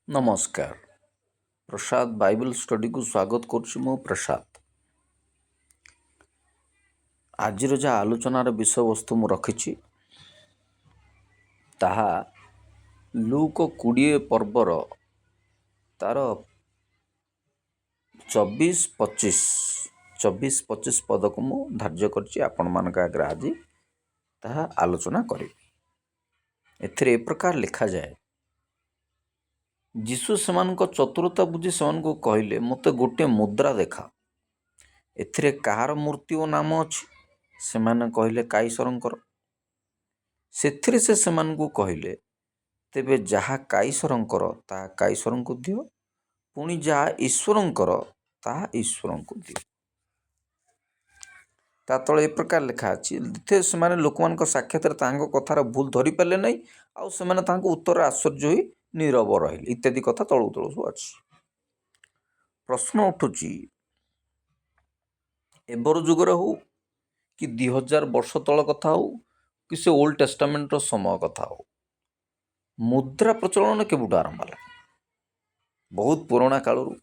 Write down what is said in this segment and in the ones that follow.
नमस्कार। प्रसाद Bible study को स्वागत करुच्ची मु प्रसाद। आज जहाँ आलोचनार विषय वस्तु मु रखी ताहा लूक 20 पर्वर तार 24-25 पद को मु धार्य करछि आपण मानक आगे आज ताहा आलोचना करी। एथिरे ए प्रकार लिखा जाए, यीशु सेमानक चतुरता बुझी सेमानक कहले, मते गोटे मुद्रा देखा, एथिरे कहार मूर्ति ओ नाम अछि? सेमाने कहले काईसरंकर। सेथिरे से सेमानकु कहले, तेबे जहा काईसरंकर ताहा काईसरंकु दियो, पुणी जहा ईश्वरंकर ताहा ईश्वरंकु दियो। ता तले ए प्रकार लिखा अछि, दिथे सेमाने लोकमानक साक्षात तांको कथार भूल धरि पाले नै, आउ सेमाने तांको उत्तर आश्चर्य होई नीरव रहिले इत्यादि कथा तळु तळु सब अछि। प्रश्न उठुची, एबर जुगर हो कि 2000 वर्ष तल कथा हो कि से ओल्ड टेस्टामेंट रो समय कथा हो, मुद्रा प्रचलन केबुटू आरंभ होला? बहुत पुराणा कालरू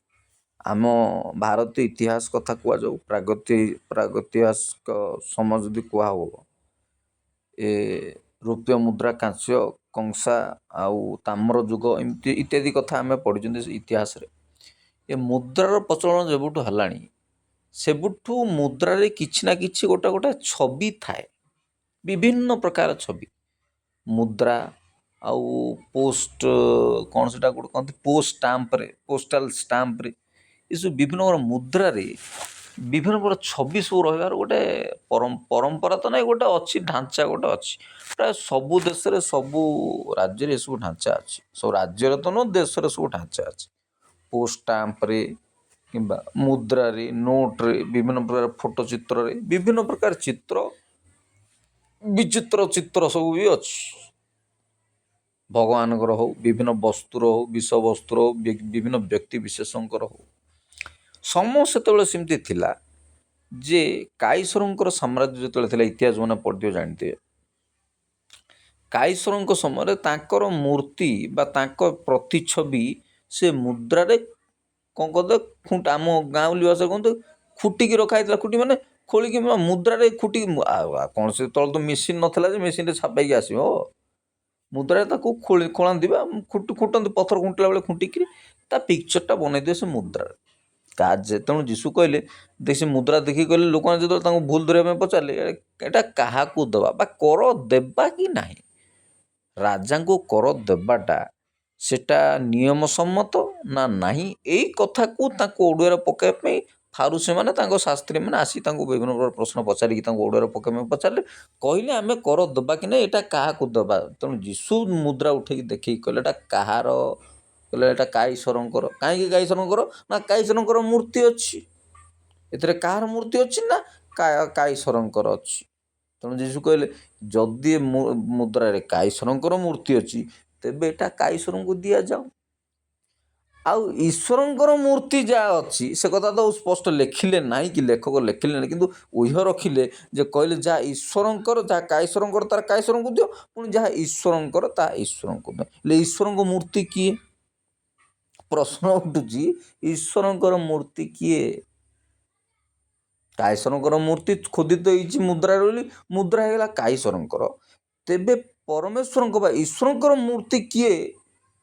आम भारतीय इतिहास कथा कुआ जाऊ, प्रागैतिहास समय जदि कुआ हो, ए रुपये मुद्रा, कांस्य, कंसा आउ ताम्र जुग एमती इत्यादि कथा आम पढ़ी इतिहास रे। ए मुद्रार प्रचलन जेबुटू हलाणी, सेबुठू मुद्रारे किछि ना किछि गोटा गोटा छवि थाए, विभिन्न प्रकार छवि। मुद्रा आउ पोस्ट कौन से गोटे कहते पोस्ट स्टाम्प रे, पोस्टाल स्टाम्प रे, ये सब विभिन्न प्रकार मुद्रा रे विभिन्न प्रकार छवि सब रहिबार गोटे परंपरा तो नहीं, गोटे अच्छी ढांचा गोटे अच्छी। प्राय सबु देश रे सबु राज्य रे सब ढांचा अच्छी, सब राज्य तो न देश रे सब ढांचा अच्छी। पोस्ट स्टाम्प रे किंबा मुद्रा रे, नोट रे, विभिन्न प्रकार फोटो चित्र रे, विभिन्न प्रकार चित्र, विचित्र चित्र सब भी अच्छी। भगवान हो, विभिन्न वस्तुर हो, विषय वस्तुर हो, विभिन्न व्यक्ति विशेषकर हो, समस्त सेतबेले सेमती थिला जे काईसरंकर साम्राज्य जो थिला, इतिहास मैंने पढ़ियो जानते, काईसरंक समय तांकर मूर्ति बा तांकर प्रतिछवि से मुद्रा रे कौन कहते खुट, आम गाँवली भाषा कहते खुटिकी रखा है। खुटी माने खोलिकी मुद्रा रे खुटी, कौन से तल तो मेसीन नथिला जे मेसीन रे छापाई आसीबो, मुद्रा ताको खोलती खुटती पथर खुंटला बेले खुंटिकी ता पिक्चरटा बनई दिए से मुद्रा काजे। तेणु यीशु कहले देख से मुद्रा देखी कहले, लोक जो भूल धरने पचारे एटा क्या दबा बा कर देबा कि नहीं, राजा को कर देवाटा सेटा नियम सम्मत ना नहीं, यही कथा को ओडिया पकाइबा फारूसी मैंने शास्त्री मैंने आसी विभिन्न प्रकार प्रश्न पचारिकी ओडिया पकाइबा पचारे, कहले आम कर देबा कि नहीं, यहाँ क्या देबा। तेणु यीशु मुद्रा उठे देखिए कहले एटा कहार, कहले एटा काईसरंकर। कहीं काईसरंकर ना, काईसरंकर मूर्ति अच्छी, एथिरे कहार मूर्ति अच्छी ना, काईसरंकर अच्छी। तेणु यीशु कहले जदि मुद्रा रे काईसरंकर मूर्ति अच्छी, तेबे एटा काईसर को दिया जाओ। आउ ईश्वरंकर मूर्ति जहाँ अच्छी से कथा तो स्पष्ट लिखिले ना कि लेखक लिखिले ना, किंतु उह रखिले जे कहले जहाँ ईश्वरंकर जहाँ काईसरंकर तार काईसर को दियो, पुणी जहाँ ईश्वरंकर ता ईश्वर को दियो। ईश्वर मूर्ति किए? प्रश्न उठुची, ईश्वरंकर मूर्ति किए? काईसरंकर मूर्ति खोदित होइछि मुद्रा रे, मुद्रा हेगला काईसरंकर, तेबे परमेश्वरंक बा ईश्वरंकर मूर्ति किए?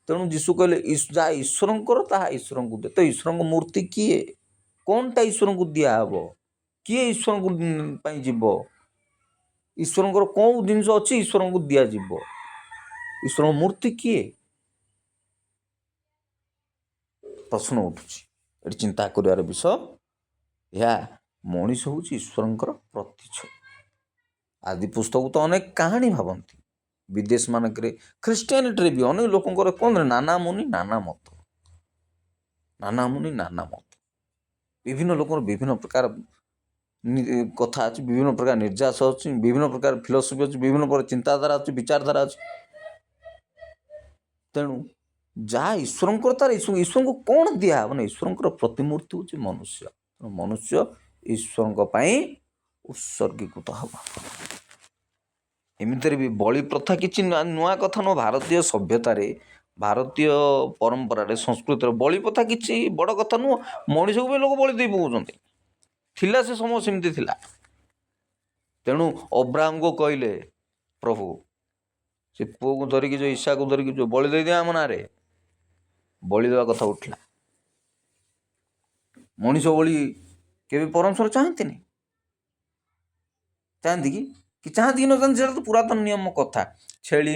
तेणु यीशु कहले जहाँ ईश्वरंकर ताहा ईश्वर को दे। तो ईश्वर मूर्ति किए? कौनटा ईश्वर को दिया हबो? किए ईश्वर को जीव? ईश्वरंकर कौन जिनस अच्छी ईश्वर को दिया जीव? ईश्वर मूर्ति किए? प्रश्न उठुची, ये चिंता कर विषय। यह मनीष हूँ ईश्वरंकर प्रतिच्छवि। आदि पुस्तक तो अनेक कहानी भावती, विदेश मानक ख्रीष्टियानिटी भी अनेक लोक कौन नाना मुनि नाना मत, नाना मुनि नाना मत, विभिन्न लोक विभिन्न प्रकार कथा अच्छी, विभिन्न प्रकार निर्यास अच्छी, विभिन्न प्रकार फिलोसफी अच्छी, विभिन्न प्रकार चिंताधारा अच्छी, विचारधारा अच्छी। तेणु जहाँ ईश्वरंकर तार ईश्वर को कौन दिया मैंने, ईश्वरंकर प्रतिमूर्ति हूँ मनुष्य। मनुष्य ईश्वर उत्सर्गीकृत हवा। एमती भी बलि प्रथा किसी नुआ कथा न, भारतीय सभ्यतार ଭାରତୀୟ ପରମ୍ପରାରେ ସଂସ୍କୃତିର ବଳି ପ୍ରଥା କିଛି ବଡ଼ କଥା ନୁହଁ। ମଣିଷକୁ ବି ଲୋକ ବଳି ଦେଇ ପକାଉଛନ୍ତି। ଥିଲା ସେ ସମୟ ସେମିତି ଥିଲା। ତେଣୁ ଅବ୍ରାହ୍ମଙ୍କୁ କହିଲେ ପ୍ରଭୁ ସେ ପୁଅକୁ ଧରିକି ଯେଉଁ ଇସାକୁ ଧରିକି ଯେଉଁ ବଳି ଦେଇଦିଅ ଆମ ନାଁରେ, ବଳି ଦେବା କଥା ଉଠିଲା। ମଣିଷ ବଳି କେବେ ପରମେଶ୍ୱର ଚାହାନ୍ତିନି। ଚାହାନ୍ତି କି ଚାହାନ୍ତି କି ନ ଚାହାନ୍ତି ସେଇଟା ତ ପୁରାତନ ନିୟମ କଥା। ଛେଳି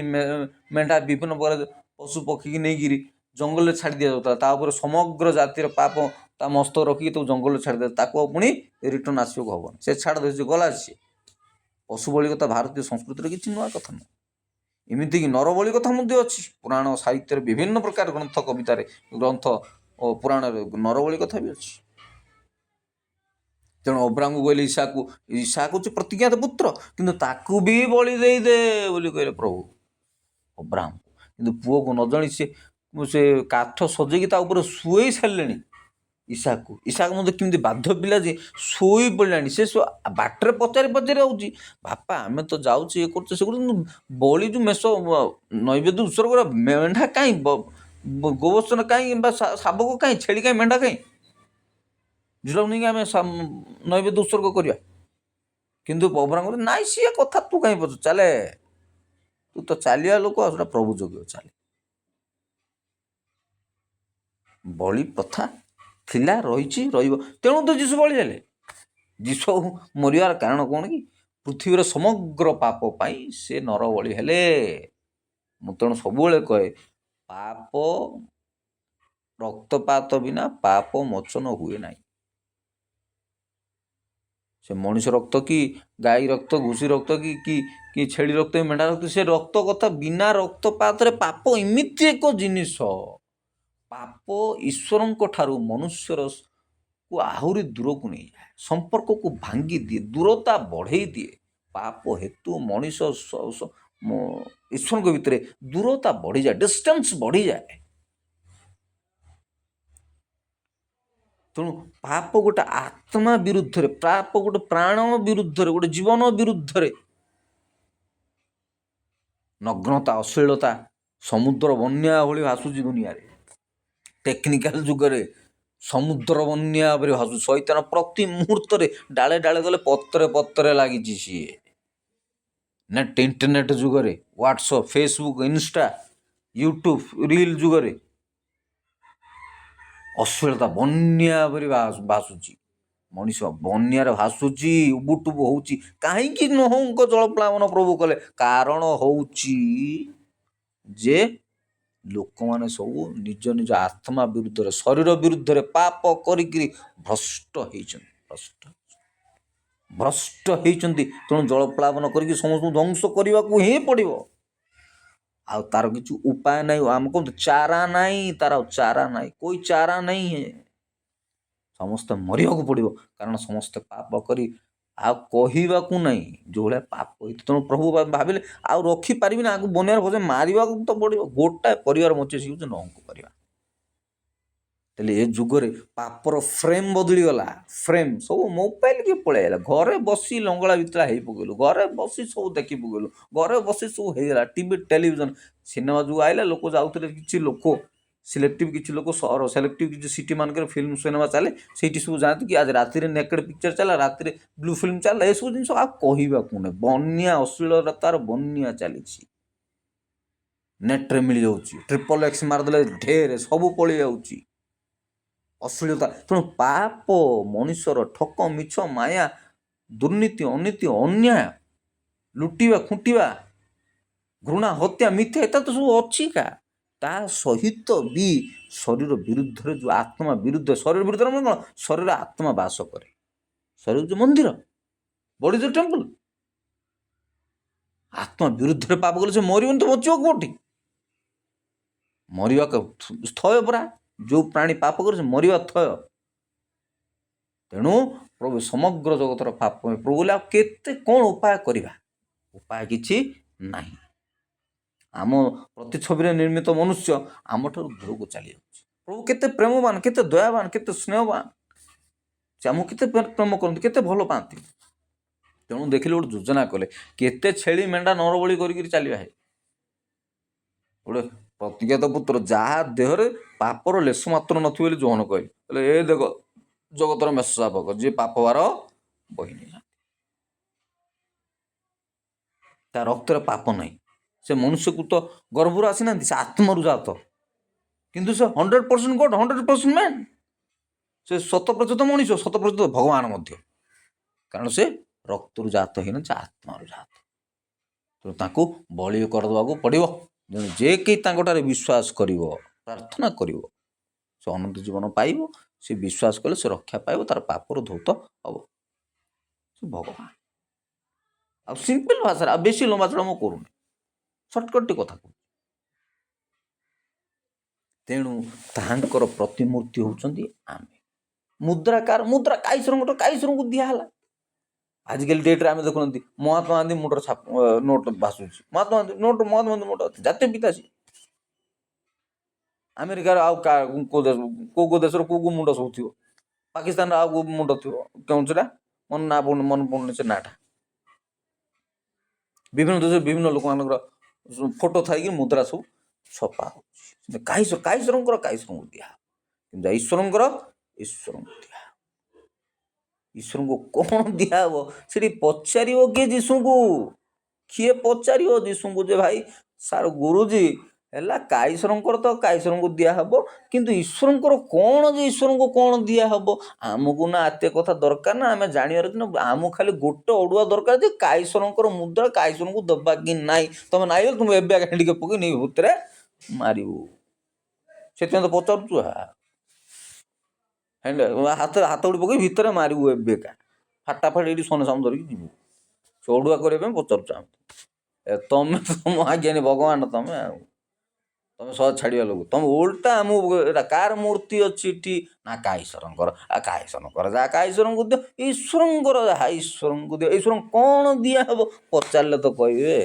ମେଣ୍ଢା ବିଭିନ୍ନ ପ୍ରକାର ପଶୁ ପକ୍ଷୀକି ନେଇକିରି ଜଙ୍ଗଲରେ ଛାଡ଼ି ଦିଆଯାଉଥିଲା। ତା ଉପରେ ସମଗ୍ର ଜାତିର ପାପ ତା ମସ୍ତକ ରଖିକି ତାକୁ ଜଙ୍ଗଲରେ ଛାଡ଼ି ଦିଆଯାଉ, ତାକୁ ପୁଣି ରିଟର୍ଣ୍ଣ ଆସିବାକୁ ହବନି। ସେ ଛାଡ଼ି ଦେଉଛି, ଗଲା ସିଏ। ପଶୁ ବଳି କଥା ଭାରତୀୟ ସଂସ୍କୃତିରେ କିଛି ନୂଆ କଥା ନୁହଁ। ଏମିତିକି ନରବଳି କଥା ମଧ୍ୟ ଅଛି। ପୁରାଣ ସାହିତ୍ୟରେ ବିଭିନ୍ନ ପ୍ରକାର ଗ୍ରନ୍ଥ, କବିତାରେ ଗ୍ରନ୍ଥ ଓ ପୁରାଣରେ ନରବଳି କଥା ବି ଅଛି। ତେଣୁ ଅବ୍ରାହ୍ମଙ୍କୁ କହିଲେ ଇସାକ ହେଉଛି ପ୍ରତିଜ୍ଞାତ ପୁତ୍ର, କିନ୍ତୁ ତାକୁ ବି ବଳି ଦେଇଦେ ବୋଲି କହିଲେ ପ୍ରଭୁ ଅବ୍ରାହ୍ମଙ୍କୁ। କିନ୍ତୁ ପୁଅକୁ ନ ଜାଣି ସେ କାଠ ସଜେଇକି ତା ଉପରେ ଶୁଆଇ ସାରିଲେଣି ଇସାକ ମଧ୍ୟ କେମିତି ବାଧ୍ୟ ପିଲା ଯେ ଶୋଇ ପଡ଼ିଲାଣି। ସେ ବାଟରେ ପଚାରି ଆଉଛି, ବାପା ଆମେ ତ ଯାଉଛୁ ଇଏ କରୁଛୁ ସେ କରୁଛୁ, ବଳି ଯେଉଁ ମେଷ ନୈବେଦ୍ୟ ଉତ୍ସର୍ଗ କରିବା, ମେଣ୍ଢା କାହିଁ, ଗୋବର୍ଷଣ କାହିଁ, ବା ଶାବକ କାହିଁ, ଛେଳି କାହିଁ, ମେଣ୍ଢା କାହିଁ, ଯେଉଁଟାକୁ ନେଇକି ଆମେ ନୈବେଦ୍ୟ ଉତ୍ସର୍ଗ କରିବା। କିନ୍ତୁ ଅବ୍ରାହ୍ମ କହିଲେ ନାଇଁ, ସିଏ କଥା ତୁ କାହିଁ ପଚାରୁ, ଚାଲେ, ତୁ ତ ଚାଲିବା ଲୋକ, ଆଉ ସେଟା ପ୍ରଭୁ ଯୋଗ୍ୟ, ଚାଲେ। ବଳି ପ୍ରଥା ଥିଲା, ରହିଛି, ରହିବ। ତେଣୁ ତ ଯୀଶୁ ବଳି ହେଲେ। ଯୀଶୁ ମରିବାର କାରଣ କ'ଣ କି? ପୃଥିବୀର ସମଗ୍ର ପାପ ପାଇଁ ସେ ନର ବଳି ହେଲେ। ମୁଁ ତେଣୁ ସବୁବେଳେ କହେ, ପାପ ରକ୍ତପାତ ବିନା ପାପ ମୋଚନ ହୁଏ ନାହିଁ। ସେ ମଣିଷ ରକ୍ତ କି ଗାଈ ରକ୍ତ, ଘୁଷି ରକ୍ତ କି ଛେଳି ରକ୍ତ, ମେଣ୍ଢା ରକ୍ତ, ସେ ରକ୍ତ କଥା ବିନା ରକ୍ତପାତରେ ପାପ ଏମିତି ଏକ ଜିନିଷ, ପାପ ଈଶ୍ୱରଙ୍କ ଠାରୁ ମନୁଷ୍ୟକୁ ଆହୁରି ଦୂରକୁ ନେଇଯାଏ, ସମ୍ପର୍କକୁ ଭାଙ୍ଗି ଦିଏ, ଦୂରତା ବଢ଼େଇ ଦିଏ। ପାପ ହେତୁ ମଣିଷ ଈଶ୍ୱରଙ୍କ ଭିତରେ ଦୂରତା ବଢ଼ିଯାଏ, ଡିଷ୍ଟାନ୍ସ ବଢ଼ିଯାଏ। ତେଣୁ ପାପ ଗୋଟେ ଆତ୍ମା ବିରୁଦ୍ଧରେ, ପାପ ଗୋଟେ ପ୍ରାଣ ବିରୁଦ୍ଧରେ, ଗୋଟେ ଜୀବନ ବିରୁଦ୍ଧରେ। ନଗ୍ନତା, ଅଶ୍ଳୀଳତା ସମୁଦ୍ର ବନ୍ୟା ଭଳି ଭାସୁଛି ଦୁନିଆରେ। ଟେକ୍ନିକାଲ ଯୁଗରେ ସମୁଦ୍ର ବନ୍ୟା ଭାବରେ ଭାସୁଛି। ଶୈତାନ ପ୍ରତି ମୁହୂର୍ତ୍ତରେ ଡାଳେ ଡାଳେ ଗଲେ ପତ୍ରରେ ପତ୍ରରେ ଲାଗିଛି ସିଏ। ଇଣ୍ଟରନେଟ ଯୁଗରେ, WhatsApp, Facebook, insta, YouTube, reel ଯୁଗରେ ଅଶ୍ଳୀଳତା ବନ୍ୟା ପରି ଭାସୁଛି। ମଣିଷ ବନ୍ୟାରେ ଭାସୁଛି, ଉବୁଟୁବୁ ହଉଛି। କାହିଁକି ନୋହଙ୍କ ଜଳପ୍ଳାବନ ପ୍ରଭୁ କଲେ? କାରଣ ହଉଛି ଯେ ଲୋକମାନେ ସବୁ ନିଜ ନିଜ ଆତ୍ମା ବିରୁଦ୍ଧରେ, ଶରୀର ବିରୁଦ୍ଧରେ ପାପ କରିକିରି ଭ୍ରଷ୍ଟ ହେଇଛନ୍ତି। ତେଣୁ ଜଳପ୍ଳାବନ କରିକି ସମସ୍ତଙ୍କୁ ଧ୍ୱଂସ କରିବାକୁ ହିଁ ପଡ଼ିବ। ଆଉ ତାର କିଛି ଉପାୟ ନାହିଁ। ଆମେ କୁହନ୍ତୁ ଚାରା ନାହିଁ, ତାର ଚାରା ନାହିଁ, କୋଇ ଚାରା ନାହିଁ। ସମସ୍ତେ ମରିବାକୁ ପଡ଼ିବ, କାରଣ ସମସ୍ତେ ପାପ କରି ଆଉ କହିବାକୁ ନାହିଁ ଯେଉଁ ଭଳିଆ ପାପ ହେଇଛି। ତେଣୁ ପ୍ରଭୁ ଭାବିଲେ ଆଉ ରଖିପାରିବିନି, ଆଗକୁ ବନ୍ୟାରେ ଭଜା ମାରିବାକୁ ତ ପଡ଼ିବ। ଗୋଟାଏ ପରିବାର ମଞ୍ଚେ ଶିଖୁଛି ନଙ୍କୁ କରିବା। ହେଲେ ଏ ଯୁଗରେ ପାପର ଫ୍ରେମ୍ ବଦଳିଗଲା। ଫ୍ରେମ୍ ସବୁ ମୋବାଇଲକି ପଳେଇଲା। ଘରେ ବସି ଲଙ୍ଗଳା ବିତଳା ହେଇ ପକେଇଲୁ, ଘରେ ବସି ସବୁ ଦେଖି ପକେଇଲୁ, ଘରେ ବସି ସବୁ ହେଇଗଲା। ଟିଭି, ଟେଲିଭିଜନ, ସିନେମା ଯୋଉ ଆଇଲା, ଲୋକ ଯାଉଥିଲେ, କିଛି ଲୋକ ସିଲେକ୍ଟିଭ, କିଛି ଲୋକ ସହର ସିଲେକ୍ଟିଭ, କିଛି ସିଟି ମାନଙ୍କରେ ଫିଲ୍ମ ସିନେମା ଚାଲେ, ସେଇଠି ସବୁ ଯାଆନ୍ତି। କି ଆଜି ରାତିରେ ନେକେଡ ପିକ୍ଚର ଚାଲିଲା, ରାତିରେ ବ୍ଲୁ ଫିଲ୍ମ ଚାଲିଲା, ଏସବୁ ଜିନିଷ ଆଉ କହିବାକୁ ନାହିଁ। ବନ୍ୟା, ଅଶ୍ଳୀଳତାର ବନ୍ୟା ଚାଲିଛି। ନେଟ୍ରେ ମିଳିଯାଉଛି, XXX ମାରିଦେଲେ ଢେର ସବୁ ପଳେଇ ଯାଉଛି ଅଶ୍ଳୀଳତା। ତେଣୁ ପାପ ମଣିଷର ଠକ, ମିଛ, ମାୟା, ଦୁର୍ନୀତି, ଅନୀତି, ଅନ୍ୟାୟ, ଲୁଟିବା, ଖୁଣ୍ଟିବା, ଘୃଣା, ହତ୍ୟା, ମିଥ୍ୟା, ଏଟା ତ ସବୁ ଅଛି କା। ତା ସହିତ ବି ଶରୀର ବିରୁଦ୍ଧରେ, ଯେଉଁ ଆତ୍ମା ବିରୁଦ୍ଧରେ, ଶରୀର ବିରୁଦ୍ଧରେ ମାନେ କ'ଣ? ଶରୀର ଆତ୍ମା ବାସ କରେ। ଶରୀର ଯେଉଁ ମନ୍ଦିର, ବଡି ଯେଉଁ ଟେମ୍ପଲ। ଆତ୍ମା ବିରୁଦ୍ଧରେ ପାପ କଲେ ସେ ମରିବନି ତ ବଞ୍ଚିବ କୋଉଠି? ମରିବା ଥୟ ପରା। ଯେଉଁ ପ୍ରାଣୀ ପାପ કરે ସେ ମରିବା ଥୟ। ତେଣୁ ପ୍ରଭୁ ସମଗ୍ର ଜଗତର ପାପ ପ୍ରଭୁ ବୋଲେ ଆଉ କେତେ କ'ଣ ଉପାୟ କରିବା? ଉପାୟ କିଛି ନାହିଁ। ଆମ ପ୍ରତିଛବିରେ ନିର୍ମିତ ମନୁଷ୍ୟ ଆମଠାରୁ ଦୂରକୁ ଚାଲି ଯାଉଛି। ପ୍ରଭୁ କେତେ ପ୍ରେମବାନ, କେତେ ଦୟାବାନ, କେତେ ସ୍ନେହବାନ। ସେ ଆମକୁ କେତେ ପ୍ରେମ କରନ୍ତି, କେତେ ଭଲ ପାଆନ୍ତି। ତେଣୁ ଦେଖିଲେ ଗୋଟେ ଯୋଜନା କଲେ, କେତେ ଛେଳି ମେଣ୍ଢା ନରବଳି କରିକିରି ଚାଲିବା। ଗୋଟେ ପ୍ରତିଜ୍ଞାତ ପୁତ୍ର ଯାହା ଦେହରେ ପାପର ଲେଶ ମାତ୍ର ନଥିବ ବୋଲି ଯୋହନ କହିଲେ। ହେଲେ ଏ ଦେଖ ଜଗତର ମେଷଶାବକ ଯିଏ ପାପ ଭାର ବହି ନେଇନାହାନ୍ତି, ତା ରକ୍ତରେ ପାପ ନାହିଁ। ସେ ମନୁଷ୍ୟକୁ ତ ଗର୍ଭରୁ ଆସିନାହାନ୍ତି, ସେ ଆତ୍ମାରୁ ଜାତ, କିନ୍ତୁ ସେ 100% ଗଡ୍, 100% ମ୍ୟାନ୍। ସେ 100% ମଣିଷ, 100% ଭଗବାନ ମଧ୍ୟ, କାରଣ ସେ ରକ୍ତରୁ ଜାତ ହେଇନାହାନ୍ତି, ସେ ଆତ୍ମାରୁ ଜାତ। ତେଣୁ ତାଙ୍କୁ ବଳି କରିଦେବାକୁ ପଡ଼ିବ। ଯେ କେହି ତାଙ୍କଠାରେ ବିଶ୍ୱାସ କରିବ, ପ୍ରାର୍ଥନା କରିବ, ସେ ଅନନ୍ତ ଜୀବନ ପାଇବ। ସେ ବିଶ୍ୱାସ କଲେ ସେ ରକ୍ଷା ପାଇବ, ତାର ପାପରୁ ଧୌତ ହବ। ସେ ଭଗବାନ। ଆଉ ସିମ୍ପଲ ଭାଷାରେ, ଆଉ ବେଶୀ ଲମ୍ବା ଚଢ଼ା ମୁଁ କରୁନି, ସର୍ଟକଟ୍ କଥା କହୁଛି। ତେଣୁ ତାହାଙ୍କର ପ୍ରତିମୂର୍ତ୍ତି ହେଉଛନ୍ତି ଆମେ। ମୁଦ୍ରା କାଇସରଙ୍କୁ ଦିଆହେଲା। ଆଜିକାଲି ଡେଟ୍ରେ ଆମେ ଦେଖୁନାହାନ୍ତି ମହାତ୍ମା ଗାନ୍ଧୀ ମୁଣ୍ଡରେ ନୋଟ୍ ଭାସୁଛି। ମହାତ୍ମା ଗାନ୍ଧୀ ନୋଟ୍ ଅଛି, ଜାତୀୟ ପିତା ସିଏ। ଆମେରିକାର ଆଉ କୋଉ ଦେଶର କୋଉ ମୁଣ୍ଡ ସବୁ ଥିବ, ପାକିସ୍ତାନର ଆଉ କୋଉ ମୁଣ୍ଡ ଥିବ, କେଉଁ ସେଟା ମନେ ପଡୁନି ସେ ନାଁଟା। ବିଭିନ୍ନ ଦେଶରେ ବିଭିନ୍ନ ଲୋକମାନଙ୍କର ଫଟୋ ଥାଇକି ମୁଦ୍ରା ସବୁ ଛପା ହେଉଛି। କାଇସରଙ୍କୁ ଦିଆ, କିନ୍ତୁ ଈଶ୍ୱରଙ୍କୁ ଦିଆ। ଈଶ୍ୱରଙ୍କୁ କ'ଣ ଦିଆହବ ସେଠି ପଚାରିବ କିଏ ଯୀଶୁଙ୍କୁ? କିଏ ପଚାରିବ ଯୀଶୁଙ୍କୁ ଯେ ଭାଇ ସାର୍ ଗୁରୁଜୀ ହେଲା କାଇସରଙ୍କର ତ କାଇସରଙ୍କୁ ଦିଆହବ, କିନ୍ତୁ ଈଶ୍ୱରଙ୍କର କ'ଣ ଯେ ଈଶ୍ୱରଙ୍କୁ କ'ଣ ଦିଆହବ? ଆମକୁ ନା ଏତେ କଥା ଦରକାର ନା, ଆମେ ଜାଣିବାର ଅଛି ନା, ଆମକୁ ଖାଲି ଗୋଟେ ଅଡ଼ୁଆ ଦରକାର ଯେ କାଇସରଙ୍କର ମୁଦ୍ରା କାଇସରଙ୍କୁ ଦେବା କି ନାହିଁ। ତମେ ନାଇଁ ତୁମେ ଏବେ ଟିକେ ପକେଇ ନେଇ ଭିତରେ ମାରିବୁ, ସେଥିପାଇଁ ତ ପଚାରୁଛୁ। ହାତ ଉଡ଼ି ପକେଇ ଭିତରେ ମାରିବୁ ଏବେକା, ଫାଟାଫାଟି ଏଇଠି ସୋନେ ସାମ ଧରିକି ଯିବୁ। ସେ ଅଡ଼ୁଆ କରିବା ପାଇଁ ପଚାରୁଛୁ ଆମେ। ତମେ ତମ ଆଜ୍ଞାନୀ ଭଗବାନ, ତମେ ସହ ଛାଡ଼ିବା ଲୋକ। ତମେ ଓଲଟା ଆମକୁ ଏଇଟା କାହାର ମୂର୍ତ୍ତି ଅଛି ଏଠି ନା କାଇସରଙ୍କର। କାଇସରଙ୍କର ଯାହା କାଇସରଙ୍କୁ ଦିଅ, ଈଶ୍ୱରଙ୍କର ଯାହା ଈଶ୍ୱରଙ୍କୁ ଦିଅ। ଈଶ୍ୱରଙ୍କୁ କ'ଣ ଦିଆହବ ପଚାରିଲେ ତ କହିବେ,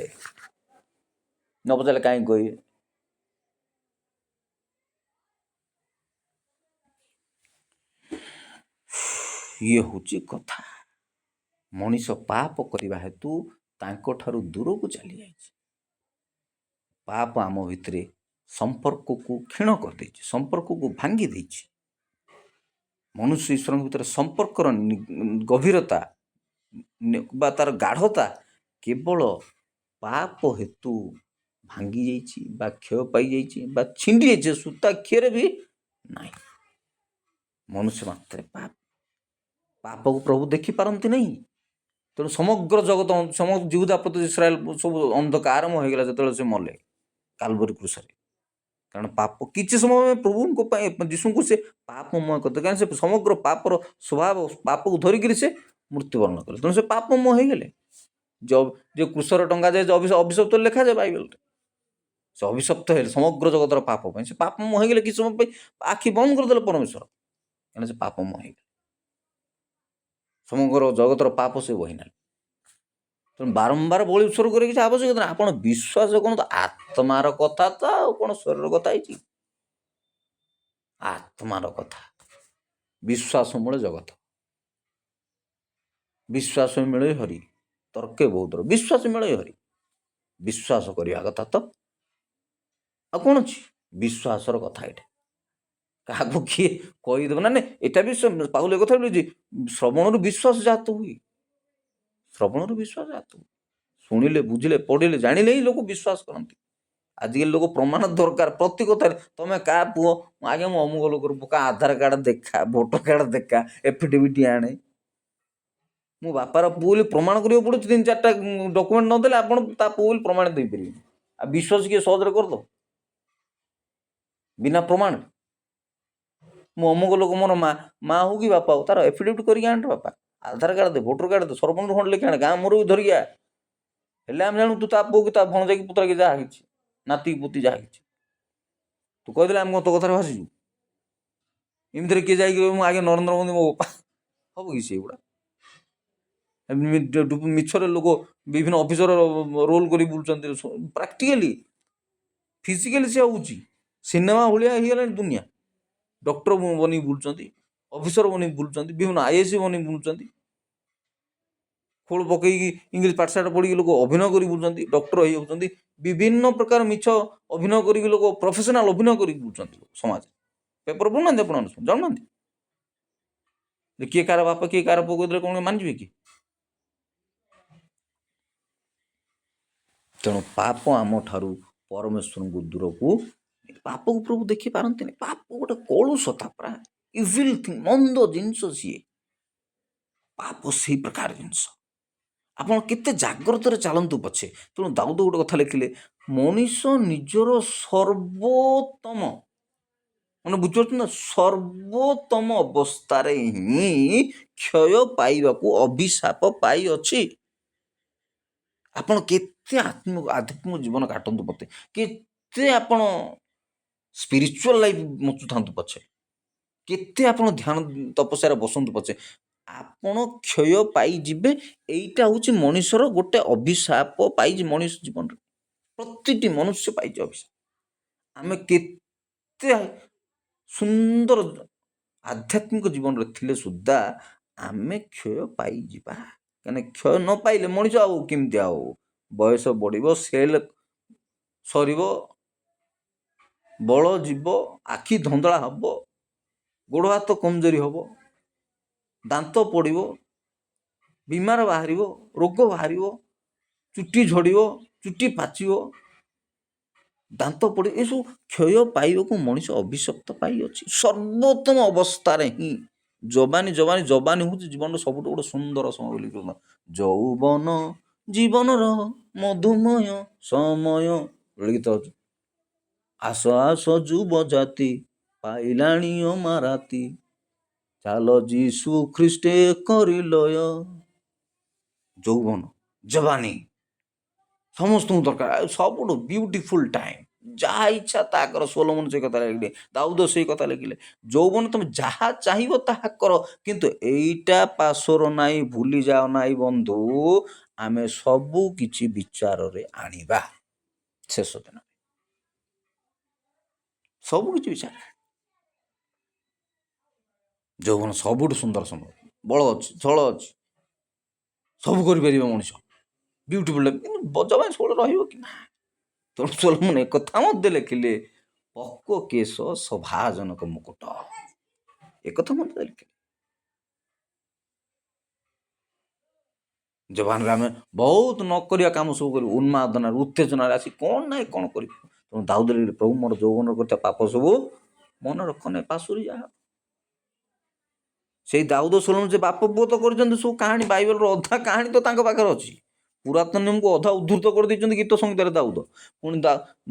ନ ପଚାରିଲେ କାହିଁକି କହିବେ? ଇଏ ହେଉଛି କଥା। ମଣିଷ ପାପ କରିବା ହେତୁ ତାଙ୍କଠାରୁ ଦୂରକୁ ଚାଲି ଯାଇଛି। ପାପ ଆମ ଭିତରେ ସମ୍ପର୍କକୁ କ୍ଷୀଣ କରିଦେଇଛି, ସମ୍ପର୍କକୁ ଭାଙ୍ଗି ଦେଇଛି। ମନୁଷ୍ୟ ଈଶ୍ୱରଙ୍କ ଭିତରେ ସମ୍ପର୍କର ଗଭୀରତା ବା ତାର ଗାଢ଼ତା କେବଳ ପାପ ହେତୁ ଭାଙ୍ଗି ଯାଇଛି ବା କ୍ଷୟ ପାଇଯାଇଛି ବା ଛିଣ୍ଡି ଯାଇଛି। ସୂତା କ୍ଷୟରେ ବି ନାହିଁ। ମନୁଷ୍ୟ ମାତ୍ରେ ପାପକୁ ପ୍ରଭୁ ଦେଖିପାରନ୍ତି ନାହିଁ। ତେଣୁ ସମଗ୍ର ଜଗତ, ସମସ୍ତ ଜିହୁଦା ପ୍ରତି ଇସ୍ରାଏଲ ସବୁ ଅନ୍ଧକାରମୟ ହୋଇଗଲା ଯେତେବେଳେ ସେ ମଲେ କାଲବରୀ କ୍ରୁଶରେ। କାରଣ ପାପ କିଛି ସମୟ ପ୍ରଭୁଙ୍କ ପାଇଁ ଯୀଶୁଙ୍କୁ ସେ ପାପମୟ କରିଦେଲେ, କାରଣ ସେ ସମଗ୍ର ପାପର ସ୍ୱଭାବ ପାପକୁ ଧରିକିରି ସେ ମୃତ୍ୟୁବରଣ କଲେ। ତେଣୁ ସେ ପାପମୟ ହେଇଗଲେ। ଯେ କ୍ରୁଶରେ ଟଙ୍କା ଯାଏ ଅଭିଶପ୍ତ ଲେଖାଯାଏ ବାଇବେଲରେ, ସେ ଅଭିଶପ୍ତ ହେଲେ ସମଗ୍ର ଜଗତର ପାପ ପାଇଁ। ସେ ପାପମୟ ହେଇଗଲେ, କିଛି ସମୟ ପାଇଁ ଆଖି ବନ୍ଦ କରିଦେଲେ ପରମେଶ୍ୱର, କାରଣ ସେ ପାପମୟ ହେଇଗଲେ। ସମଗ୍ର ଜଗତର ପାପ ସେ ବହିନେଲେ। ତେଣୁ ବାରମ୍ବାର ବଳି ଉତ୍ସର୍ଗ କରିବା କିଛି ଆବଶ୍ୟକତା ନାହିଁ। ଆପଣ ବିଶ୍ୱାସ କରନ୍ତୁ, ଆତ୍ମାର କଥା ତ ଆଉ କ'ଣ ଶରୀର କଥା ହେଇଛି? ଆତ୍ମାର କଥା। ବିଶ୍ୱାସ ମୂଳେ ଜଗତ, ବିଶ୍ୱାସ ମିଳେ ହରି, ତର୍କେ ବହୁତର ବିଶ୍ୱାସ ମିଳେ ହରି। ବିଶ୍ୱାସ କରିବା କଥା ତ ଆଉ କ'ଣ ଅଛି? ବିଶ୍ୱାସର କଥା ଏଇଟା। କାହାକୁ କିଏ କହିଦେବ ନା? ଏଇଟା ବି ପାଉଲ ଏ କଥା ମିଳୁଛି, ଶ୍ରବଣରୁ ବିଶ୍ୱାସ ଜାତ ହୁଏ। ଶ୍ରବଣରୁ ବିଶ୍ୱାସ ଜାତ ହୁଏ। ଶୁଣିଲେ, ବୁଝିଲେ, ପଢ଼ିଲେ, ଜାଣିଲେ ହିଁ ଲୋକ ବିଶ୍ୱାସ କରନ୍ତି। ଆଜିକାଲି ଲୋକ ପ୍ରମାଣ ଦରକାର ପ୍ରତି କଥାରେ। ତମେ କାହା ପୁଅ? ଆଜ୍ଞା ମୁଁ ଅମୁକ ଲୋକର ପୁଅ। କାହା ଆଧାର କାର୍ଡ଼ ଦେଖା, ଭୋଟର କାର୍ଡ଼ ଦେଖା, ଏଫିଡେଭିଟ୍ ଆଣେ। ମୁଁ ବାପାର ପୁଅ ବୋଲି ପ୍ରମାଣ କରିବାକୁ ପଡ଼ୁଛି। 3-4ଟା ଡକୁମେଣ୍ଟ ନଦେଲେ ଆପଣ ତା ପୁଅ ବୋଲି ପ୍ରମାଣ ଦେଇପାରିବେନି। ଆଉ ବିଶ୍ୱାସ କିଏ ସହଜରେ କରିଦେବ ବିନା ପ୍ରମାଣ? ମୁଁ ଅମୁକ ଲୋକ, ମୋର ମା ହଉ କି ବାପା ହଉ, ତାର ଏଫିଡେଭିଟ୍ କରିକି ଆଣେ ବାପା, ଆଧାର କାର୍ଡ଼ ଦେ, ଭୋଟର କାର୍ଡ଼ ଦେ, ସରପଞ୍ଚ ଖଣ୍ଡ ଲେଖି ଆଣେ, ଗାଁ ମୋର ବି ଧରିକି ଆ। ହେଲେ ଆମେ ଜାଣୁ ତୁ ତା ପୁଅ କି ତା ଭଣଜା କି ପୁତୁରା କି ଯାହା ହେଇଛି, ନାତି କି ପୁତି ଯାହା ହେଇଛି। ତୁ କହିଦେଲେ ଆମେ କ'ଣ ତୋ କଥାରେ ଭାସିଛୁ? ଏମିତିରେ କିଏ ଯାଇକି ମୁଁ ଆଜ୍ଞା ନରେନ୍ଦ୍ର ମୋଦି ମୋ ବାପା, ହବ କି ସେଇଗୁଡ଼ା? ମିଛରେ ଲୋକ ବିଭିନ୍ନ ଅଫିସର ରୋଲ କରି ବୁଲୁଛନ୍ତି। ପ୍ରାକ୍ଟିକାଲି ଫିଜିକାଲି ସେ ହେଉଛି ସିନେମା ଭଳିଆ ହେଇଗଲାଣି ଦୁନିଆ। ଡକ୍ଟର ବନି ବୁଲୁଛନ୍ତି, ଅଫିସର ବନି ବୁଲୁଛନ୍ତି, ବିଭିନ୍ନ IAS ବନି ବୁଲୁଛନ୍ତି। ଖୋଳ ପକେଇକି ଇଂଲିଶ ପାଠଶାଠ ପଢ଼ିକି ଲୋକ ଅଭିନୟ କରି ବୁଲୁଛନ୍ତି, ଡକ୍ଟର ହେଇଯାଉଛନ୍ତି, ବିଭିନ୍ନ ପ୍ରକାର ମିଛ ଅଭିନୟ କରିକି ଲୋକ ପ୍ରଫେସନାଲ ଅଭିନୟ କରିକି ବୁଲୁଛନ୍ତି ସମାଜରେ। ପେପର ପଢ଼ୁନାହାନ୍ତି ଆପଣ ଜାଣୁନାହାନ୍ତି? କିଏ କାହାର ବାପ କିଏ କାହାର ପୁଅ କହିଦେଲେ କ'ଣ ମାନିଯିବେ କି? ତେଣୁ ପାପ ଆମ ଠାରୁ ପରମେଶ୍ୱରଙ୍କୁ ଦୂରକୁ, ପାପକୁ ପ୍ରଭୁ ଦେଖିପାରନ୍ତିନି। ପାପ ଗୋଟେ କଳୁଷତା ପୁରା ଇଭିଲ୍ ଥିଙ୍ଗ, ମନ୍ଦ ଜିନିଷ ସିଏ। ପାପ ସେଇ ପ୍ରକାର ଜିନିଷ। ଆପଣ କେତେ ଜାଗ୍ରତରେ ଚାଲନ୍ତୁ ପଛେ। ତେଣୁ ଦାଉଦ ଗୋଟେ କଥା ଲେଖିଲେ, ମଣିଷ ନିଜର ସର୍ବୋତ୍ତମ, ମାନେ ବୁଝିପାରୁଛନ୍ତି ନା, ସର୍ବୋତ୍ତମ ଅବସ୍ଥାରେ ହିଁ କ୍ଷୟ ପାଇବାକୁ ଅଭିଶାପ ପାଇଅଛି। ଆପଣ କେତେ ଆଧ୍ୟାତ୍ମିକ ଜୀବନ କାଟନ୍ତୁ ପଛେ, କେତେ ଆପଣ ସ୍ପିରିଚୁଆଲ ଲାଇଫ୍ ବଞ୍ଚୁଥାନ୍ତୁ ପଛେ, କେତେ ଆପଣ ଧ୍ୟାନ ତପସ୍ୟାରେ ବସନ୍ତୁ ପଛେ, ଆପଣ କ୍ଷୟ ପାଇଯିବେ। ଏଇଟା ହେଉଛି ମଣିଷର ଗୋଟେ ଅଭିଶାପ ପାଇଛି ମଣିଷ ଜୀବନରେ। ପ୍ରତିଟି ମନୁଷ୍ୟ ପାଇଛି ଅଭିଶାପ। ଆମେ କେତେ ସୁନ୍ଦର ଆଧ୍ୟାତ୍ମିକ ଜୀବନରେ ଥିଲେ ସୁଦ୍ଧା ଆମେ କ୍ଷୟ ପାଇଯିବା। କାହିଁକିନା କ୍ଷୟ ନ ପାଇଲେ ମଣିଷ ଆଉ କେମିତି, ଆଉ ବୟସ ବଢ଼ିବ, ସେଲ୍ ସରିବ, ବଳ ଯିବ, ଆଖି ଧନ୍ଦଳା ହେବ, ଗୋଡ଼ ହାତ କମଜୋରି ହେବ, ଦାନ୍ତ ପଡ଼ିବ, ବିମାର ବାହାରିବ, ରୋଗ ବାହାରିବ, ଚୁଟି ଝଡ଼ିବ, ଚୁଟି ପାଚିବ, ଦାନ୍ତ ପଡ଼ିବ, ଏସବୁ କ୍ଷୟ ପାଇବାକୁ ମଣିଷ ଅଭିଶପ୍ତ ପାଇଅଛି। ସର୍ବୋତ୍ତମ ଅବସ୍ଥାରେ ହିଁ ଯବାନୀ ହେଉଛି ଜୀବନର ସବୁଠୁ ଗୋଟେ ସୁନ୍ଦର ସମୟ ବୋଲି କହୁଛନ୍ତି। ଯୌବନ ଜୀବନର ମଧୁମୟ ସମୟ ଗୀତ ଅଛି। ଆସ ଆସ ଯୁବ ଜାତି ପାଇଲାଣି ଅମାରାତି, ଚାଲ ଯୀଶୁ ଖ୍ରୀଷ୍ଟେ କରିଲୟ। ଯୌବନ, ଯବାନୀ ସମସ୍ତଙ୍କୁ ଦରକାର, ସବୁଠୁ ବିୟୁଟିଫୁଲ ଟାଇମ୍। ଯାହା ଇଚ୍ଛା ତାହା କର। ସୋଲୋମନ ସେଇ କଥା ଲେଖିଲେ, ଦାଉଦ ସେଇ କଥା ଲେଖିଲେ, ଯୌବନ ତମେ ଯାହା ଚାହିଁବ ତାହା କର, କିନ୍ତୁ ଏଇଟା ପାଶୋର ନାହିଁ, ଭୁଲି ଯାଅ ନାହିଁ ବନ୍ଧୁ, ଆମେ ସବୁ କିଛି ବିଚାରରେ ଆଣିବା ଶେଷ ଦିନ, ସବୁ କିଛି ବିଚାର। ଯୌବନ ସବୁଠୁ ସୁନ୍ଦର ସମୟ, ବଳ ଅଛି, ଝଳ ଅଛି, ସବୁ କରିପାରିବ ମଣିଷ, ବିୟୁଟିଫୁଲ। କିନ୍ତୁ ଯବାନୀ ସବୁବେଳେ ରହିବ କି ନା? ତେଣୁ ସୋଲୋମନ ଏକଥା ମଧ୍ୟ ଲେଖିଲେ, ପକ୍କ କେଶ ସଭାଜନକ ମୁକୁଟ, ଏକଥା ମଧ୍ୟ ଲେଖିଲେ। ଯବାନରେ ଆମେ ବହୁତ ନ କରିବା କାମ ସବୁ କରିବୁ, ଉନ୍ମାଦନାରେ ଉତ୍ତେଜନାରେ ଆସି କ'ଣ ନାହିଁ କ'ଣ କରିବୁ। ତେଣୁ ଦାଉଦ ଲେଖିଲେ, ପ୍ରଭୁ ମୋର ଯୌବନ କରିଥିବା ପାପ ସବୁ ମନେ ରଖ ନାହିଁ, ପାଶୋରି ଯାହା। ସେଇ ଦାଉଦ ସୋଲୋମନ ଯେ ବାପ ପୁଅ ତ କରିଛନ୍ତି ସବୁ କାହାଣୀ, ବାଇବେଲର ଅଧା କାହାଣୀ ତ ତାଙ୍କ ପାଖରେ ଅଛି। ପୁରାତନ ନିୟମକୁ ଅଧା ଉଦ୍ଧୃତ କରିଦେଇଛନ୍ତି ଗୀତ ସଂହିତାରେ ଦାଉଦ। ପୁଣି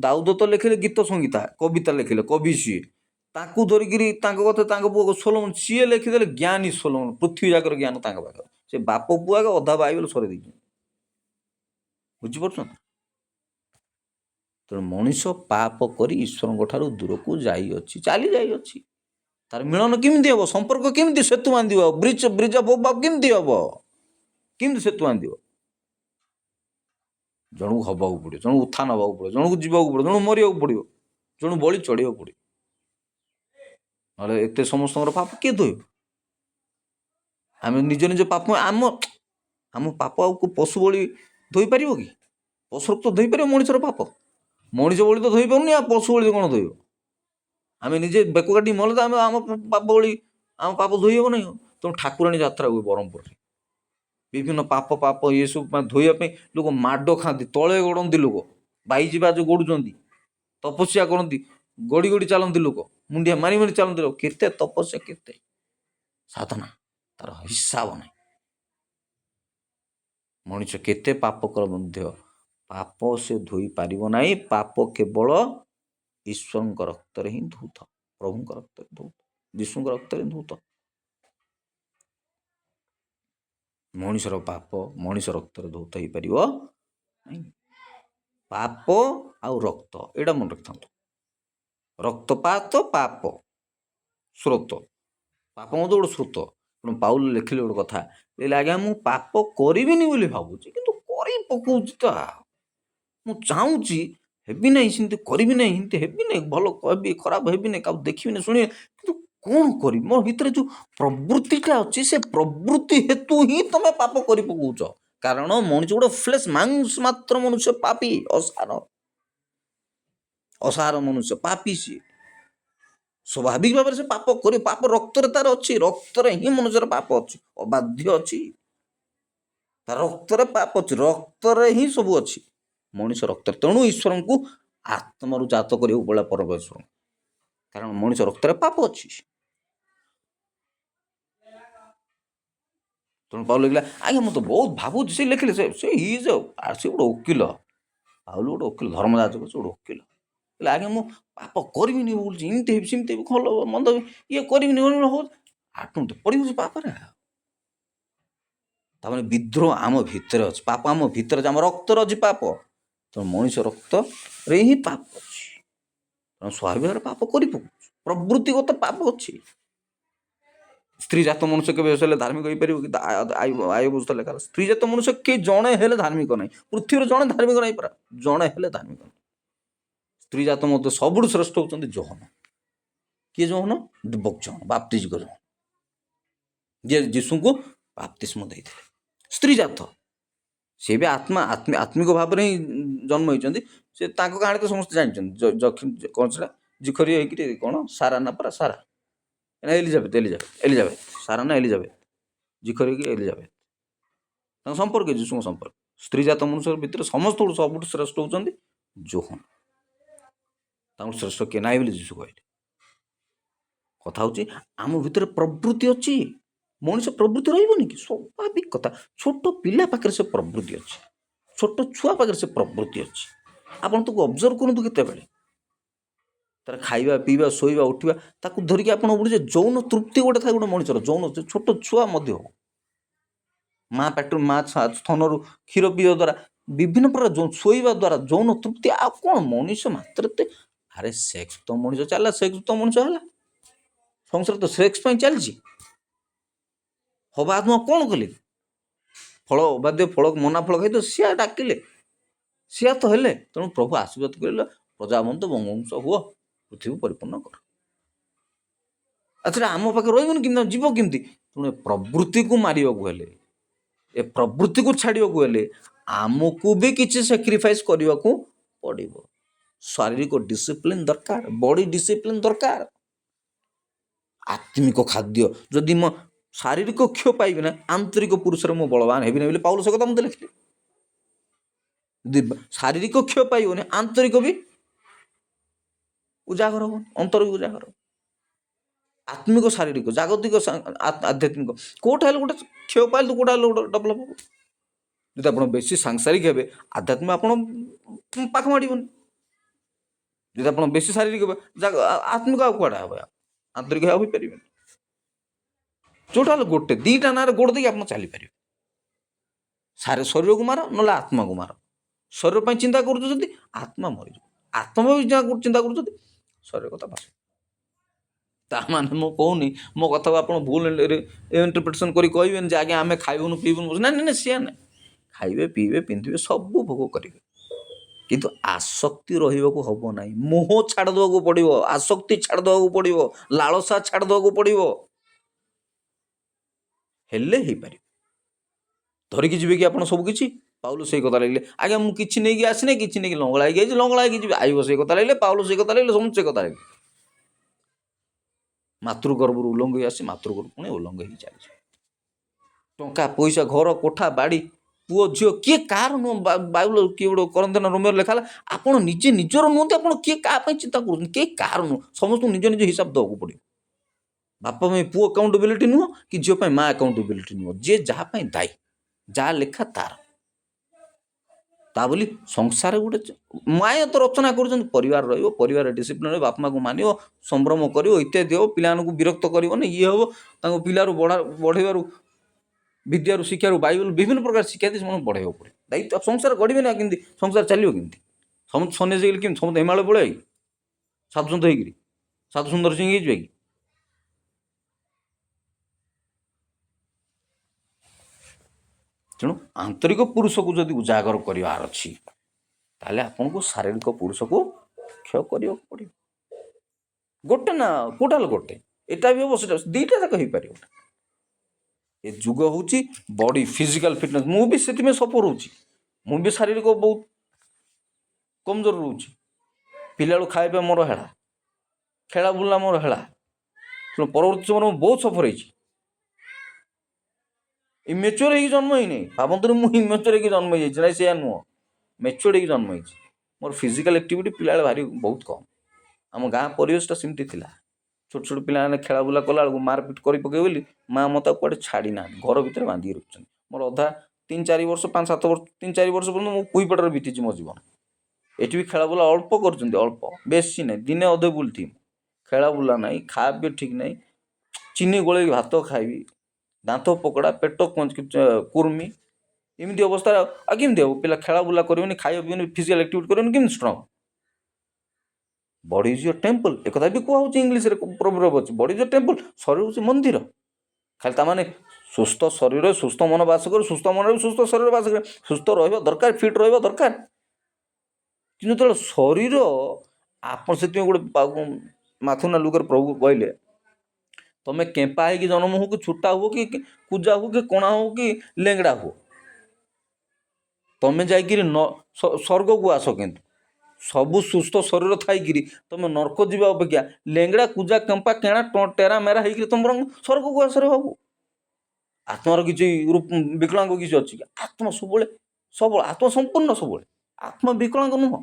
ଦାଉଦ ତ ଲେଖିଲେ ଗୀତ ସଂହିତା, କବିତା ଲେଖିଲେ, କବି ସିଏ। ତାଙ୍କୁ ଧରିକିରି ତାଙ୍କ କଥା ତାଙ୍କ ପୁଅ ସୋଲୋମନ ସିଏ ଲେଖିଦେଲେ, ଜ୍ଞାନୀ ସୋଲୋମନ, ପୃଥିବୀ ଯାକର ଜ୍ଞାନ ତାଙ୍କ ପାଖରେ। ସେ ବାପ ପୁଅ ଆଗ ଅଧା ବାଇବେଲ ସରେଇ ଦେଇଛନ୍ତି, ବୁଝିପାରୁଛନ୍ତି? ତେଣୁ ମଣିଷ ପାପ କରି ଈଶ୍ୱରଙ୍କ ଠାରୁ ଦୂରକୁ ଯାଇଅଛି, ଚାଲି ଯାଇଅଛି। ତାର ମିଳନ କେମିତି ହେବ? ସମ୍ପର୍କ କେମିତି ସେତୁ ବାନ୍ଧିବ? ବ୍ରିଜ ଅଫ୍ ହୋପ୍ କେମିତି ହେବ? କେମିତି ସେତୁ ବାନ୍ଧିବ? ଜଣକୁ ହବାକୁ ପଡ଼ିବ, ଜଣକୁ ଉତ୍ଥାନ ହେବାକୁ ପଡ଼ିବ, ଜଣକୁ ଯିବାକୁ ପଡ଼ିବ, ଜଣକୁ ମରିବାକୁ ପଡ଼ିବ, ଜଣକୁ ବଳି ଚଢ଼ିବାକୁ ପଡ଼ିବ। ନହେଲେ ଏତେ ସମସ୍ତଙ୍କର ପାପ କିଏ ଧୋଇବ? ଆମେ ନିଜ ପାପ, ଆମ ପାପ ଆଉ ପଶୁ ବଳି ଧୋଇପାରିବ କି? ପଶୁ ରକ୍ତ ଧୋଇପାରିବ ମଣିଷର ପାପ? ମଣିଷ ବଳି ତ ଧୋଇପାରୁନି, ଆଉ ପଶୁ ବଳି କ'ଣ ଧୋଇବ? ଆମେ ନିଜେ ବେକ କାଟି ମଲେ ତ ଆମେ ଆମ ପାପ ବଳି, ଆମ ପାପ ଧୋଇ ହେବ ନାହିଁ। ତେଣୁ ଠାକୁରାଣୀ ଯାତ୍ରା ହୁଏ ବ୍ରହ୍ମପୁରରେ। ବିଭିନ୍ନ ପାପ ଏସବୁ ଧୋଇବା ପାଇଁ ଲୋକ ମାଡ଼ ଖାଆନ୍ତି, ତଳେ ଗଡ଼ନ୍ତି ଲୋକ, ବାଇଜି ବାଜ ଗଡ଼ୁଛନ୍ତି, ତପସ୍ୟା କରନ୍ତି, ଗଡ଼ି ଗଡ଼ି ଚାଲନ୍ତି ଲୋକ, ମୁଣ୍ଡିଆ ମାରି ମାରି ଚାଲନ୍ତି ଲୋକ। କେତେ ତପସ୍ୟା, କେତେ ସାଧନା, ତାର ହିସାବ ନାହିଁ। ମଣିଷ କେତେ ପାପ କର ମଧ୍ୟ ପାପ ସେ ଧୋଇ ପାରିବ ନାହିଁ। ପାପ କେବଳ ଈଶ୍ୱରଙ୍କ ରକ୍ତରେ ହିଁ ଧୌତ, ପ୍ରଭୁଙ୍କ ରକ୍ତରେ ଧୌତ, ଯୀଶୁଙ୍କ ରକ୍ତରେ ଧୌତ। ମଣିଷର ପାପ ମଣିଷ ରକ୍ତରେ ଧୌତ ହେଇପାରିବ ନାହିଁ। ପାପ ଆଉ ରକ୍ତ, ଏଇଟା ମନେ ରଖିଥାନ୍ତୁ। ରକ୍ତପାତ ପାପ ସ୍ରୋତ, ପାପ ମଧ୍ୟ ଗୋଟେ ସ୍ରୋତ। ତେଣୁ ପାଉଲ ଲେଖିଲେ ଗୋଟେ କଥା, ଆଜ୍ଞା ମୁଁ ପାପ କରିବିନି ବୋଲି ଭାବୁଛି, କିନ୍ତୁ କରି ପକଉଛି ତ। ମୁଁ ଚାହୁଁଛି ହେବି ନାହିଁ, ସେମିତି କରିବି ନାହିଁ, ସେମିତି ହେବି ନାହିଁ, ଭଲ କହିବି, ଖରାପ ହେବି ନାହିଁ, କାହାକୁ ଦେଖିବିନି, ଶୁଣିବି, କିନ୍ତୁ କ'ଣ କରିବି? ମୋ ଭିତରେ ଯେଉଁ ପ୍ରବୃତ୍ତିଟା ଅଛି, ସେ ପ୍ରବୃତ୍ତି ହେତୁ ହିଁ ତମେ ପାପ କରି ପକଉଛ। କାରଣ ମଣିଷ ଗୋଟେ ଫ୍ଲେଶ ମାଂସ ମାତ୍ର ମନୁଷ୍ୟ, ପାପୀ, ଅସାର ମନୁଷ୍ୟ, ପାପୀ ସିଏ। ସ୍ୱାଭାବିକ ଭାବରେ ସେ ପାପ କରିବ। ପାପ ରକ୍ତରେ ତାର ଅଛି। ରକ୍ତରେ ହିଁ ମନୁଷ୍ୟର ପାପ ଅଛି, ଅବାଧ୍ୟ ଅଛି। ତା ରକ୍ତରେ ପାପ ଅଛି, ରକ୍ତରେ ହିଁ ସବୁ ଅଛି ମଣିଷ ରକ୍ତରେ। ତେଣୁ ଈଶ୍ୱରଙ୍କୁ ଆତ୍ମାରୁ ଜାତ କରିବାକୁ ପଡ଼ିଲା ପରମେଶ୍ୱର, କାରଣ ମଣିଷ ରକ୍ତରେ ପାପ ଅଛି। ତେଣୁ ପାଉଲ ଲେଖିଲା, ଆଜ୍ଞା ମୁଁ ତ ବହୁତ ଭାବୁଛି, ସେ ଲେଖିଲେ ସେ ଇଜ୍ ସେ ଗୋଟେ ଓକିଲ, ପାଉଲ ଗୋଟେ ଓକିଲ, ଧର୍ମଯାଜକ, ସେ ଗୋଟେ ଓକିଲ। ହେଲେ ଆଜ୍ଞା ମୁଁ ପାପ କରିବିନି ବୋଲୁଛି, ଏମିତି ହେବି ସେମିତି ହେବି, ଭଲ ମନ୍ଦ ଇଏ କରିବିନି ହଉ ଆଠୁ ତ ପଡ଼ିବ ପାପରେ। ତାମାନେ ବିଦ୍ରୋହ ଆମ ଭିତରେ ଅଛି, ପାପ ଆମ ଭିତରେ ଅଛି, ଆମ ରକ୍ତରେ ଅଛି ପାପ। ତେଣୁ ମଣିଷ ରକ୍ତରେ ହିଁ ପାପ ଅଛି। ତେଣୁ ସ୍ୱାଭାବିକ ଭାବରେ ପାପ କରି ପକଉଛି, ପ୍ରବୃତ୍ତିଗତ ପାପ ଅଛି। ସ୍ତ୍ରୀ ଜାତ ମନୁଷ୍ୟ କେବେ ହେଲେ ଧାର୍ମିକ ହେଇପାରିବ କି? ଆୟ ବୁଝ ଲେଖା, ସ୍ତ୍ରୀ ଜାତ ମନୁଷ୍ୟ କିଏ ଜଣେ ହେଲେ ଧାର୍ମିକ ନାହିଁ। ପୃଥିବୀରେ ଜଣେ ଧାର୍ମିକ ନାହିଁ ପରା, ଜଣେ ହେଲେ ଧାର୍ମିକ ନାହିଁ। ସ୍ତ୍ରୀ ଜାତ ମଧ୍ୟ ସବୁଠୁ ଶ୍ରେଷ୍ଠ ହେଉଛନ୍ତି ଯୋହନ। କିଏ ଯୋହନ? ଦିବକ ଯୋହନ, ବାପ୍ତିଜିକ ଯୋହନ, ଯିଏ ଯୀଶୁଙ୍କୁ ବାପ୍ତିସ୍ମ ଦେଇଥିଲେ। ସ୍ତ୍ରୀ ଜାତ ସେ ବି ଆତ୍ମିକ ଭାବରେ ହିଁ ଜନ୍ମ ହେଇଛନ୍ତି। ସେ ତାଙ୍କ କାହାଣୀ ତ ସମସ୍ତେ ଜାଣିଛନ୍ତି। କ'ଣ ସେଟା ଜିଖରି ହେଇକିରି କ'ଣ ସାରା ନା ପରା, ସାରା ନା ଏଲିଜାବେଥ, ସାରା ନା ଏଲିଜାବେଥ, ଜିଖରି ହେଇକି ଏଲିଜାବେଥ, ତାଙ୍କ ସମ୍ପର୍କ ଯୀଶୁଙ୍କ ସମ୍ପର୍କ। ସ୍ତ୍ରୀ ଜାତ ମନୁଷ୍ୟ ଭିତରେ ସମସ୍ତଙ୍କୁ ସବୁଠୁ ଶ୍ରେଷ୍ଠ ହେଉଛନ୍ତି ଯୋହନ। ତାଙ୍କୁ ଶ୍ରେଷ୍ଠ କିଏ ନାହିଁ ବୋଲି ଯୀଶୁ କହିଲେ। କଥା ହେଉଛି ଆମ ଭିତରେ ପ୍ରବୃତ୍ତି ଅଛି। ମଣିଷ ପ୍ରବୃତ୍ତି ରହିବନି କି? ସ୍ୱାଭାବିକ କଥା। ଛୋଟ ପିଲା ପାଖରେ ସେ ପ୍ରବୃତ୍ତି ଅଛି, ଛୋଟ ଛୁଆ ପାଖରେ ସେ ପ୍ରବୃତ୍ତି ଅଛି। ଆପଣ ତାକୁ ଅବଜର୍ଭ କରନ୍ତୁ, କେତେବେଳେ ତାର ଖାଇବା ପିଇବା ଶୋଇବା ଉଠିବା ତାକୁ ଧରିକି ଆପଣ ବୁଝିବେ, ଯୌନ ତୃପ୍ତି ଗୋଟେ ଥାଏ ଗୋଟେ ମଣିଷର। ଯୌନ, ଛୋଟ ଛୁଆ ମଧ୍ୟ ମା ପେଟରୁ, ମା ସ୍ତନରୁ କ୍ଷୀର ପିଇବା ଦ୍ୱାରା, ବିଭିନ୍ନ ପ୍ରକାର ଶୋଇବା ଦ୍ୱାରା ଯୌନ ତୃପ୍ତି। ଆଉ କ'ଣ ମଣିଷ ମାତ୍ରତେ? ଆରେ ସେକ୍ସ ତ ମଣିଷ ଚାଲିଲା, ସେକ୍ସ ତ ମଣିଷ ହେଲା। ସଂସାର ତ ସେକ୍ସ ପାଇଁ ଚାଲିଛି। ହବା ଆତ୍ମା କ'ଣ କଲେ? ଫଳ ଅବାଧ୍ୟ ଫଳ, ମନା ଫଳ ଖାଇ ତ ସିଆ ଡାକିଲେ, ସିଆ ତ ହେଲେ। ତେଣୁ ପ୍ରଭୁ ଆଶୀର୍ବାଦ କରିଲେ, ପ୍ରଜାବନ୍ତ ବଙ୍ଗବଂଶ ହୁଅ, ପୃଥିବୀ ପରିପୂର୍ଣ୍ଣ କର। ଆଚ୍ଛା ଆମ ପାଖରେ ରହିବନି କିନ୍ତୁ ଯିବ କେମିତି? ତେଣୁ ଏ ପ୍ରବୃତ୍ତିକୁ ମାରିବାକୁ ହେଲେ, ଏ ପ୍ରବୃତ୍ତିକୁ ଛାଡ଼ିବାକୁ ହେଲେ ଆମକୁ ବି କିଛି ସାକ୍ରିଫାଇସ୍ କରିବାକୁ ପଡ଼ିବ। ଶାରୀରିକ ଡିସିପ୍ଲିନ୍ ଦରକାର, ବଡି ଡିସିପ୍ଲିନ୍ ଦରକାର। ଆତ୍ମିକ ଖାଦ୍ୟ ଯଦି ମୋ ଶାରୀରିକ କ୍ଷୟ ପାଇବି ନା, ଆନ୍ତରିକ ପୁରୁଷରେ ମୁଁ ବଳବାନ ହେବି ନାହିଁ ବୋଲି ପାଉଲ ସେ କଥା ମୋତେ ଲେଖିଲେ। ଯଦି ଶାରୀରିକ କ୍ଷୟ ପାଇବନି, ଆନ୍ତରିକ ବି ଉଜାଗର ହବ, ଅନ୍ତର ବି ଉଜାଗର ହବ। ଆତ୍ମିକ, ଶାରୀରିକ, ଜାଗତିକ, ଆଧ୍ୟାତ୍ମିକ, କୋଉଟା ହେଲେ ଗୋଟେ କ୍ଷୟ ପାଇଲେ କୋଉଟା ହେଲେ ଗୋଟେ ଡେଭଲପ ହବ। ଯଦି ଆପଣ ବେଶୀ ସାଂସାରିକ ହେବେ, ଆଧ୍ୟାତ୍ମିକ ଆପଣ ପାଖ ମାଡ଼ିବନି। ଯଦି ଆପଣ ବେଶୀ ଶାରୀରିକ ହେବେ, ଆତ୍ମିକ ଆଉ କୁଆଡ଼େ ହେବ? ଆନ୍ତରିକ ଆଉ ହୋଇପାରିବେନି। ଯୋଉଟା ହେଲେ ଗୋଟେ, ଦିଟା ନାଁରେ ଗୋଡ଼ ଦେଇକି ଆପଣ ଚାଲିପାରିବେ। ଶରୀରକୁ ମାର, ନହେଲେ ଆତ୍ମାକୁ ମାର। ଶରୀର ପାଇଁ ଚିନ୍ତା କରୁଛ ଯଦି ଆତ୍ମା ମରିଯିବ, ଆତ୍ମା ବି ଚିନ୍ତା କରୁଛନ୍ତି ଶରୀର କଥା ଭାବ। ତା ମାନେ ମୁଁ କହୁନି ମୋ କଥାକୁ ଆପଣ ଭୁଲ ଇଣ୍ଟରପ୍ରିଟେସନ୍ କରି କହିବେନି ଯେ ଆଜ୍ଞା ଆମେ ଖାଇବୁନୁ ପିଇବୁନୁ। ନାଇଁ, ସିଏ ନାହିଁ। ଖାଇବେ, ପିଇବେ, ପିନ୍ଧିବେ, ସବୁ ଭୋଗ କରିବେ, କିନ୍ତୁ ଆସକ୍ତି ରହିବାକୁ ହବ ନାହିଁ। ମୋହ ଛାଡ଼ି ଦେବାକୁ ପଡ଼ିବ, ଆସକ୍ତି ଛାଡ଼ି ଦେବାକୁ ପଡ଼ିବ, ଲାଳସା ଛାଡ଼ି ଦେବାକୁ ପଡ଼ିବ। ହେଲେ ହେଇପାରିବ। ଧରିକି ଯିବେ କି ଆପଣ ସବୁ କିଛି? ପାଉଲ ସେଇ କଥା ଲାଗିଲେ, ଆଜ୍ଞା ମୁଁ କିଛି ନେଇକି ଆସିନି, କିଛି ନେଇକି ଲଙ୍ଗଳା ହେଇକି ଆଇଛି, ଲଙ୍ଗଳା ହେଇକି ଯିବି। ଆଇବ ସେଇ କଥା ଲାଗିଲେ, ପାଉଲ ସେଇ କଥା ଲାଗିଲେ, ସମସ୍ତେ ସେଇ କଥା ଲାଗିଲେ। ମାତୃଗର୍ଭରୁ ଉଲଙ୍ଗ ହେଇ ଆସି ମାତୃଗର୍ଭ ପୁଣି ଉଲଙ୍ଗ ହେଇ ଚାଲିଛି। ଟଙ୍କା ପଇସା, ଘର କୋଠା ବାଡ଼ି, ପୁଅ ଝିଅ, କିଏ କାହାର ନୁହଁ। ବାଇବଲ କିଏ ଗୋଟେ କରନ୍ତିନା ରୋମିଓରେ ଲେଖା ହେଲା, ଆପଣ ନିଜେ ନିଜର ନୁହନ୍ତି, ଆପଣ କିଏ କାହା ପାଇଁ ଚିନ୍ତା କରୁଛନ୍ତି? କିଏ କାହାର ନୁହଁ। ସମସ୍ତଙ୍କୁ ନିଜ ନିଜ ହିସାବ ଦେବାକୁ ପଡ଼ିବ। ବାପା ପାଇଁ ପୁଅ ଆକାଉଣ୍ଟେବିଲିଟି ନୁହଁ, କି ଝିଅ ପାଇଁ ମା ଆକାଉଣ୍ଟେବିଲିଟି ନୁହଁ। ଯିଏ ଯାହା ପାଇଁ ଦାୟୀ, ଯାହା ଲେଖା ତାର। ତା ବୋଲି ସଂସାର ଗୋଟେ ମାୟା ତ ରଚନା କରୁଛନ୍ତି, ପରିବାର ରହିବ, ପରିବାର ଡିସିପ୍ଲିନ୍ ରହିବ, ବାପା ମାଆକୁ ମାନିବ, ସମ୍ଭ୍ରମ କରିବ, ଇତ୍ୟାଦି ହେବ। ପିଲାମାନଙ୍କୁ ବିରକ୍ତ କରିବନି, ଇଏ ହେବ। ତାଙ୍କୁ ପିଲାରୁ ବଢ଼େଇବାରୁ, ବିଦ୍ୟାରୁ, ଶିକ୍ଷାରୁ, ବାଇବଲ ବିଭିନ୍ନ ପ୍ରକାର ଶିକ୍ଷା ଦେଇ ସେମାନଙ୍କୁ ବଢ଼େଇବାକୁ ପଡ଼ିବ। ଦାୟିତ୍ୱ ସଂସାର ଗଢ଼ିବେ ନା କେମିତି? ସଂସାର ଚାଲିବ କେମିତି? ସମସ୍ତେ ସନ୍ନ୍ୟାସୀ ହେଇଗଲେ କେମିତି? ସମସ୍ତେ ହିମାଳୟ ପଳାଇବେ କି ସାଧୁସନ୍ଥ ହେଇକିରି? ସାଧୁ ସୁନ୍ଦର ସିଂ ହେଇଯିବେ କି? ତେଣୁ ଆନ୍ତରିକ ପୁରୁଷକୁ ଯଦି ଉଜାଗର କରିବାର ଅଛି, ତାହେଲେ ଆପଣଙ୍କୁ ଶାରୀରିକ ପୁରୁଷକୁ କ୍ଷୟ କରିବାକୁ ପଡ଼ିବ। ଗୋଟେ ନା କୋଉଟା ହେଲେ ଗୋଟେ, ଏଟା ବି ହେବ, ସେଟା ଦିଟା ଯାକ ହେଇପାରିବ। ए जुग होची बॉडी फिजिकल फिटनेस मु भी से सफर होची मु भी शारीरिक बहुत कमजोर रोची पिला खाଇବା मोर हेला खेला बुला मोर हेला परवर्ती समय बहुत सफर होती इमेच्योर हो जन्म ही नहीं भावतु मुझे इमेच्योर हो जन्म हो सी नुह मेच्योर हो जन्म हो मोर फिजिकल एक्टिविटी पिला भारी बहुत कम आम गाँ परिवेशटा सेमती थिला छोट छोट पिला खेला बुला कला मारपिट कर पके बोली माँ मत कड़े छाड़ी ना घर भितर बांधिक रखुच्च मोर अधा 3-4 वर्ष 5-7 वर्ष 3-4 वर्ष पर्यटन मो कुईपटर बीती मो जीवन ये भी खेला बुला अल्प कर बेसी ना दिने अधे बुलती खेला बुला ना खा भी ठीक ना चीनी गोल भात खाइबी दांत पकड़ा पेट कुर्मी एमती अवस्था केमती हम पिला खेला बुला कर खाइबा पीबनी फिजिकल एक्टिविटी कर स्ट्रंग बॉडी इज योर टेम्पल एक भी कहूँ इंग्लीश प्रोवर्ब अच्छी बॉडी इज योर टेम्पल शरीर हूँ मंदिर खाली ताने सुस्थ शरीर सुस्थ मन बास कर सुस्थ मन भी सुस्थ शरीर बास कर सुस्थ रहा दरकार फिट रहा दरकार कि जो शरीर आप गोटे माथुना लुकर प्रभु कहले तुम केंपा हो जन्म हो कि छुटा हो कि कुजा हो कि कोणा हो कि लेंगड़ा हो तुम जा स्वर्ग को आस किंतु सबु सुस्थ शरीर थी तुम नर्क जावा अपेक्षा लेंगड़ा कुजा केंपा केणा टेरा मेरा हो तुम स्वर्ग को आस रे बाबू आत्मार किसी विकलांग किसी अच्छी आत्मा सब आत्मा संपूर्ण सब आत्मा विकलांग नुह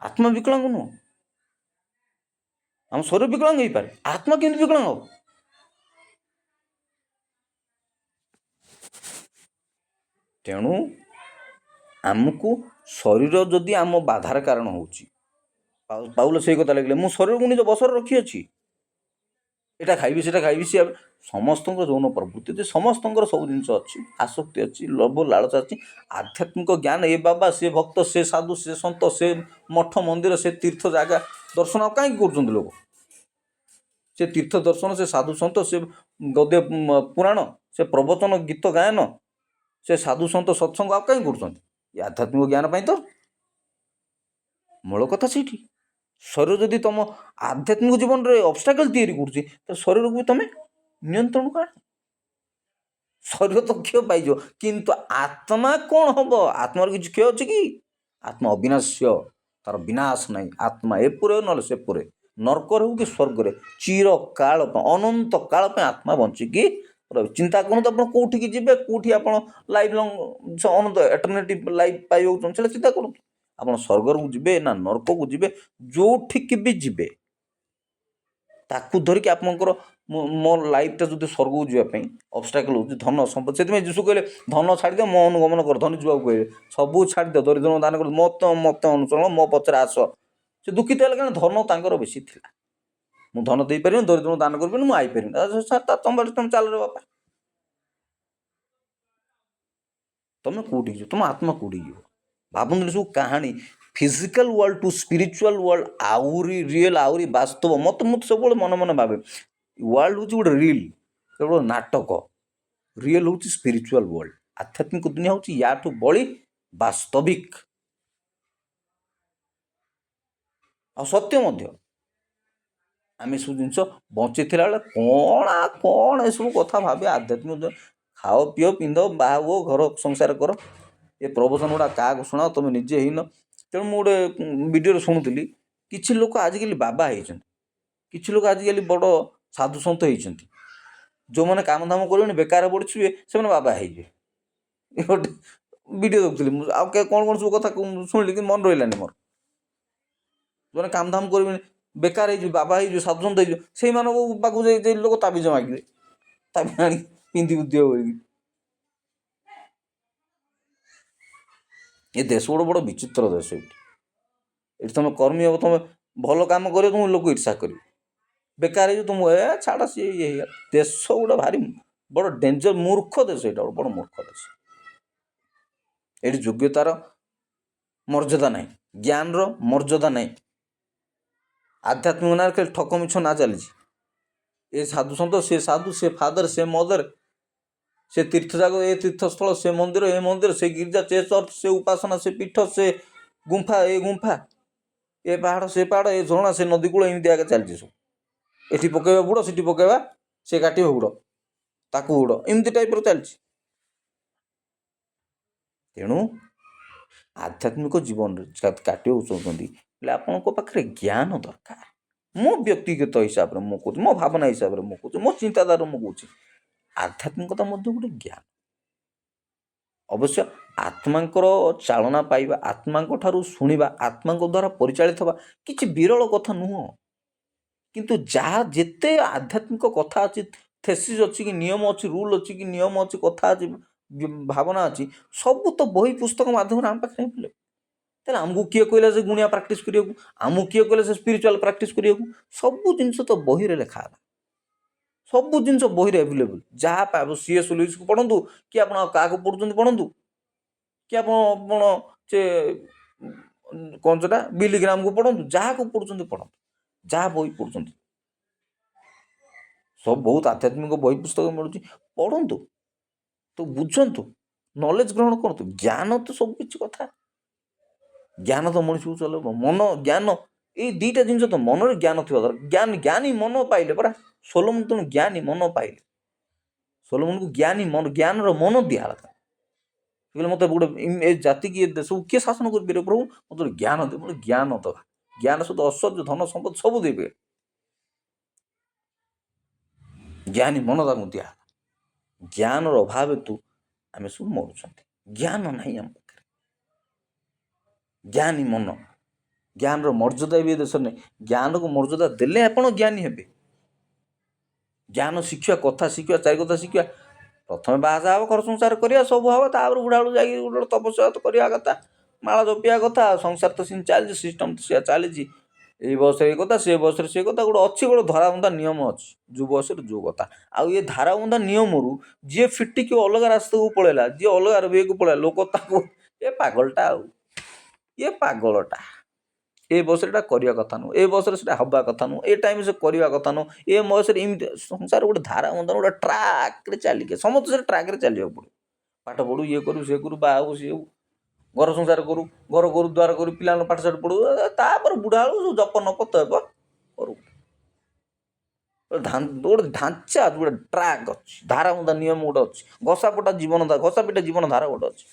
आत्मा विकलांग नुह आम शरीर विकलांग हो पारे आत्मा केमती विकलांग हो तेणु आमको शरीर जदि आम बाधार कारण होउल से कथा लगे मु शरीर को निज बसर रखी अच्छी एटा खाइबी सेटा खाइबी सी समस्त यौन प्रवृत्ति समस्त सब जिन अच्छी आसक्ति अच्छी लोभ लालच अच्छी आध्यात्मिक ज्ञान ए बाबा से भक्त से साधु से सत से मठ मंदिर से तीर्थ जगह दर्शन कहीं कर लोग से तीर्थ दर्शन से साधु सत से गद्य पुराण से प्रवचन गीत गायन से साधु सत सत्संग आप कहीं कर आध्यात्मिक ज्ञान पाई तो मूल कथा से शरीर जदि तुम आध्यात्मिक जीवन में ऑब्स्टेकल तैयारी कर शरीर को भी तुम नियंत्रण कर शरीर तो क्षय पाइज किंतु आत्मा कौन हम आत्मार किसी क्षय अच्छे कि आत्मा अविनाश्य तार विनाश नहीं आत्मा एपुरे ना से पुरे नरकर हो कि स्वर्ग चिर काल अनंत काल आत्मा बंचिकी चिंता करते आप कौटी जी कौटी आप लाइफ लंग अनंत एटर्निटी लाइफ पाइबा चिंता करूँ आप स्वर्ग को जी ना नरक को जी जो ठीक भी जी ताकू धरिकी आपंकर मो लाइफटा जो स्वर्ग को जावाई ऑब्स्टेकल हो धन संपद से जीशु कहले धन छाड़ मो अनुगमन कर धनी जुआ कहे सबू छाड़ दरिद्र दान कर मत मत अनुसरण मो पचर आस से दुखित है क्या धन तांकर बेसी थिला मु धन दे पारि दरिद्र दान कर मुझे आई पारि तुम चल रे बापा तुम कौटी तुम आत्मा कौटी भावुन सब कहानी physical world to spiritual world आउरी रियल आउरी वास्तव मत मत सब मन मन भावे वर्ल्ड हूँ गोटे रिल गोटे नाटक रियल हूँ स्पिरिचुअल वर्ल्ड आध्यात्मिक दुनिया हूँ या बड़ी वास्तविक आ सत्य आम सब जिन बची कौन ये सब कथा भावे आध्यात्मिक खाओ पिओ पिंध बाहा घर संसार कर ये प्रवचन गुड़ा क्या शुणाओ तुम निजे ही न तेणु मुझे वीडियो शुणुली किसी लोक आजिकल बाबा होती किसी लोक आजिकल बड़ साधु सत होती जो मैंने काम धाम कर बेकार पड़े से बाबा हो गोटे वीडियो देखुली आ कौन कौन सब कथा शुणिली कि मन रहा मोर जो काम धाम कर बेकार हो बाबा हो साधु सत हो पाक लोक ताबिज मागे ताबिज आनी पिंधि दियो ये देश गोटे बड़ विचित्र देश ये तुम कर्मी हम तुम भल कम कर तुम लोग ईर्षा कर बेकार हो तुम छाड़ सी ये देश गोटे भारी बड़ डेंजर मूर्ख देश यहाँ गोटे बड़ मूर्ख देश ये योग्यतार मर्यादा ना ज्ञान मर्यादा ना आध्यात्मिक ना खाली ठक मिछ ना चली ये साधु सत से साधु से फादर से मदर से तीर्थ जाग ए तीर्थस्थल से मंदिर से गिरजा से चर्च से उपासना से पीठ से गुंफा ए पहाड़ से पहाड़ ए झरणा से नदी कूल एमती आगे चलती सब ये पकड़ा बुड़ से पकड़ा से काटे बुड़ ତାକୁ ଉଡ଼, ଏମିତି ଟାଇପ୍ର ଚାଲିଛି। ତେଣୁ ଆଧ୍ୟାତ୍ମିକ ଜୀବନରେ କାଟିବାକୁ ଚାହୁଁଛନ୍ତି ହେଲେ ଆପଣଙ୍କ ପାଖରେ ଜ୍ଞାନ ଦରକାର। ମୋ ବ୍ୟକ୍ତିଗତ ହିସାବରେ ମୁଁ କହୁଛି, ମୋ ଭାବନା ହିସାବରେ ମୁଁ କହୁଛି, ମୋ ଚିନ୍ତାଧାରା ମୁଁ କହୁଛି, ଆଧ୍ୟାତ୍ମିକତା ମଧ୍ୟ ଗୋଟେ ଜ୍ଞାନ। ଅବଶ୍ୟ ଆତ୍ମାଙ୍କର ଚାଳନା ପାଇବା, ଆତ୍ମାଙ୍କ ଠାରୁ ଶୁଣିବା, ଆତ୍ମାଙ୍କ ଦ୍ୱାରା ପରିଚାଳିତ ହେବା କିଛି ବିରଳ କଥା ନୁହଁ। କିନ୍ତୁ ଯାହା ଯେତେ ଆଧ୍ୟାତ୍ମିକ କଥା ଅଛି, ଥେସିସ୍ ଅଛି କି ନିୟମ ଅଛି, ରୁଲ୍ ଅଛି କି ନିୟମ ଅଛି, କଥା ଅଛି, ଭାବନା ଅଛି, ସବୁ ତ ବହି ପୁସ୍ତକ ମାଧ୍ୟମରେ ଆମ ପାଖରେ ମିଳେ। ତାହେଲେ ଆମକୁ କିଏ କହିଲା ସେ ଗୁଣିଆ ପ୍ରାକ୍ଟିସ୍ କରିବାକୁ, ଆମକୁ କିଏ କହିଲା ସେ ସ୍ପିରିଚୁଆଲ୍ ପ୍ରାକ୍ଟିସ୍ କରିବାକୁ? ସବୁ ଜିନିଷ ତ ବହିରେ ଲେଖା ହେଲା, ସବୁ ଜିନିଷ ବହିରେ ଆଭେଲେବୁଲ୍। ଯାହା ପାଇବ C.S. ଲୁଇସ୍କୁ ପଢ଼ନ୍ତୁ, କି ଆପଣ କାହାକୁ ପଢ଼ୁଛନ୍ତି ପଢ଼ନ୍ତୁ, କି ଆପଣ ସେ କ'ଣ ସେଟା ବିଲି ଗ୍ରାମକୁ ପଢ଼ନ୍ତୁ, ଯାହାକୁ ପଢ଼ୁଛନ୍ତି ପଢ଼ନ୍ତୁ, ଯାହା ବହି ପଢ଼ୁଛନ୍ତି, ସବୁ ବହୁତ ଆଧ୍ୟାତ୍ମିକ ବହି ପୁସ୍ତକ ମିଳୁଛି, ପଢ଼ନ୍ତୁ ତ ବୁଝନ୍ତୁ, ନଲେଜ ଗ୍ରହଣ କରନ୍ତୁ। ଜ୍ଞାନ ତ ସବୁ କିଛି କଥା, ଜ୍ଞାନ ତ ମଣିଷକୁ ଚଲେଇବ। ମନ ଜ୍ଞାନ, ଏଇ ଦୁଇଟା ଜିନିଷ ତ, ମନରେ ଜ୍ଞାନ ଥିବା ଦରକାର। ଜ୍ଞାନୀ ମନ ପାଇଲେ ପରା ସୋଲୋମନ, ତେଣୁ ଜ୍ଞାନୀ ମନ ପାଇଲେ। ସୋଲୋମନକୁ ଜ୍ଞାନର ମନ ଦିଆହେଲା। କହିଲେ ମୋତେ ଗୋଟେ ଏ ଜାତିକି ଏ ଦେଶକୁ କିଏ ଶାସନ କରିପାରିବ ପ୍ରଭୁ? ମୋତେ ଗୋଟେ ଜ୍ଞାନ ଦେବ। ମୋତେ ଜ୍ଞାନ ଦେବା, ଜ୍ଞାନ ସହିତ ଐଶ୍ୱର୍ଯ୍ୟ ଧନ ସମ୍ପଦ ସବୁ ଦେବେ। ଜ୍ଞାନୀ ମନ ତାଙ୍କୁ ଦିଆହେଲା। ଜ୍ଞାନର ଅଭାବ ହେତୁ ଆମେ ସବୁ ମରୁଛନ୍ତି। ଜ୍ଞାନ ନାହିଁ ଆମ ପାଖରେ, ଜ୍ଞାନୀ ମନ, ଜ୍ଞାନର ମର୍ଯ୍ୟାଦା ବି ଏ ଦେଶରେ ନାହିଁ। ଜ୍ଞାନକୁ ମର୍ଯ୍ୟାଦା ଦେଲେ ଆପଣ ଜ୍ଞାନୀ ହେବେ। ଜ୍ଞାନ ଶିଖିବା, କଥା ଶିଖିବା, ଚାରି କଥା ଶିଖିବା। ପ୍ରଥମେ ବାହାସାହା ହେବ, ଘର ସଂସାର କରିବା, ସବୁ ହେବ, ତାପରେ ବୁଢ଼ାବେଳୁ ଯାଇକି ଗୋଟେ ତପସ୍ୟା କରିବା କଥା, ମାଳ ଜପିବା କଥା। ସଂସାର ତ ସେମିତି ଚାଲିଛି, ସିଷ୍ଟମ୍ ତ ସେୟା ଚାଲିଛି। ଏଇ ବୟସରେ ଏଇ କଥା, ସେ ବୟସରେ ସେ କଥା, ଗୋଟେ ଅଛି, ଗୋଟେ ଧରାବନ୍ଧା ନିୟମ ଅଛି, ଯେଉଁ ବୟସରେ ଯେଉଁ କଥା। ଆଉ ଏ ଧାରାବନ୍ଧା ନିୟମରୁ ଯିଏ ଫିଟିକି ଅଲଗା ରାସ୍ତାକୁ ପଳେଇଲା, ଯିଏ ଅଲଗା ବେକୁ ପଳେଇଲା, ଲୋକ ତାକୁ ଏ ପାଗଳଟା, ଆଉ ଏ ପାଗଳଟା, ଏ ବୟସରେ ଏଟା କରିବା କଥା ନୁହଁ, ଏ ବୟସରେ ସେଟା ହେବା କଥା ନୁହଁ, ଏ ଟାଇମ୍ ସେ କରିବା କଥା ନୁହଁ, ଏ ବୟସରେ ଏମିତି। ସଂସାର ଗୋଟେ ଧାରାବନ୍ଧା, ଗୋଟେ ଟ୍ରାକ୍ରେ ଚାଲିକି, ସମସ୍ତେ ସେ ଟ୍ରାକ୍ରେ ଚାଲିବାକୁ ପଡ଼ିବ। ପାଠ ପଢ଼ୁ, ଇଏ କରୁ, ସିଏ କରୁ, ବାହା ହବୁ, ସିଏ ହବୁ, ଘର ସଂସାର କରୁ, ଘର କରୁ, ଦ୍ୱାର କରୁ, ପିଲାମାନଙ୍କୁ ପାଠଶାଠ ପଢ଼ୁ, ତାପରେ ବୁଢ଼ା ବେଳକୁ ସବୁ ଜପ ନପ ତପ କରୁ। ଗୋଟେ ଢାଞ୍ଚା, ଗୋଟେ ଟ୍ରାକ୍ ଅଛି, ଧାରାବନ୍ଧା ନିୟମ ଗୋଟେ ଅଛି, ଘଷାପଟା ଜୀବନ ଧାରା ଗୋଟେ ଅଛି।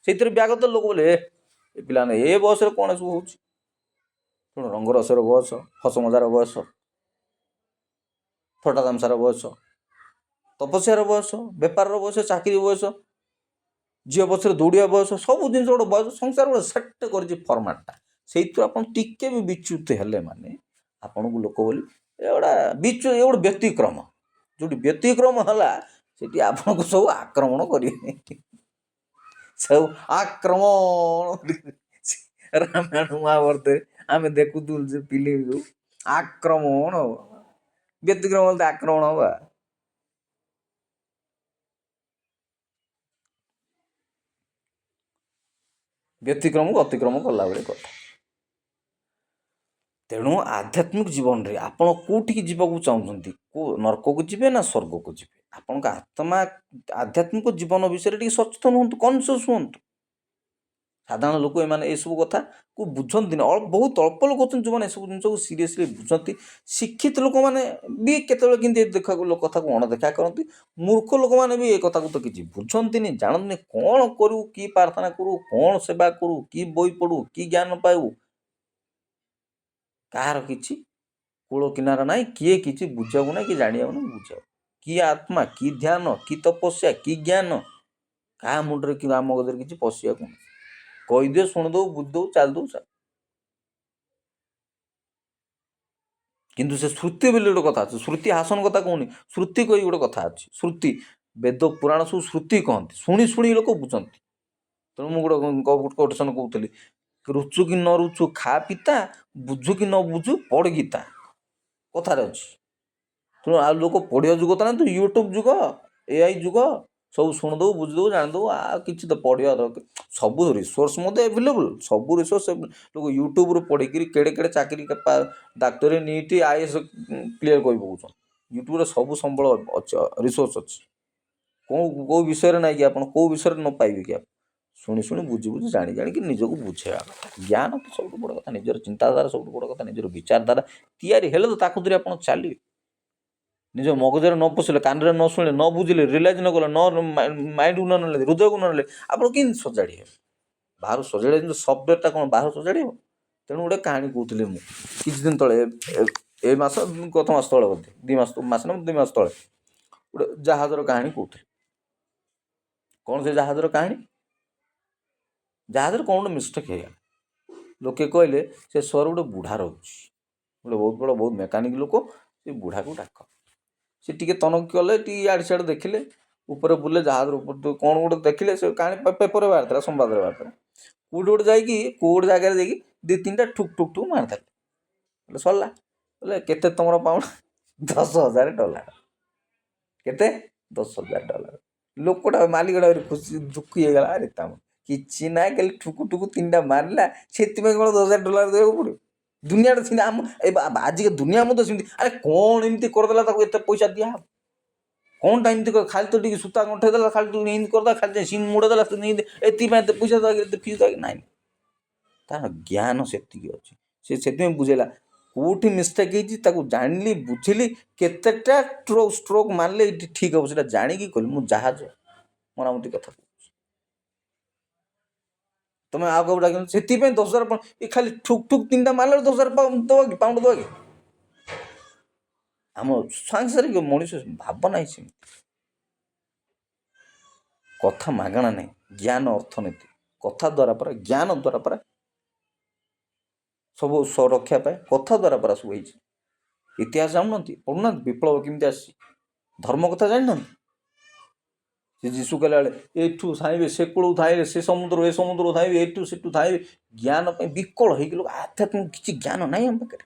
ସେଇଥିରେ ବ୍ୟାଗତ ଲୋକ ବୋଲେ ଏ ପିଲାମାନେ ଏ ବୟସରେ କ'ଣ ସବୁ ହେଉଛି? ତେଣୁ ରଙ୍ଗରସର ବୟସ, ହସ ମଜାର ବୟସ, ଥଟା ତାମସାର ବୟସ, ତପସ୍ୟାର ବୟସ, ବେପାରର ବୟସ, ଚାକିରି ବୟସ, ଝିଅ ପଛରେ ଦୌଡ଼ିବା ବୟସ, ସବୁ ଜିନିଷ ଗୋଟେ ବୟସ। ସଂସାର ଗୋଟେ ସେଟ୍ କରିଛି ଫର୍ମାଟ୍ଟା। ସେଇଥିରୁ ଆପଣ ଟିକେ ବି ବିଚ୍ୟୁତ ହେଲେ ମାନେ ଆପଣଙ୍କୁ ଲୋକ ବୋଲି ଏ ଗୋଟେ ବ୍ୟତିକ୍ରମ। ଯେଉଁଠି ବ୍ୟତିକ୍ରମ ହେଲା ସେଠି ଆପଣଙ୍କୁ ସବୁ ଆକ୍ରମଣ କରିବେ, ସବୁ ଆକ୍ରମଣ। ରାମାୟଣ ମହାଭାରତରେ ଆମେ ଦେଖୁଥିଲୁ ସେ ଫିଲ୍ମ, ଯେଉଁ ଆକ୍ରମଣ ହବ, ବ୍ୟତିକ୍ରମ ହେଲେ ଆକ୍ରମଣ ହବା। ବ୍ୟତିକ୍ରମକୁ ଅତିକ୍ରମ କଲାଭଳି କଥା। ତେଣୁ ଆଧ୍ୟାତ୍ମିକ ଜୀବନରେ ଆପଣ କେଉଁଠିକି ଯିବାକୁ ଚାହୁଁଛନ୍ତି? କେଉଁ ନର୍କକୁ ଯିବେ ନା ସ୍ୱର୍ଗକୁ ଯିବେ? ଆପଣଙ୍କ ଆତ୍ମା ଆଧ୍ୟାତ୍ମିକ ଜୀବନ ବିଷୟରେ ଟିକେ ସଚେତନ ହୁଅନ୍ତୁ, କନସିୟସ୍ ହୁଅନ୍ତୁ। ସାଧାରଣ ଲୋକ ଏମାନେ ଏସବୁ କଥାକୁ ବୁଝନ୍ତିନି। ବହୁତ ଅଳ୍ପ ଲୋକ ଅଛନ୍ତି ଯେଉଁମାନେ ଏସବୁ ଜିନିଷକୁ ସିରିୟସଲି ବୁଝନ୍ତି। ଶିକ୍ଷିତ ଲୋକମାନେ ବି କେତେବେଳେ କିନ୍ତୁ ଏ କଥାକୁ ଅଣଦେଖା କରନ୍ତି। ମୂର୍ଖ ଲୋକମାନେ ବି ଏ କଥାକୁ ତ କିଛି ବୁଝନ୍ତିନି, ଜାଣନ୍ତିନି। କ'ଣ କରୁ, କି ପ୍ରାର୍ଥନା କରୁ, କ'ଣ ସେବା କରୁ, କି ବହି ପଢ଼ୁ, କି ଜ୍ଞାନ ପାଇବୁ, କାହାର କିଛି କୂଳ କିନାରା ନାହିଁ। କିଏ କିଛି ବୁଝିବାକୁ ନାହିଁ, କି ଜାଣିବାକୁ ନାହିଁ, ବୁଝିବାକୁ। କି ଆତ୍ମା, କି ଧ୍ୟାନ, କି ତପସ୍ୟା, କି ଜ୍ଞାନ, କାହା ମୁଣ୍ଡରେ କି ଆମ ଗଦିରେ କିଛି ପଶିବାକୁ ନାହିଁ। କହିଦିଅ, ଶୁଣିଦେଉ, ବୁଝିଦେଉ, ଚାଲିଦେଉ। କିନ୍ତୁ ସେ ଶ୍ରୁତି ବୋଲି ଗୋଟେ କଥା ଅଛି, ଶ୍ରୁତି ହାସନ କଥା କହୁନି, ଶ୍ରୁତି କହି ଗୋଟେ କଥା ଅଛି। ଶ୍ରୁତି, ବେଦ ପୁରାଣ ସବୁ ଶ୍ରୁତି କହନ୍ତି, ଶୁଣି ଶୁଣି ଲୋକ ବୁଝନ୍ତି। ତେଣୁ ମୁଁ ଗୋଟେ କୋଟେସନ୍ କହୁଥିଲି, ରୁଚୁ କି ନ ରୁଚୁ ଖା ପିତା, ବୁଝୁ କି ନ ବୁଝୁ ପଢ଼ ଗୀତା, କଥାରେ ଅଛି। ତେଣୁ ଆଉ ଲୋକ ପଢ଼ିବା ଯୁଗ ତ ନାହିଁ, ତ ୟୁଟ୍ୟୁବ୍ ଯୁଗ, AI ଯୁଗ, ସବୁ ଶୁଣିଦେଉ, ବୁଝିଦେଉ, ଜାଣିଦେଉ। ଆଉ କିଛି ତ ପଢ଼ିବା ଦରକାର, ସବୁ ରିସୋର୍ସ ମଧ୍ୟ ଆଭେଲେବୁଲ୍, ସବୁ ରିସୋର୍ସ ଲୋକ ୟୁଟ୍ୟୁବ୍ରୁ ପଢ଼ିକିରି କେଡ଼େ କେଡ଼େ ଚାକିରି, ଡାକ୍ତରୀ, ନିଟ୍, IAS କ୍ଲିୟର କରି ପକାଉଛନ୍ତି। ୟୁଟ୍ୟୁବ୍ରେ ସବୁ ସମ୍ବଳ ଅଛି, ରିସୋର୍ସ ଅଛି। କେଉଁ ବିଷୟରେ ନାହିଁ କି ଆପଣ କେଉଁ ବିଷୟରେ ନ ପାଇବେ କି? ଆପଣ ଶୁଣି ଶୁଣି ବୁଝି ବୁଝି ଜାଣି ଜାଣିକି ନିଜକୁ ବୁଝେଇବା କଥା। ଜ୍ଞାନ ତ ସବୁଠୁ ବଡ଼ କଥା, ନିଜର ଚିନ୍ତାଧାରା ସବୁଠୁ ବଡ଼ କଥା, ନିଜର ବିଚାରଧାରା ତିଆରି ହେଲେ ତ ତାକୁ ଧରି ଆପଣ ଚାଲିବେ। ନିଜ ମଗଜରେ ନ ପଶିଲେ, କାନରେ ନ ଶୁଣିଲେ, ନ ବୁଝିଲେ, ରିଏଲାଇଜ୍ ନ କଲେ, ମାଇଣ୍ଡକୁ ନ ନେଲେ, ହୃଦୟକୁ ନ ନେଲେ ଆପଣ କେମିତି ସଜାଡ଼ି ହେବେ? ବାହାରୁ ସଜାଡ଼ିବା ଜିନିଷ ସଫ୍ଟୱେର୍ଟା କ'ଣ ବାହାରୁ ସଜାଡ଼ି ହେବ? ତେଣୁ ଗୋଟେ କାହାଣୀ କହୁଥିଲି ମୁଁ କିଛି ଦିନ ତଳେ, ଏ ମାସ ଗତ ମାସ ତଳେ ବୋଧେ, 2 ମାସ ତଳେ ଗୋଟେ ଜାହାଜର କାହାଣୀ କହୁଥିଲି। କ'ଣ ସେ ଜାହାଜର କାହାଣୀ? ଜାହାଜରେ କ'ଣ ଗୋଟେ ମିଷ୍ଟେକ୍ ହେଇଗଲା। ଲୋକେ କହିଲେ ସେ ସହର ଗୋଟେ ବୁଢ଼ା ରହୁଛି, ଗୋଟେ ବହୁତ ବଡ଼ ବହୁତ ମେକାନିକ୍ ଲୋକ, ସେ ବୁଢ଼ାକୁ ଡାକ। ସେ ଟିକେ ତନଖି କଲେ, ଟିକେ ଇଆଡ଼େ ସିଆଡ଼େ ଦେଖିଲେ, ଉପରେ ବୁଲିଲେ, ଜାହାଜର ଉପରେ କ'ଣ ଗୋଟେ ଦେଖିଲେ। ସେ କାହାଣୀ ପେପରରେ ବାହାରିଥିଲା, ସମ୍ବାଦରେ ବାହାରିଥିଲା। କେଉଁଠି ଗୋଟେ ଯାଇକି କେଉଁ ଗୋଟେ ଜାଗାରେ ଯାଇକି 2-3ଟା ଠୁକ୍ ଠୁକ୍ ଠୁକ୍ ମାରିଦେଲେ। ବୋଲେ ସରିଲା। ବୋଲେ କେତେ ତୁମର ପାଉଣା? $10,000। କେତେ? $10,000। ଲୋକଟା ମାଲିକଟା ଖୁସି ଦୁଃଖୀ ହେଇଗଲା। ଆରେ ତା କିଛି ନାହିଁ, ଖାଲି ଠୁକୁ ଠୁକୁ 3ଟା ମାରିଲା, ସେଥିପାଇଁ କ'ଣ $10,000 ଦେବାକୁ ପଡ଼ିବ? ଦୁନିଆଟା ସେମିତି, ଆଜିକା ଦୁନିଆ ମଧ୍ୟ ସେମିତି। ଆରେ କ'ଣ ଏମିତି କରିଦେଲା, ତାକୁ ଏତେ ପଇସା ଦିଆହେବ? କ'ଣଟା ଏମିତି ଖାଲି ତ ଟିକେ ସୂତା ଗଣ୍ଠେଇ ଦେଲା, ଖାଲି ତୁ ଏମିତି କରିଦେଲା, ଖାଲି ସିମ୍ ମୋଡ଼ ଦେଲା, ଏଥିପାଇଁ ଏତେ ପଇସା ଏତେ ଫିସ୍ ନାହିଁ। ତାର ଜ୍ଞାନ ସେତିକି ଅଛି। ସେ ସେଥିପାଇଁ ବୁଝେଇଲା କେଉଁଠି ମିଷ୍ଟେକ୍ ହେଇଛି, ତାକୁ ଜାଣିଲି, ବୁଝିଲି, କେତେଟା ଷ୍ଟ୍ରୋକ୍ ମାରିଲେ ଏଇଠି ଠିକ୍ ହେବ ସେଇଟା ଜାଣିକି କଲି। ମୁଁ ଜାହାଜ ମରାମତି କଥା କହୁଛି, ତମେ ଆଉ କାହାକୁ ଡାକିବ? ସେଥିପାଇଁ 10,000 ଏ ଖାଲି ଠୁକ୍ ଠୁକ୍ 3ଟା ମାରିଲେ 10,000 ପାଉଣ୍ଡ ଦେବା କି? ଆମ ସାଂସାରିକ ମଣିଷ ଭାବ ନାହିଁ ସେମିତି। କଥା ମାଗଣା ନାହିଁ, ଜ୍ଞାନ ଅର୍ଥନୀତି। କଥା ଦ୍ୱାରା ପରା, ଜ୍ଞାନ ଦ୍ୱାରା ପରା ସବୁ ସୁରକ୍ଷା ପାଏ। କଥା ଦ୍ୱାରା ପରା ସବୁ ହେଇଛି। ଇତିହାସ ଜାଣୁନାହାନ୍ତି, ପଢ଼ୁନାହାନ୍ତି, ବିପ୍ଳବ କେମିତି ଆସିଛି, ଧର୍ମ କଥା ଜାଣିନାହାନ୍ତି? ସେ ଯୀଶୁ କହିଲା ବେଳେ ଏଇଠୁ ଧାଇଁବେ, ସେ କୂଳକୁ ଧାଇଁବେ, ସେ ସମୁଦ୍ର ଏ ସମୁଦ୍ରକୁ ଧାଇଁବେ, ଏଠୁ ସେଠୁ ଧାଇଁବେ। ଜ୍ଞାନ ପାଇଁ ବିକଳ ହେଇକି ଲୋକ, ଆଧ୍ୟାତ୍ମିକ କିଛି ଜ୍ଞାନ ନାହିଁ ଆମ ପାଖରେ।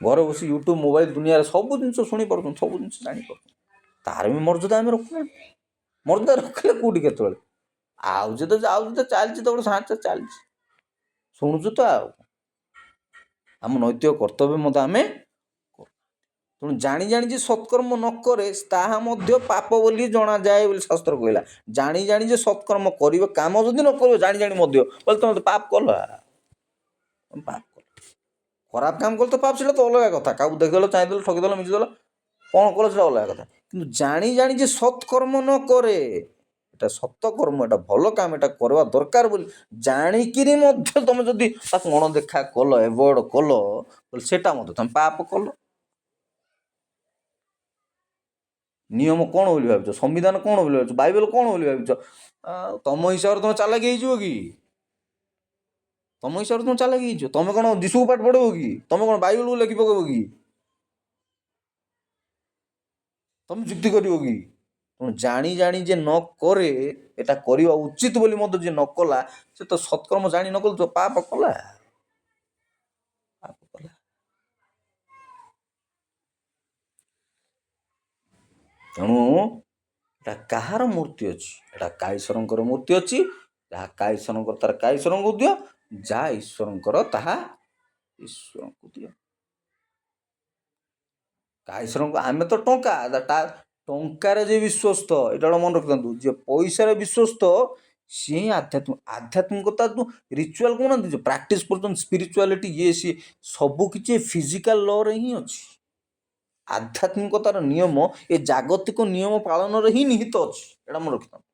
ଘରେ ବସି ୟୁଟ୍ୟୁବ୍, ମୋବାଇଲ ଦୁନିଆରେ ସବୁ ଜିନିଷ ଶୁଣିପାରୁଛନ୍ତି, ସବୁ ଜିନିଷ ଜାଣିପାରୁଛନ୍ତି। ତାର ବି ମର୍ଯ୍ୟାଦା ଆମେ ରଖୁନାହାନ୍ତି। ମର୍ଯ୍ୟାଦା ରଖିଲେ କେଉଁଠି କେତେବେଳେ ଆଉଛେ ତ ଯାଉଛି ତ ଚାଲିଛି ତ ଗୋଟେ ସାହାଯ୍ୟ ଚାଲିଛି, ଶୁଣୁଛୁ ତ। ଆଉ ଆମ ନୈତିକ କର୍ତ୍ତବ୍ୟ ମଧ୍ୟ ଆମେ କରୁ। ତେଣୁ ଜାଣି ଜାଣି ଯେ ସତ୍କର୍ମ ନ କରେ ତାହା ମଧ୍ୟ ପାପ ବୋଲି ଜଣାଯାଏ ବୋଲି ଶାସ୍ତ୍ର କହିଲା। ଜାଣି ଜାଣି ଯେ ସତ୍କର୍ମ କରିବ, କାମ ଯଦି ନ କରିବ ଜାଣି ଜାଣି ମଧ୍ୟ, ବୋଲେ ତମେ ପାପ କଲ। ପାପ କଲ, ଖରାପ କାମ କଲେ ତ ପାପ, ସେଟା ତ ଅଲଗା କଥା। କାହାକୁ ଦେଖିଦେଲ, ଚାହିଁଦେଲ, ଠକିଦେଲ, ମିଶିଦେଲ, କ'ଣ କଲ, ସେଟା ଅଲଗା କଥା। କିନ୍ତୁ ଜାଣି ଜାଣି ଯେ ସତ୍କର୍ମ ନ କରେ, এটা ସତ କର୍ମ, ଏଟା ଭଲ କାମ, ଏଟା କରିବା ଦରକାର ବୋଲି ଜାଣିକିରି ମଧ୍ୟ ତମେ ଯଦି ତାକୁ ଅଣଦେଖା କଲ, ଏଭଏଡ୍ କଲ, ବୋଲେ ସେଟା ମଧ୍ୟ ତମେ ପାପ କଲ। ନିୟମ କ'ଣ ବୋଲି ଭାବିଛ? ସମ୍ବିଧାନ କ'ଣ ବୋଲି ଭାବିଛ? ବାଇବେଲ କ'ଣ ବୋଲି ଭାବିଛ? ତମ ହିସାବରେ ତମେ ଚାଲାକି ହେଇଯିବ କି? ତମ ହିସାବରେ ତମେ ଚାଲାକି ହେଇଯିବ? ତମେ କ'ଣ ଯୀଶୁକୁ ପାଠ ପଢ଼ିବ କି? ତମେ କ'ଣ ବାଇବେଲକୁ ଲେଖି ପକାଇବ କି? ତମେ ଯୁକ୍ତି କରିବ କି? ତେଣୁ ଜାଣି ଜାଣି ଯେ ନ କରେ, ଏଟା କରିବା ଉଚିତ ବୋଲି ମଧ୍ୟ ଯେ ନ କଲା, ସେ ତ ସତ୍କର୍ମ ଜାଣି ନ କଲେ ତ ପାପ କଲା। ପାପ କଲା। ତେଣୁ ଏଟା କାହାର ମୂର୍ତ୍ତି ଅଛି? ଏଟା କାଈଶ୍ୱରଙ୍କର ମୂର୍ତ୍ତି ଅଛି। ଯାହା କାଈଶ୍ୱରଙ୍କର ତାର କାଈଶ୍ୱରଙ୍କୁ ଦିଅ, ଯାହା ଈଶ୍ୱରଙ୍କର ତାହା ଈଶ୍ୱରଙ୍କୁ ଦିଅ। କାଈଶ୍ୱରଙ୍କୁ, ଆମେ ତ ଟଙ୍କାରେ ଯେ ବିଶ୍ୱସ୍ତ, ଏଇଟା ଗୋଟେ ମନେ ରଖିଥାନ୍ତୁ। ଯେ ପଇସାରେ ବିଶ୍ୱସ୍ତ ସିଏ ହିଁ ଆଧ୍ୟାତ୍ମିକତା। ରିଚୁଆଲ କହୁନାହାନ୍ତି, ଯେ ପ୍ରାକ୍ଟିସ୍ କରୁଛନ୍ତି ସ୍ପିରିଚୁଆଲିଟି, ଇଏ ସିଏ ସବୁ କିଛି ଫିଜିକାଲ ଲରେ ହିଁ ଅଛି। ଆଧ୍ୟାତ୍ମିକତାର ନିୟମ ଏ ଜାଗତିକ ନିୟମ ପାଳନରେ ହିଁ ନିହିତ ଅଛି। ଏଇଟା ମନେ ରଖିଥାନ୍ତୁ।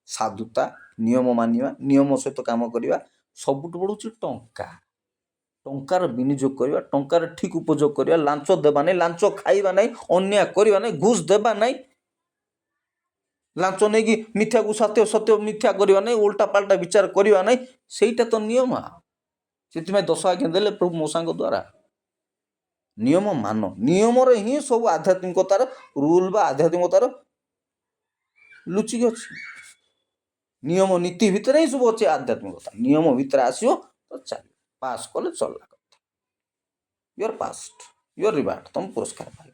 ସାଧୁତା, ନିୟମ ମାନିବା, ନିୟମ ସହିତ କାମ କରିବା, ସବୁଠୁ ବଡ଼ ହେଉଛି ଟଙ୍କା। ଟଙ୍କାର ବିନିଯୋଗ କରିବା, ଟଙ୍କାର ଠିକ୍ ଉପଯୋଗ କରିବା, ଲାଞ୍ଚ ଦେବା ନାହିଁ, ଲାଞ୍ଚ ଖାଇବା ନାହିଁ, ଅନ୍ୟାୟ କରିବା ନାହିଁ, ଘୁଷ ଦେବା ନାହିଁ, ଲାଞ୍ଚ ନେଇକି ମିଥ୍ୟାକୁ ସତ୍ୟ, ସତ୍ୟ ମିଥ୍ୟା କରିବା ନାହିଁ, ଉଲ୍ଟା ପାଲ୍ଟା ବିଚାର କରିବା ନାହିଁ। ସେଇଟା ତ ନିୟମ। ସେଥିପାଇଁ 10 ଆଜ୍ଞା ଦେଲେ ପ୍ରଭୁ ମୂଷାଙ୍କ ଦ୍ୱାରା। ନିୟମ ମାନ, ନିୟମରେ ହିଁ ସବୁ ଆଧ୍ୟାତ୍ମିକତାର ରୁଲ ବା ଆଧ୍ୟାତ୍ମିକତାର ଲୁଚିକି ଅଛି। ନିୟମ ନୀତି ଭିତରେ ହିଁ ସବୁ ଅଛି ଆଧ୍ୟାତ୍ମିକତା। ନିୟମ ଭିତରେ ଆସିବ ତ ଚାଲିବ, ପାସ୍ କଲେ ଚଲା କଥା। ୟୁଆର ପାସ୍ଡ, ୟୁଆର ରିୱାର୍ଡ, ତମ ପୁରସ୍କାର ପାଇବ।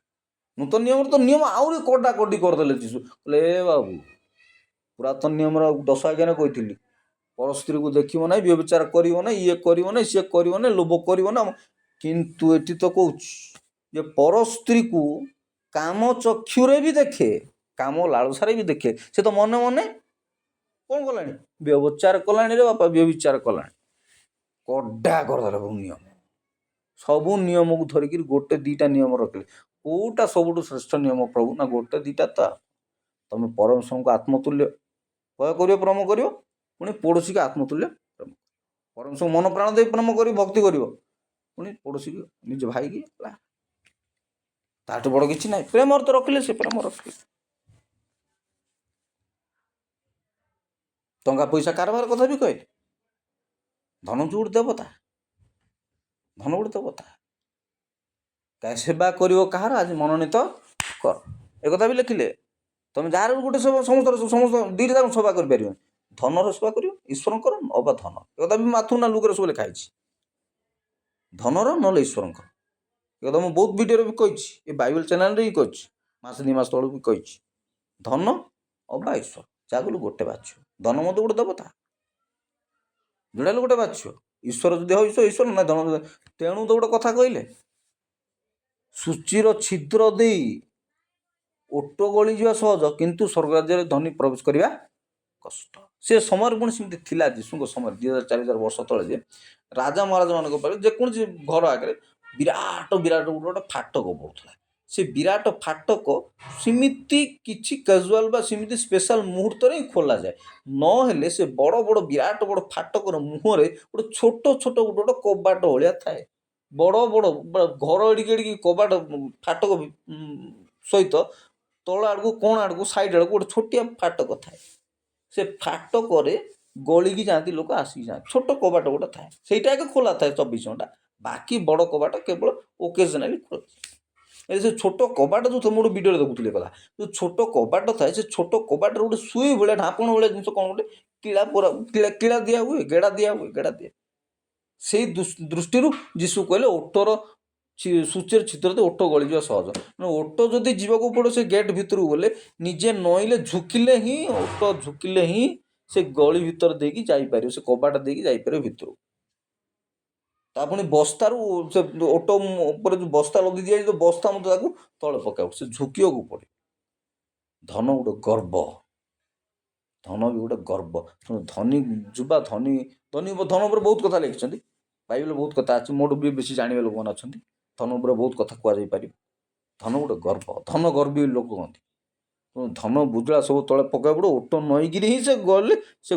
ନୂତନ ନିୟମରେ ତ ନିୟମ ଆହୁରି କଡ଼ାକଡ଼ି କରିଦେଲେ ଯୀଶୁ। କହିଲେ ଏ ବାବୁ, ପୁରାତନ ନିୟମର 10 ଆଜ୍ଞାରେ କହିଥିଲି, ପର ସ୍ତ୍ରୀକୁ ଦେଖିବ ନାହିଁ, ବ୍ୟଭିଚାର କରିବ ନାହିଁ, ଇଏ କରିବ ନାହିଁ, ସିଏ କରିବ ନାହିଁ, ଲୋଭ କରିବ ନା। କିନ୍ତୁ ଏଠି ତ କହୁଛି ଯେ ପର ସ୍ତ୍ରୀକୁ କାମ ଚକ୍ଷୁରେ ବି ଦେଖେ, କାମ ଲାଳସାରେ ବି ଦେଖେ, ସେ ତ ମନେ ମନେ କ'ଣ କଲାଣି? ବ୍ୟଭିଚାର କଲାଣି ରେ ବାପା, ବ୍ୟଭିଚାର କଲାଣି। କଡ଼ା କରିଦେଲେ ନିୟମ। ସବୁ ନିୟମକୁ ଧରିକିରି ଗୋଟେ 2ଟା ନିୟମ ରଖିଲେ। କେଉଁଟା ସବୁଠୁ ଶ୍ରେଷ୍ଠ ନିୟମ ପ୍ରଭୁ? ନା ଗୋଟେ ଦୁଇଟା ତ। ତୁମେ ପରମେଶ୍ୱରଙ୍କୁ ଆତ୍ମତୁଲ୍ୟ ଭୟ କରିବ, ପ୍ରେମ କରିବ, ପୁଣି ପଡ଼ୋଶୀକି ଆତ୍ମତୁଲ୍ୟ ପ୍ରେମ। ପରମେଶ୍ୱରଙ୍କୁ ମନ ପ୍ରାଣ ଦେଇ ପ୍ରେମ କରିବ, ଭକ୍ତି କରିବ, ପୁଣି ପଡ଼ୋଶୀକି ନିଜ ଭାଇକି ହେଲା। ତାଠୁ ବଡ଼ କିଛି ନାହିଁ। ପ୍ରେମର ତ ରଖିଲେ, ସେ ପ୍ରେମ ରଖିଲେ। ଟଙ୍କା ପଇସା କାରବାର କଥା ବି କହିଲେ। ଧନ ଯେଉଁ ଗୋଟେ ଦେବତା, ଧନ ଗୋଟେ ଦେବତା। କାହା ସେବା କରିବ କାହାର, ଆଜି ମନୋନୀତ କର, ଏକଥା ବି ଲେଖିଲେ। ତୁମେ ଯାହାର ଗୋଟେ ସମସ୍ତ ଦୁଇଟା ଯାକ ସେବା କରିପାରିବ। ଧନର ସେବା କରିବ, ଈଶ୍ୱରଙ୍କର ଅବା ଧନ, ଏକଥା ବି ମାଥୁ ନା ଲୁକରେ ସବୁ ଲେଖା ହେଇଛି। ଧନର ନହେଲେ ଈଶ୍ୱରଙ୍କର। ଏକଥା ମୁଁ ବହୁତ ଭିଡ଼ିଓରେ ବି କହିଛି, ଏ ବାଇବେଲ ଚ୍ୟାନେଲରେ ହିଁ କହିଛି, ମାସେ 2 ମାସ ତଳକୁ ବି କହିଛି। ଧନ ଅବା ଈଶ୍ୱର, ଯାହାକୁ ଗୋଟେ ବାଛିବ। ଧନ ମଧ୍ୟ ଗୋଟେ ଦେବତା, ଯୋଉଟା ହେଲେ ଗୋଟେ ବାଛିବ। ଈଶ୍ୱର ଯଦି ହଉ ଈଶ୍ୱର, ନା ଧନ। ତେଣୁ ତ ଗୋଟେ କଥା କହିଲେ, ସୂଚୀର ଛିଦ୍ର ଦେଇ ଓଟ ଗଳିଯିବା ସହଜ, କିନ୍ତୁ ସ୍ୱର୍ଗ ରାଜ୍ୟରେ ଧନୀ ପ୍ରବେଶ କରିବା କଷ୍ଟ। ସେ ସମୟରେ ପୁଣି ସେମିତି ଥିଲା, ଯୀଶୁଙ୍କ ସମୟରେ 2000-4000 ବର୍ଷ ତଳେ, ଯେ ରାଜା ମହାରାଜାମାନଙ୍କ ପାଖରେ ଯେକୌଣସି ଘର ଆଗରେ ବିରାଟ ବିରାଟ ଗୋଟେ ଫାଟକ ପଡ଼ୁଥିଲା। ସେ ବିରାଟ ଫାଟକ ସେମିତି କିଛି କାଜୁଆଲ ବା ସେମିତି ସ୍ପେଶାଲ ମୁହୂର୍ତ୍ତରେ ହିଁ ଖୋଲାଯାଏ। ନହେଲେ ସେ ବଡ଼ ବଡ଼ ବିରାଟ ବଡ଼ ଫାଟକର ମୁହଁରେ ଗୋଟେ ଛୋଟ ଛୋଟ ଗୋଟେ କବାଟ ଭଳିଆ ଥାଏ। ବଡ଼ ବଡ଼ ଘର ଏଡ଼ିକି ଏଡ଼ିକି କବାଟ ଫାଟକ ସହିତ ତଳ ଆଡ଼କୁ କୋଣ ଆଡ଼କୁ ସାଇଡ଼ ଆଡ଼କୁ ଗୋଟେ ଛୋଟିଆ ଫାଟକ ଥାଏ। ସେ ଫାଟକରେ ଗଳିକି ଯାଆନ୍ତି ଲୋକ, ଆସିକି ଯାଆନ୍ତି। ଛୋଟ କବାଟ ଗୋଟେ ଥାଏ, ସେଇଟା ଏକା ଖୋଲା ଥାଏ 24 ଘଣ୍ଟା। ବାକି ବଡ଼ କବାଟ କେବଳ ଓକେଜନାଲି ଖୋଲା। ସେ ଛୋଟ କବାଟ ଯେଉଁ ମୁଁ ଗୋଟେ ଭିଡ଼ିଓରେ ଦେଖୁଥିଲି କଥା, ଯେଉଁ ଛୋଟ କବାଟ ଥାଏ, ସେ ଛୋଟ କବାଟରେ ଗୋଟେ ସୁଇ ଭଳିଆ ଢାପଣ ଭଳିଆ ଜିନିଷ କ'ଣ ଗୋଟେ କିଳା ଦିଆ ହୁଏ, ଗେଡ଼ା ଦିଆ ହୁଏ, ଗେଡ଼ା ଦିଆ। ସେଇ ଦୃଷ୍ଟିରୁ ଯୀଶୁ କହିଲେ ଓଟର ସୂଚୀର ଛିଦ୍ର ଦେଇ ଓଟ ଗଳିଯିବା ସହଜ। ଓଟ ଯଦି ଯିବାକୁ ପଡ଼ିବ ସେ ଗେଟ୍ ଭିତରକୁ ଗଲେ, ନିଜେ ନଇଁଲେ ଝୁକିଲେ ହିଁ, ଓଟ ଝୁକିଲେ ହିଁ ସେ ଗଳି ଭିତର ଦେଇକି ଯାଇପାରିବ, ସେ କବାଟ ଦେଇକି ଯାଇପାରିବ ଭିତରକୁ। ତା ପୁଣି ବସ୍ତାରୁ ସେ ଓଟ ଉପରେ ଯେଉଁ ବସ୍ତା ଲଦି ଦିଆଯାଇଛି, ବସ୍ତା ମଧ୍ୟ ତାକୁ ତଳେ ପକାଇବ, ସେ ଝୁକିବାକୁ ପଡ଼େ। ଧନ ଗୋଟେ ଗର୍ବ, ଧନ ବି ଗୋଟେ ଗର୍ବ। ଧନୀ ଯୁବା ଧନୀ ଧନୀ ଧନ ଉପରେ ବହୁତ କଥା ଲେଖିଛନ୍ତି, ବାଇବେଲରେ ବହୁତ କଥା ଅଛି। ମୋଠୁ ବି ବେଶୀ ଜାଣିବା ଲୋକମାନେ ଅଛନ୍ତି। ଧନ ଉପରେ ବହୁତ କଥା କୁହାଯାଇପାରିବ। ଧନ ଗୋଟେ ଗର୍ବ, ଧନ ଗର୍ବୀ ଲୋକ କୁହନ୍ତି। ଧନ ବୁଜୁଳା ସବୁ ତଳେ ପକାଇ ପଡ଼ିବ, ଓଟ ନଈକିରି ହିଁ ସେ ଗଲେ ସେ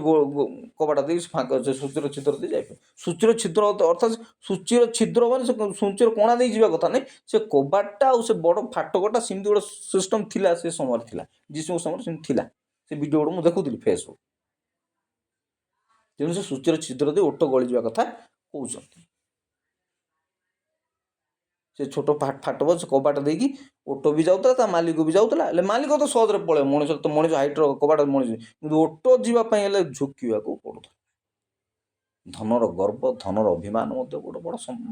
କବାଟା ଦେଇକି ଫାଙ୍କ ସେ ସୂଚୀର ଛିଦ୍ର ଦେଇ ଯାଇପାରିବ। ସୂଚୀର ଛିଦ୍ର ଅର୍ଥାତ୍ ସୂଚୀର ଛିଦ୍ର ମାନେ ସେ ସୂଚୀର କୋଣା ଦେଇ ଯିବା କଥା ନାହିଁ। ସେ କବାଟଟା ଆଉ ସେ ବଡ଼ ଫାଟକଟା ସେମିତି ଗୋଟେ ସିଷ୍ଟମ ଥିଲା, ସେ ସମୟରେ ଥିଲା, ଯୀଶୁଙ୍କ ସମୟରେ ସେମିତି ଥିଲା। ସେ ଭିଡ଼ିଓ ଗୁଡ଼ା ମୁଁ ଦେଖୁଥିଲି ଫେସବୁକ୍। ତେଣୁ ସେ ସୂଚୀର ଛିଦ୍ର ଦେଇ ଓଟ ଗଳିଯିବା କଥା କହୁଛନ୍ତି। ସେ ଛୋଟ ଫାଟକ, ସେ କବାଟ ଦେଇକି ଓଟ ବି ଯାଉଥିଲା, ତା ମାଲିକ ବି ଯାଉଥିଲା। ହେଲେ ମାଲିକ ତ ସହଜରେ ପଳେଇବ, ମଣିଷ ତ ମଣିଷ ହାଇଟ୍ର କବାଟ ମଣିଷ, କିନ୍ତୁ ଓଟ ଯିବା ପାଇଁ ହେଲେ ଝୁକିବାକୁ ପଡ଼ୁଥିଲା। ଧନର ଗର୍ବ, ଧନର ଅଭିମାନ ମଧ୍ୟ ଗୋଟେ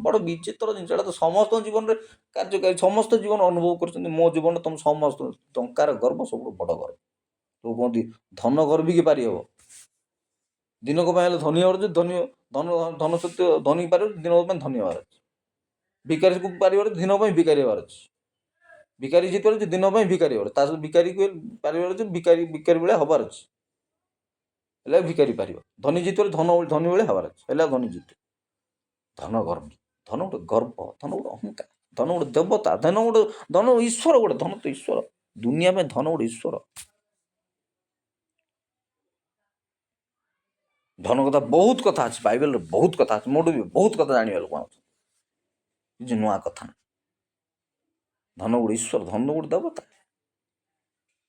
ବଡ଼ ବିଚିତ୍ର ଜିନିଷ। ଏଇଟା ତ ସମସ୍ତଙ୍କ ଜୀବନରେ କାର୍ଯ୍ୟକାରୀ, ସମସ୍ତ ଜୀବନ ଅନୁଭବ କରୁଛନ୍ତି। ମୋ ଜୀବନରେ ତୁମ ସମସ୍ତ ଟଙ୍କାର ଗର୍ବ ସବୁଠୁ ବଡ଼ ଗର୍ବ। ଲୋକ କୁହନ୍ତି ଧନ ଗର୍ବିକି ପାରିହେବ, ଦିନକ ପାଇଁ ହେଲେ ଧନୀ ହେବାର ଅଛି, ଧନ ସତ୍ୟ ଧନୀ ପାରିବ, ଦିନକ ପାଇଁ ଧନୀ ହେବାର ଅଛି। ଭିକାରୀକୁ ପାରିବାର ଦିନ ପାଇଁ ଭିକାରୀ ହେବାର ଅଛି। ଭିକାରୀ ଜିତିବାର ଅଛି, ଦିନ ପାଇଁ ଭିକାରୀ ହେବାର, ତା ସହିତ ଭିକାରୀକୁ ପାରିବାର ଅଛି, ଭିକାରୀ ଭଳିଆ ହେବାର ଅଛି, ହେଲେ ଭିକାରୀ ପାରିବ। ଧନୀ ଜିତିବାର ଧନୀ ଭଳିଆ ହେବାର ଅଛି, ହେଲେ ଧନୀ ଜିତିବ। ଧନ ଗର୍ବ, ଧନ ଗୋଟେ ଗର୍ବ, ଧନ ଗୋଟେ ଅହଙ୍କାର, ଧନ ଗୋଟେ ଦେବତା, ଧନ ଈଶ୍ୱର ଗୋଟେ। ଧନ ତ ଈଶ୍ୱର, ଦୁନିଆ ପାଇଁ ଧନ ଗୋଟେ ଈଶ୍ୱର। ଧନ କଥା ବହୁତ କଥା ଅଛି, ବାଇବେଲରେ ବହୁତ କଥା ଅଛି। ମୋଠୁ ବି ବହୁତ କଥା ଜାଣିବା ଲୋକ ଅଛି, କିଛି ନୂଆ କଥା ନାହିଁ। ଧନ ଗୋଟେ ଈଶ୍ୱର, ଧନ ଗୋଟେ ଦେବତା।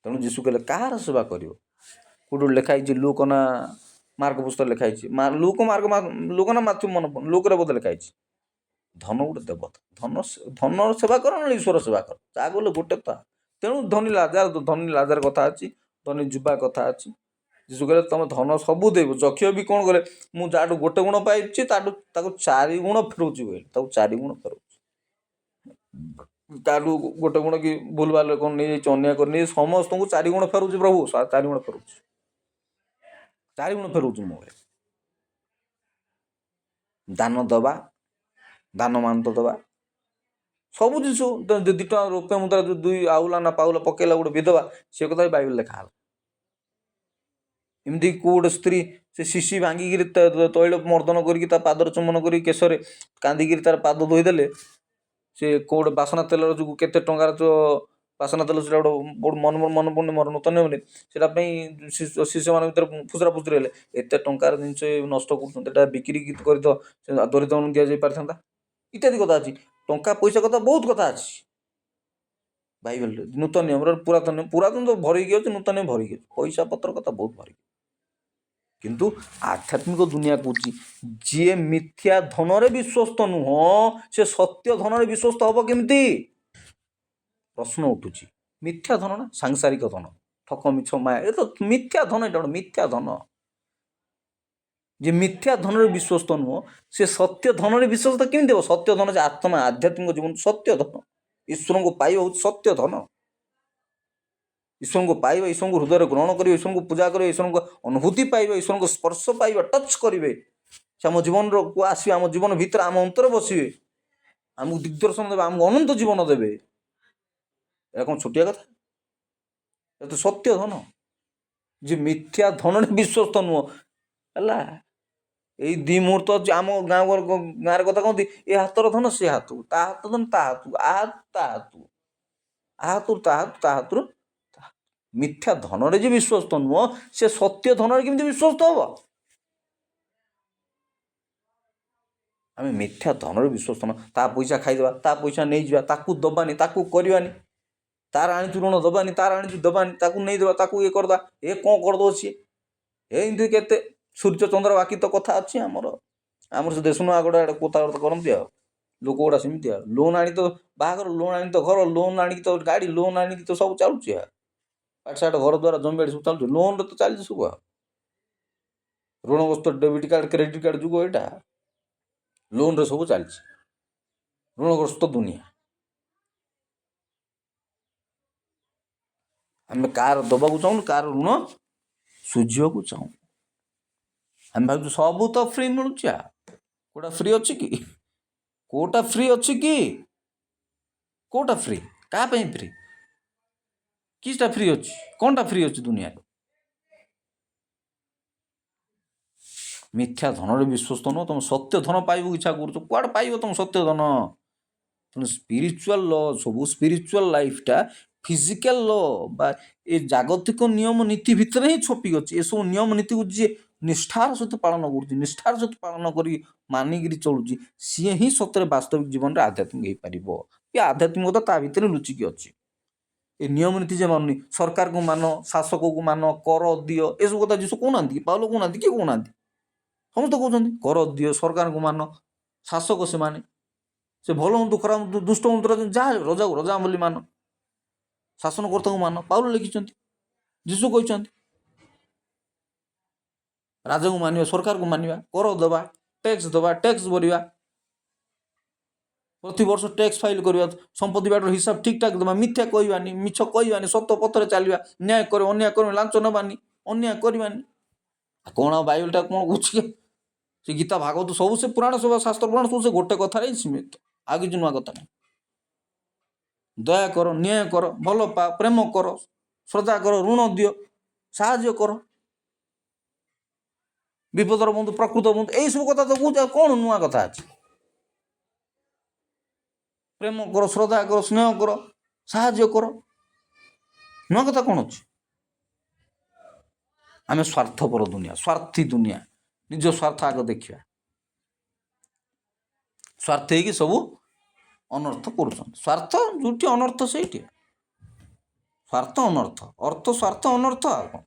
ତେଣୁ ଯୀଶୁ କହିଲେ କାହାର ସେବା କରିବ? କେଉଁଠି ଲେଖା ହେଇଛି, ଲୁକ ନା ମାର୍କ ପୁସ୍ତକ ଲେଖା ହେଇଛି, ଲୁକ ନା ମାଥ୍ୟୁ ମନେ ପଡ଼ୁନି, ଲୁକରେ ବୋଧେ ଲେଖା ହେଇଛି, ଧନ ଗୋଟେ ଦେବତା। ଧନର ସେବା କର ନା ଈଶ୍ୱର ସେବା କର, ଯାହା ଗଲେ ଗୋଟେ ତ। ତେଣୁ ଧନୀ ଲାଜାର କଥା ଅଛି, ଧନୀ ଯୁବା କଥା ଅଛି। ଯୀଶୁ କହିଲେ ତମେ ଧନ ସବୁ ଦେବ। ଯକ୍ଷୟ ବି କ'ଣ କଲେ, ମୁଁ ଯାହାଠୁ ଗୋଟେ ଗୁଣ ପାଇଛି ତାକୁ 4 ଗୁଣ ଫେରଉଛି କହିଲେ, ତାକୁ 4 ଗୁଣ ଫେରଉଛି। ତାଠୁ ଗୋଟେ ଗୁଣ କି ଭୁଲ ଭାଲ କ'ଣ ନେଇଯାଇଛି, ଅନ୍ୟାୟ କରି ନେଇ ସମସ୍ତଙ୍କୁ 4 ଗୁଣ ଫେରଉଛି ପ୍ରଭୁ, 4 ଗୁଣ ଫେରଉଛି, 4 ଗୁଣ ଫେରଉଛି। ମୁଁ ଦାନ ଦେବା, ଦାନ ମାନ ଦେବା, ସବୁ ଜିନିଷ। 2 ଟଙ୍କା ରୂପେ ମୁଦ୍ରା 2 ଆଉଲା ନା ପାଉଲା ପକେଇଲା ଗୋଟେ ବିଧବା, ସେ କଥା ବି ବାଇବେଲ ଲେଖା ହେଲା। ଏମିତି କେଉଁ ଗୋଟେ ସ୍ତ୍ରୀ ସେ ଶିଶି ଭାଙ୍ଗିକିରି ତୈଳ ମର୍ଦ୍ଦନ କରିକି ତା ପାଦର ଚୁମ୍ବନ କରିକି କେଶରେ କାନ୍ଦିକିରି ତାର ପାଦ ଧୋଇଦେଲେ, ସେ କେଉଁଟେ ବାସନା ତେଲର ଯୋଗୁଁ କେତେ ଟଙ୍କାର ବାସନା ତେଲ ସେଟା ଗୋଟେ ମନେ ପଡ଼ୁନି ମୋର ନୂତନ ନିୟମରେ ସେଇଟା ପାଇଁ ଶିଷ୍ୟମାନଙ୍କ ଭିତରେ ଫୁସୁରା ଫୁସୁରି ହେଲେ ଏତେ ଟଙ୍କାର ଜିନିଷ ନଷ୍ଟ କରୁଛନ୍ତି, ଏଟା ବିକ୍ରି କରି ତ ଦରିଦ୍ରମାନଙ୍କୁ ଦିଆଯାଇ ପାରିଥାନ୍ତା ଇତ୍ୟାଦି କଥା ଅଛି। ଟଙ୍କା ପଇସା କଥା ବହୁତ କଥା ଅଛି ବାଇବେଲରେ, ନୂତନ ନିୟମର ପୁରାତନ ତ ଭରିକି ଅଛି, ନୂତନ ନିୟମ ଭରିକି ଅଛି, ପଇସା ପତ୍ର କଥା ବହୁତ ଭରିକି। କିନ୍ତୁ ଆଧ୍ୟାତ୍ମିକ ଦୁନିଆ କହୁଛି ଯିଏ ମିଥ୍ୟା ଧନରେ ବିଶ୍ୱସ୍ତ ନୁହଁ ସେ ସତ୍ୟ ଧନରେ ବିଶ୍ୱସ୍ତ ହବ କେମିତି? ପ୍ରଶ୍ନ ଉଠୁଛି। ମିଥ୍ୟା ଧନ ନା ସାଂସାରିକ ଧନ, ଠକ ମିଛ ମାୟା, ଏ ତ ମିଥ୍ୟା ଧନ, ଏଇଟା ଗୋଟେ ମିଥ୍ୟା ଧନ। ଯେ ମିଥ୍ୟା ଧନରେ ବିଶ୍ୱସ୍ତ ନୁହଁ ସେ ସତ୍ୟ ଧନରେ ବିଶ୍ୱସ୍ତ କେମିତି ହେବ? ସତ୍ୟ ଧନ ଯେ ଆତ୍ମା ଆଧ୍ୟାତ୍ମିକ ଜୀବନ ସତ୍ୟ ଧନ, ଈଶ୍ୱରଙ୍କୁ ପାଇବା ହେଉଛି ସତ୍ୟ ଧନ। ଈଶ୍ୱରଙ୍କୁ ପାଇବା, ଈଶ୍ୱରଙ୍କୁ ହୃଦୟରେ ଗ୍ରହଣ କରିବେ, ଈଶ୍ୱରଙ୍କୁ ପୂଜା କରିବେ, ଈଶ୍ୱରଙ୍କୁ ଅନୁଭୂତି ପାଇବେ, ଈଶ୍ୱରଙ୍କୁ ସ୍ପର୍ଶ ପାଇବା, ଟଚ୍ କରିବେ, ସେ ଆମ ଜୀବନକୁ ଆସିବେ, ଆମ ଜୀବନ ଭିତରେ ଆମ ଅନ୍ତର ବସିବେ, ଆମକୁ ଦିଗ୍ଦର୍ଶନ ଦେବେ, ଆମକୁ ଅନନ୍ତ ଜୀବନ ଦେବେ। ଏହା କ'ଣ ଛୋଟିଆ କଥା? ଏ ତ ସତ୍ୟ ଧନ। ଯେ ମିଥ୍ୟା ଧନରେ ବିଶ୍ୱସ୍ତ ନୁହଁ ହେଲା। ଏଇ ଦି ମୁହୂର୍ତ୍ତ ଆମ ଗାଁରେ କଥା କହନ୍ତି ଏ ହାତର ଧନ ସେ ହାତକୁ, ତା ହାତ ଧନ ତା ହାତକୁ, ଆ ତା ହାତକୁ, ଆ ହାତରୁ ତା ହାତ, ତା ହାତରୁ ମିଥ୍ୟା ଧନରେ ଯେ ବିଶ୍ୱସ୍ତ ନୁହଁ ସେ ସତ୍ୟ ଧନରେ କେମିତି ବିଶ୍ୱସ୍ତ ହବ? ଆମେ ମିଥ୍ୟା ଧନରେ ବିଶ୍ୱସ୍ତ ନୁହଁ, ତା ପଇସା ଖାଇଦେବା, ତା ପଇସା ନେଇଯିବା, ତାକୁ ଦବାନି, ତାକୁ କରିବାନି, ତାର ଆଣିଛୁ ଋଣ ଦବାନି, ତାର ଆଣିଛୁ ଦବାନି, ତାକୁ ନେଇଦେବା, ତାକୁ ଇଏ କରିଦେବା, ଏ କ'ଣ କରିଦେବ ସିଏ, ଏମିତି କେତେ ସୂର୍ଯ୍ୟ ଚନ୍ଦ୍ର ବାକି ତ କଥା ଅଛି ଆମର ସେ ଦେଶ ନୂଆ ଗୋଟେ କଥାବାର୍ତ୍ତା କରନ୍ତି ଆଉ ଲୋକ ଗୁଡ଼ା ସେମିତି ଆଉ ଲୋନ୍ ଆଣି ତ ବାହାଘର, ଲୋନ୍ ଆଣି ତ ଘର, ଲୋନ୍ ଆଣିକି ତ ଗାଡ଼ି, ଲୋନ୍ ଆଣିକି ତ ସବୁ ଚାଲୁଛି ଆଉ ପାଠଶାଠ ଘର ଦ୍ୱାରା ଜମିବାଡ଼ି ସବୁ ଚାଲୁଛି, ଲୋନ୍ରେ ତ ଚାଲିଛି ସବୁ ଆଉ ଋଣଗ୍ରସ୍ତ ଡେବିଟ୍ କାର୍ଡ଼ କ୍ରେଡ଼ିଟ୍ କାର୍ଡ଼ ଯୁଗ ଏଇଟା, ଲୋନ୍ରେ ସବୁ ଚାଲିଛି, ଋଣଗ୍ରସ୍ତ ଦୁନିଆ। ଆମେ କାହାର ଦେବାକୁ ଚାହୁଁନୁ, କାହାର ଋଣ ସୁଝିବାକୁ ଚାହୁଁ। ଆମେ ଭାବୁଛୁ ସବୁ ତ ଫ୍ରି ମିଳୁଛି, କେଉଁଟା ଫ୍ରି ଅଛି କି? କେଉଁଟା ଫ୍ରି ଅଛି କି? କେଉଁଟା ଫ୍ରି? କାହା ପାଇଁ ଫ୍ରି? କିଛିଟା ଫ୍ରି ଅଛି? କ'ଣଟା ଫ୍ରି ଅଛି ଦୁନିଆରେ? ମିଥ୍ୟା ଧନରେ ବିଶ୍ୱସ୍ତ ନୁହଁ, ତୁମେ ସତ୍ୟ ଧନ ପାଇବାକୁ ଇଚ୍ଛା କରୁଛ, କୁଆଡ଼େ ପାଇବ ତୁମ ସତ୍ୟ ଧନ? ତେଣୁ ସ୍ପିରିଚୁଆଲ ଲ ସବୁ, ସ୍ପିରିଚୁଆଲ ଲାଇଫଟା ଫିଜିକାଲ ଲ ବା ଏ ଜାଗତିକ ନିୟମ ନୀତି ଭିତରେ ହିଁ ଛପିକି ଅଛି। ଏସବୁ ନିୟମ ନୀତିକୁ ଯିଏ ନିଷ୍ଠାର ସହିତ ପାଳନ କରୁଛି, ନିଷ୍ଠାର ସହିତ ପାଳନ କରି ମାନିକିରି ଚଳୁଛି, ସିଏ ହିଁ ସତରେ ବାସ୍ତବିକ ଜୀବନରେ ଆଧ୍ୟାତ୍ମିକ ହେଇପାରିବ। ଏ ଆଧ୍ୟାତ୍ମିକତା ତା ଭିତରେ ଲୁଚିକି ଅଛି। ଏ ନିୟମ ନୀତି ଯେ ମାନୁନି, ସରକାରକୁ ମାନ, ଶାସକକୁ ମାନ, କର ଦିଅ, ଏସବୁ କଥା ଯୀଶୁ କହୁନାହାନ୍ତି କି? ପାଉଲ କହୁନାହାନ୍ତି, କିଏ କହୁନାହାନ୍ତି? ସମସ୍ତେ କହୁଛନ୍ତି କର ଦିଅ, ସରକାରଙ୍କୁ ମାନ, ଶାସକ ସେମାନେ, ସେ ଭଲ ହୁଅନ୍ତୁ ଖରାପ ହୁଅନ୍ତୁ, ଦୁଷ୍ଟ ହୁଅନ୍ତୁ, ଯାହା ରଜାକୁ ରଜା ବୋଲି ମାନ, ଶାସନକର୍ତ୍ତାକୁ ମାନ, ପାଉଲ ଲେଖିଛନ୍ତି, ଯୀଶୁ କହିଛନ୍ତି। ରାଜାକୁ ମାନିବା, ସରକାରକୁ ମାନିବା, କର ଦେବା, ଟେକ୍ସ ଭରିବା, ପ୍ରତିବର୍ଷ ଟେକ୍ସ ଫାଇଲ୍ କରିବା, ସମ୍ପତ୍ତି ବାଟର ହିସାବ ଠିକ୍ଠାକ୍ ଦେବା, ମିଥ୍ୟା କହିବାନି, ମିଛ କହିବାନି, ସତ ପଥରେ ଚାଲିବା, ନ୍ୟାୟ କରିବା, ଅନ୍ୟାୟ କରିବା, ଲାଞ୍ଚ ନେବାନି, ଅନ୍ୟାୟ କରିବାନି। କ'ଣ ଆଉ ବାଇବେଲଟା କ'ଣ କହୁଛି କି? ସେ ଗୀତା ଭାଗବତ ସବୁ, ସେ ପୁରାଣ ସବୁ, ଶାସ୍ତ୍ର ପୁରାଣ ସବୁ ସେ ଗୋଟେ କଥାରେ ହିଁ ସୀମିତ, ଆଉ କିଛି ନୂଆ କଥା ନାହିଁ। ଦୟା କର, ନ୍ୟାୟ କର, ଭଲ ପା, ପ୍ରେମ କର, ଶ୍ରଦ୍ଧା କର, ଋଣ ଦିଅ, ସାହାଯ୍ୟ କର, ବିପଦର ବନ୍ଧୁ, ପ୍ରକୃତ ବନ୍ଧୁ, ଏଇସବୁ କଥା ତ କହୁଛି, ଆଉ କ'ଣ ନୂଆ କଥା ଅଛି? ପ୍ରେମ କର, ଶ୍ରଦ୍ଧା କର, ସ୍ନେହ କର, ସାହାଯ୍ୟ କର, ନୂଆ କଥା କ'ଣ ଅଛି? ଆମେ ସ୍ୱାର୍ଥପର ଦୁନିଆ, ସ୍ୱାର୍ଥୀ ଦୁନିଆ, ନିଜ ସ୍ୱାର୍ଥ ଆଗ ଦେଖିବା, ସ୍ୱାର୍ଥ ହେଇକି ସବୁ ଅନର୍ଥ କରୁଛନ୍ତି। ସ୍ୱାର୍ଥ ଯେଉଁଠି ଅନର୍ଥ ସେଇଠି, ସ୍ୱାର୍ଥ ଅନର୍ଥ, ଅର୍ଥ ସ୍ୱାର୍ଥ ଅନର୍ଥ, ଆଉ କ'ଣ?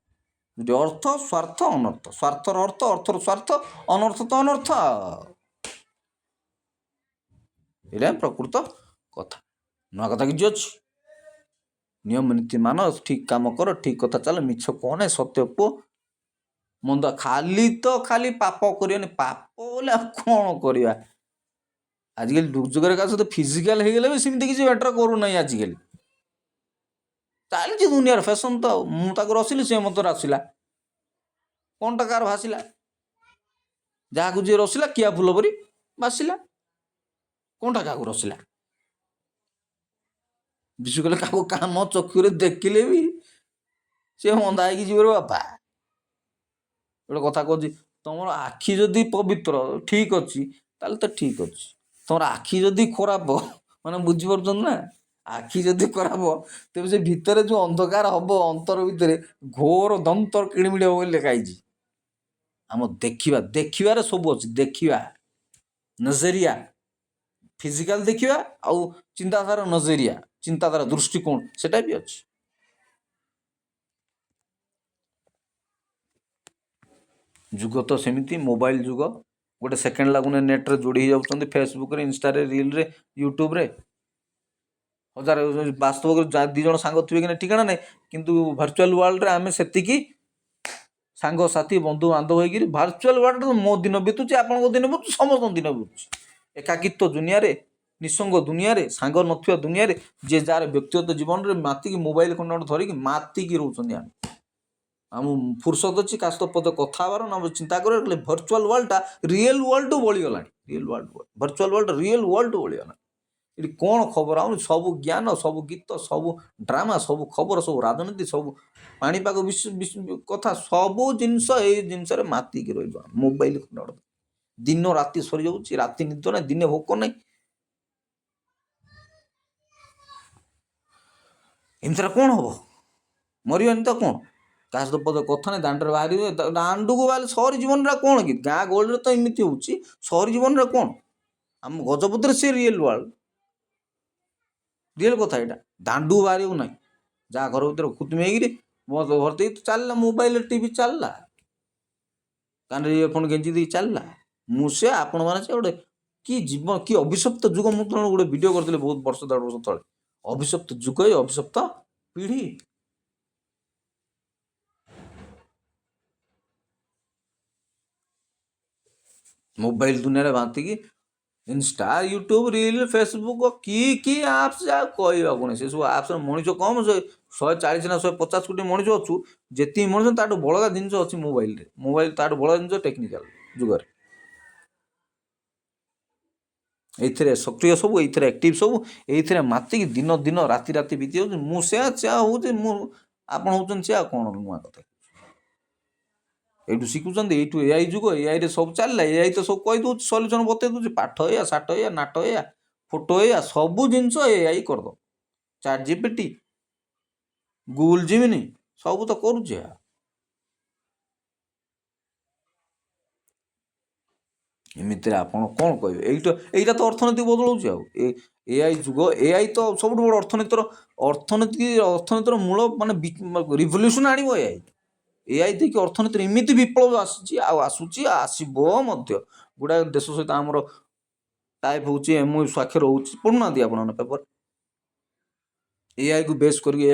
ଯଦି ଅର୍ଥ ସ୍ୱାର୍ଥ ଅନର୍ଥ, ସ୍ୱାର୍ଥର ଅର୍ଥ, ଅର୍ଥର ସ୍ୱାର୍ଥ, ଅନର୍ଥ ତ ଅନର୍ଥ, ଏଇଟା ପ୍ରକୃତ କଥା। ନୂଆ କଥା କିଛି ଅଛି? ନିୟମ ନୀତି ମାନ, ଠିକ୍ କାମ କର, ଠିକ୍ କଥା ଚାଲ, ମିଛ କୁହ ନାହିଁ, ସତ୍ୟ କୁହ, ମନ୍ଦ ଖାଲି ପାପ କରିବାନି। ପାପ ବୋଲେ ଆଉ କ'ଣ କରିବା? ଆଜିକାଲି ଯୁଗରେ କାହା ସହିତ ଫିଜିକାଲ ହେଇଗଲେ ବି ସେମିତି କିଛି ମ୍ୟାଟର କରୁନାହିଁ। ଆଜିକାଲି ଚାଲିଛି ଦୁନିଆର ଫ୍ୟାସନ୍ ତ, ଆଉ ମୁଁ ତାକୁ ରସିଲି, ସେ ମୋତେ ରସିଲା, କ'ଣଟା କାହାର ଭାସିଲା? ଯାହାକୁ ଯିଏ ରସିଲା କିଆ ଫୁଲ ପରି ବାସିଲା, କ'ଣଟା କାହାକୁ ରସିଲା? ଯୀଶୁ କହିଲେ କାହାକୁ କାମ ଚକ୍ଷୁରେ ଦେଖିଲେ ବି ସେ ମନ୍ଦା ହେଇକି ଯିବ ରେ ବାପା। ଗୋଟେ କଥା କହୁଛି, ତମର ଆଖି ଯଦି ପବିତ୍ର ଠିକ୍ ଅଛି ତାହେଲେ ତ ଠିକ୍ ଅଛି, ତମର ଆଖି ଯଦି ଖରାପ ମାନେ ବୁଝିପାରୁଛନ୍ତି ନା? ଆଖି ଯଦି ଖରାପ ତେବେ ସେ ଭିତରେ ଯେଉଁ ଅନ୍ଧକାର ହବ ଅନ୍ତର ଭିତରେ ଘୋର ଦନ୍ତର କିଣିମିଡ଼ି ହବ ବୋଲି ଲେଖା ହେଇଛି। ଆମ ଦେଖିବାରେ ସବୁ ଅଛି। ଦେଖିବା ନଜରିଆ, ଫିଜିକାଲ ଦେଖିବା ଆଉ ଚିନ୍ତାଧାରା ନଜରିଆ, ଚିନ୍ତାଧାରା ଦୃଷ୍ଟିକୋଣ ସେଟା ବି ଅଛି। ଯୁଗ ତ ସେମିତି ମୋବାଇଲ ଯୁଗ। ଗୋଟେ ସେକେଣ୍ଡ ଲାଗୁନି ନେଟ୍ରେ ଯୋଡ଼ି ହେଇଯାଉଛନ୍ତି, ଫେସବୁକ୍ରେ, ଇନଷ୍ଟାରେ, ରିଲ୍ରେ, ୟୁଟ୍ୟୁବ୍ରେ। ହଜାର ବାସ୍ତବରେ ଦୁଇ ଜଣ ସାଙ୍ଗ ଥିବେ କି ନା ଠିକଣା ନାହିଁ, କିନ୍ତୁ ଭର୍ଚୁଆଲ ୱାର୍ଲଡରେ ଆମେ ସେତିକି ସାଙ୍ଗସାଥି ବନ୍ଧୁବାନ୍ଧବ ହେଇକିରି ଭର୍ଚୁଆଲ ୱାର୍ଲଡରେ ମୋ ଦିନ ବିତୁଛି, ଆପଣଙ୍କ ଦିନ ବିତୁଛି, ସମସ୍ତଙ୍କ ଦିନ ବିତୁଛି। ଏକାକିତ୍ୱ ଦୁନିଆରେ, ନିଃସଙ୍ଗ ଦୁନିଆରେ, ସାଙ୍ଗ ନଥିବା ଦୁନିଆରେ ଯିଏ ଯାହାର ବ୍ୟକ୍ତିଗତ ଜୀବନରେ ମାତିକି ମୋବାଇଲ ଖଣ୍ଡ ଧରିକି ମାତିକି ରହୁଛନ୍ତି। ଆମ ଫୁର୍ସତ ଅଛି କାହା ସହିତ ପଦେ କଥା ହେବାର ନା ଚିନ୍ତା କରିବାର, ହେଲେ ଭର୍ଚୁଆଲ ୱାର୍ଲଡଟା ରିଏଲ ୱାର୍ଲଡଠୁ ବଳିଗଲାଣି। Real world virtual world real ୱାର୍ଲଡଠୁ ବଳିଗଲାଣି। ଏଠି କ'ଣ ଖବର ଆଉନି? ସବୁ ଜ୍ଞାନ, ସବୁ ଗୀତ, ସବୁ ଡ୍ରାମା, ସବୁ ଖବର, ସବୁ ରାଜନୀତି, ସବୁ ପାଣିପାଗ କଥା, ସବୁ ଜିନିଷ ଏଇ ଜିନିଷରେ ମାତିକି ରହିବ। ମୋବାଇଲ ଖଣ୍ଡ ଦିନ ରାତି ସରିଯାଉଛି, ରାତି ନିଦ ନାହିଁ, ଦିନେ ଭୋକ ନାହିଁ। ଏମିତିରେ କ'ଣ ହବ? ମରିବାନି ତ କ'ଣ? କାହା ସହିତ ପଦ କଥା ନାହିଁ, ଦାଣ୍ଡରେ ବାହାରିବେ, ଦାଣ୍ଡକୁ ବାହାରିଲେ ସହରୀ ଜୀବନରେ କ'ଣ କି? ଗାଁ ଗହଳିରେ ତ ଏମିତି ହେଉଛି, ସହରୀ ଜୀବନରେ କ'ଣ? ଆମ ଗଜପତିରେ ସେ ରିଏଲ ୱାର୍ଲଡ, ରିଏଲ କଥା ଏଇଟା। ଦାଣ୍ଡକୁ ବାହାରିବୁ ନାହିଁ, ଯାହା ଘର ଭିତରେ ଖୁତୁମି ହେଇକିରି ଘର ଦେଇ ଚାଲିଲା, ମୋବାଇଲରେ ଟିଭି ଚାଲିଲା, କାନରେ ଇୟରଫୋନ୍ ଗେଞ୍ଜି ଦେଇ ଚାଲିଲା। ମୁଁ ସେ ଆପଣମାନେ ସେ ଗୋଟେ କି ଜୀବନ, କି ଅଭିଶପ୍ତ ଯୁଗ। ମୁଁ ତ ଗୋଟେ ଭିଡ଼ିଓ କରିଥିଲି ବହୁତ ବର୍ଷ, 1.5 ବର୍ଷ ତଳେ। ଅଭିଶପ୍ତ ଯୁଗ, ଏ ଅଭିଶପ୍ତ ପିଢ଼ି। ମୋବାଇଲ ଦୁନିଆରେ ବାନ୍ତିକି ଇନଷ୍ଟା, ୟୁଟ୍ୟୁବ, ରିଲ୍, ଫେସବୁକ୍, କି ଆପ୍ସ ଯାହା କହିବାକୁ ନାହିଁ। ସେସବୁ ଆପ୍ସରେ ମଣିଷ କମ୍, 140 ନା 150 କୋଟି ମଣିଷ ଅଛୁ। ଯେତିକି ମଣିଷ ତାଠୁ ବଳକା ଜିନିଷ ଅଛି ମୋବାଇଲରେ। ମୋବାଇଲ ତାଠୁ ବଳକା ଜିନିଷ ଟେକ୍ନିକାଲ ଯୁଗରେ। ଏଇଥିରେ ସକ୍ରିୟ ସବୁ, ଏଇଥିରେ ଆକ୍ଟିଭ ସବୁ, ଏଇଥିରେ ମାତିକି ଦିନ ରାତି ବିତି ଯାଉଛି। ମୁଁ ସେୟା ହେଉଛି, ଆପଣ ହେଉଛନ୍ତି ସେୟା। କ'ଣ ନୂଆ କଥା? ଏଇଠୁ ଶିଖୁଛନ୍ତି, ଏଇଠୁ ଏଆଇ ଯୁଗ, ଏଆଇରେ ସବୁ ଚାଲିଲା। ଏଆଇ ତ ସବୁ କହିଦେଉଛି, ସଲ୍ୟୁସନ୍ ବତେଇ ଦେଉଛି। ପାଠ ଏଇଆ, ସାଠ ଏଇଆ, ନାଟ ଏଇଆ, ଫଟୋ ଏଇଆ, ସବୁ ଜିନିଷ ଏଆଇ କରିଦେବ। ଚାଟ୍ ଜିପିଟି, ଗୁଗୁଲ ଜିମିନି ସବୁ ତ କରୁଛି। ଏମିତିରେ ଆପଣ କ'ଣ କହିବେ? ଏଇଟା ତ ଅର୍ଥନୀତି ବଦଳଉଛି। ଆଉ ଏଆଇ ଯୁଗ, ଏଆଇ ତ ସବୁଠୁ ବଡ଼ ଅର୍ଥନୀତିର ମୂଳ, ମାନେ ରିଭଲ୍ୟୁସନ୍ ଆଣିବ ଏଆଇ। ଏଆଇ ଦେଇକି ଅର୍ଥନୀତିରେ ଏମିତି ବିପ୍ଳବ ଆସିଛି, ଆଉ ଆସୁଛି, ଆସିବ ମଧ୍ୟ। ଗୁଡ଼ାଏ ଦେଶ ସହିତ ଆମର ଟାଇପ୍ ହେଉଛି, MOU ସ୍ୱାକ୍ଷର ହେଉଛି। ପଢ଼ୁନାହାନ୍ତି ଆପଣମାନେ ପେପର? ଏଆଇକୁ ବେସ୍ କରିକି,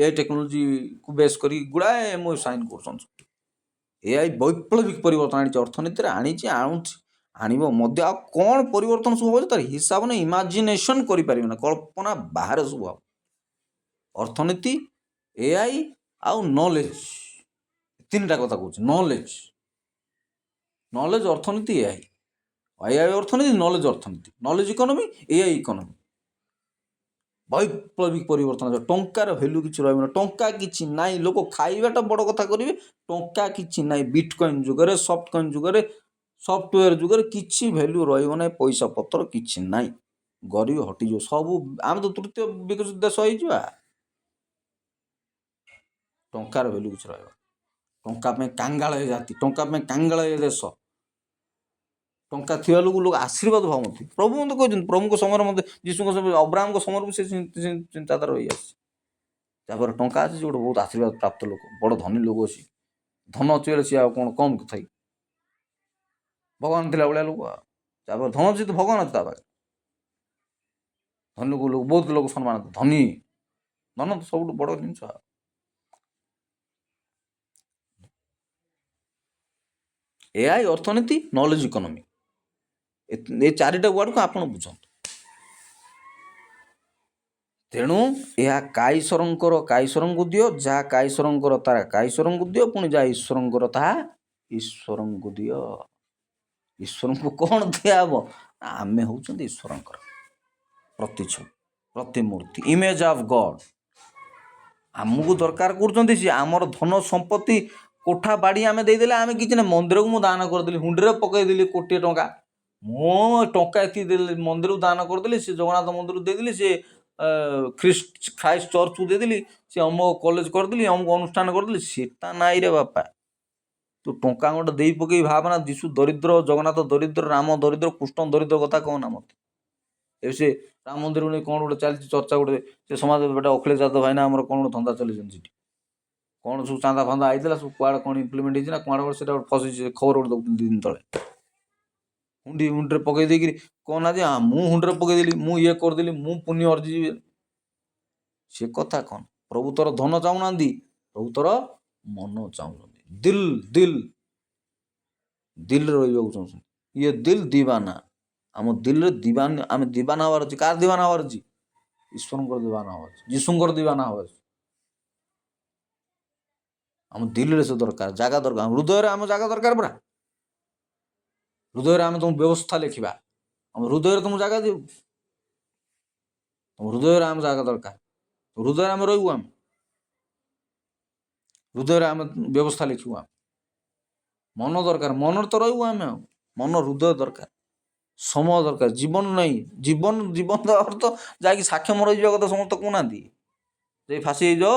ଏଆଇ ଟେକ୍ନୋଲୋଜିକୁ ବେସ୍ କରିକି ଗୁଡ଼ାଏ MOU ସାଇନ୍ କରୁଛନ୍ତି। ଏଆଇ ବୈପ୍ଳବିକ ପରିବର୍ତ୍ତନ ଆଣିଛି ଅର୍ଥନୀତିରେ, ଆଣିବ ମଧ୍ୟ। ଆଉ କ'ଣ ପରିବର୍ତ୍ତନ ସବୁ ହେଉଛି ତାର ହିସାବ ନାହିଁ, ଇମାଜିନେସନ୍ କରିପାରିବେ ନା, କଳ୍ପନା ବାହାରେ ସବୁ ହେବ। ଅର୍ଥନୀତି, ଏଆଇ ଆଉ ନଲେଜ, ତିନିଟା କଥା କହୁଛି। ନଲେଜ, ଅର୍ଥନୀତି, ଏଆଇ ଅର୍ଥନୀତି, ନଲେଜ ଇକୋନୋମି, ଏଆଇ ଇକୋନୋମି। ବୈପ୍ଳବିକ ପରିବର୍ତ୍ତନ। ଟଙ୍କାର ଭ୍ୟାଲୁ କିଛି ରହିବନି। ଟଙ୍କା କିଛି ନାହିଁ, ଲୋକ ଖାଇବାଟା ବଡ଼ କଥା କରିବେ। ଟଙ୍କା କିଛି ନାହିଁ। ବିଟକଏନ୍ ଯୁଗରେ, ସଫ୍ଟକଏନ୍ ଯୁଗରେ, ସଫ୍ଟୱେର ଯୁଗରେ କିଛି ଭ୍ୟାଲୁ ରହିବ ନାହିଁ। ପଇସା ପତ୍ର କିଛି ନାହିଁ, ଗରିବ ହଟିଯିବ ସବୁ। ଆମେ ତ ତୃତୀୟ ବିକଶିତ ଦେଶ ହେଇଯିବା। ଟଙ୍କାର ଭ୍ୟାଲୁ କିଛି ରହିବ। ଟଙ୍କା ପାଇଁ କାଙ୍ଗାଳ ଏ ଜାତି, ଟଙ୍କା ପାଇଁ କାଙ୍ଗାଳ ଏ ଦେଶ। ଟଙ୍କା ଥିବା ଲୋକ ଆଶୀର୍ବାଦ ଭାବନ୍ତି। ପ୍ରଭୁ ମଧ୍ୟ କହିଛନ୍ତି, ପ୍ରଭୁଙ୍କ ସମୟରେ ମଧ୍ୟ, ଯୀଶୁଙ୍କ ସମୟରେ, ଅବ୍ରାହ୍ମଙ୍କ ସମୟରେ ବି ସେ ଚିନ୍ତାଧାରା ରହିଆସିଛି। ତାପରେ ଟଙ୍କା ଅଛି, ସେ ଗୋଟେ ବହୁତ ଆଶୀର୍ବାଦ ପ୍ରାପ୍ତ ଲୋକ, ବଡ଼ ଧନୀ ଲୋକ ଅଛି। ଧନ ଅଛି ବୋଲେ ସିଏ ଆଉ କ'ଣ କମ୍ କଥା କି? ଭଗବାନ ଥିଲା ଭଳିଆ ଲୋକ। ତାପରେ ଧନ ଅଛି ତ ଭଗବାନ ଅଛି ତା ପାଖରେ। ଧନୀକୁ ଲୋକ, ବହୁତ ଲୋକ ସମ୍ମାନ, ଧନୀ। ଧନ ତ ସବୁଠୁ ବଡ଼ ଜିନିଷ। ଏଆଇ, ଅର୍ଥନୀତି, ନଲେଜ ଇକୋନୋମି, ଏ ଚାରିଟା ୱାର୍ଡକୁ ଆପଣ ବୁଝନ୍ତୁ। ତେଣୁ ଏହା କାଈଶ୍ୱରଙ୍କୁ ଦିଅ, ଯାହା କାଈଶ୍ୱରଙ୍କର ତାହା କାଈଶ୍ୱରଙ୍କୁ ଦିଅ, ପୁଣି ଯାହା ଈଶ୍ୱରଙ୍କର ତାହା ଈଶ୍ୱରଙ୍କୁ ଦିଅ। ଈଶ୍ୱରଙ୍କୁ କ'ଣ ଦିଆହେବ? ଆମେ ହେଉଛନ୍ତି ଈଶ୍ୱରଙ୍କର ପ୍ରତିଛବି, ପ୍ରତିମୂର୍ତ୍ତି, ଇମେଜ ଅଫ୍ ଗଡ୍। ଆମକୁ ଦରକାର କରୁଛନ୍ତି ସିଏ। ଆମର ଧନ ସମ୍ପତ୍ତି, କୋଠା ବାଡ଼ି ଆମେ ଦେଇଦେଲେ ଆମେ କିଛି ନାହିଁ। ମନ୍ଦିରକୁ ମୁଁ ଦାନ କରିଦେଲି, ହୁଣ୍ଡିରେ ପକେଇଦେଲି 1,000,000 ଟଙ୍କା, ମୁଁ ଟଙ୍କା ଏତିକି ଦେଲି ମନ୍ଦିରକୁ ଦାନ କରିଦେଲି, ସେ ଜଗନ୍ନାଥ ମନ୍ଦିରକୁ ଦେଇଦେଲି, ସେ ଖ୍ରାଇଷ୍ଟ ଚର୍ଚ୍ଚକୁ ଦେଇଦେଲି, ସେ ଅମୁକ କଲେଜ କରିଦେଲି, ଅମୁକ ଅନୁଷ୍ଠାନ କରିଦେଲି, ସେଟା ନାଇଁରେ ବାପା। ତୁ ଟଙ୍କା ଗୋଟେ ଦେଇ ପକେଇ ଭାବନା ଯୀଶୁ ଦରିଦ୍ର, ଜଗନ୍ନାଥ ଦରିଦ୍ର, ରାମ ଦରିଦ୍ର, କୃଷ୍ଣ ଦରିଦ୍ର କଥା କହନା ମୋତେ। ଏବେ ସେ ରାମ ମନ୍ଦିର ନେଇ କ'ଣ ଗୋଟେ ଚାଲିଛି ଚର୍ଚ୍ଚା, ଗୋଟେ ସେ ସମାଜ ଗୋଟେ ଅଖିଳେଶ ଯାଦବ ଭାଇନା ଆମର କ'ଣ ଗୋଟେ ଧନ୍ଦା ଚଲେଇଛନ୍ତି ସେଠି, କ'ଣ ସବୁ ଚାନ୍ଦା ଫାନ୍ଦା ଆଇଥିଲା, ସବୁ କୁଆଡ଼େ କ'ଣ ଇମ୍ପ୍ଲିମେଣ୍ଟ ହେଇଛି ନା କୁଆଡ଼େ ଗୋଟେ ସେଟା ଗୋଟେ ଫସିଛି, ଖବର ଗୋଟେ ଦେଉଛନ୍ତି 2 ଦିନ ତଳେ। ହୁଣ୍ଡିରେ ପକେଇ ଦେଇକିରି କ'ଣ ନା ଯେ ମୁଁ ହୁଣ୍ଡିରେ ପକେଇଦେଲି, ମୁଁ ଇଏ କରିଦେଲି, ମୁଁ ପୁଣ୍ୟ ଅର୍ଜିବି, ସେ କଥା କ'ଣ? ପ୍ରଭୁ ତୋର ଧନ ଚାହୁଁନାହାନ୍ତି, ପ୍ରଭୁ ତୋର ମନ ଚାହୁଁଛନ୍ତି। ଦିଲରେ ରହିବାକୁ ଚାହୁଁଛନ୍ତି। ଇଏ ଦିଲ ଦିବାନା, ଆମ ଦିଲରେ ଦିବାନ, ଆମେ ଦିବାନା ହବାର ଅଛି। କାହାର ଦିବାନା ହବାର ଅଛି? ଈଶ୍ୱରଙ୍କର ଦିବାନା ହବାର ଅଛି, ଯୀଶୁଙ୍କର ଦିବାନା ହବାର ଅଛି। ଆମ ଦିଲରେ ସେ ଦରକାର, ଜାଗା ଦରକାର, ହୃଦୟରେ ଆମ ଜାଗା ଦରକାର ପରା। ହୃଦୟରେ ଆମେ ତୁମ ବ୍ୟବସ୍ଥା ଲେଖିବା, ଆମ ହୃଦୟରେ ତୁମ ଜାଗା ଦେବୁ, ତମ ହୃଦୟରେ ଆମ ଜାଗା ଦରକାର, ହୃଦୟରେ ଆମେ ରହିବୁ, ଆମେ ହୃଦୟରେ ଆମେ ବ୍ୟବସ୍ଥା ଲେଖିବୁ, ଆମେ ମନ ଦରକାର, ମନରେ ତ ରହିବୁ ଆମେ, ଆଉ ମନ ହୃଦୟ ଦରକାର, ସମୟ ଦରକାର, ଜୀବନ ନାହିଁ, ଜୀବନ ଦେବାର ତ ଯାଇକି ସାକ୍ଷ୍ୟ ମରିଯିବା କଥା ସମସ୍ତେ କହୁନାହାନ୍ତି, ଯାଇ ଫାଶୀ ହେଇଯାଅ,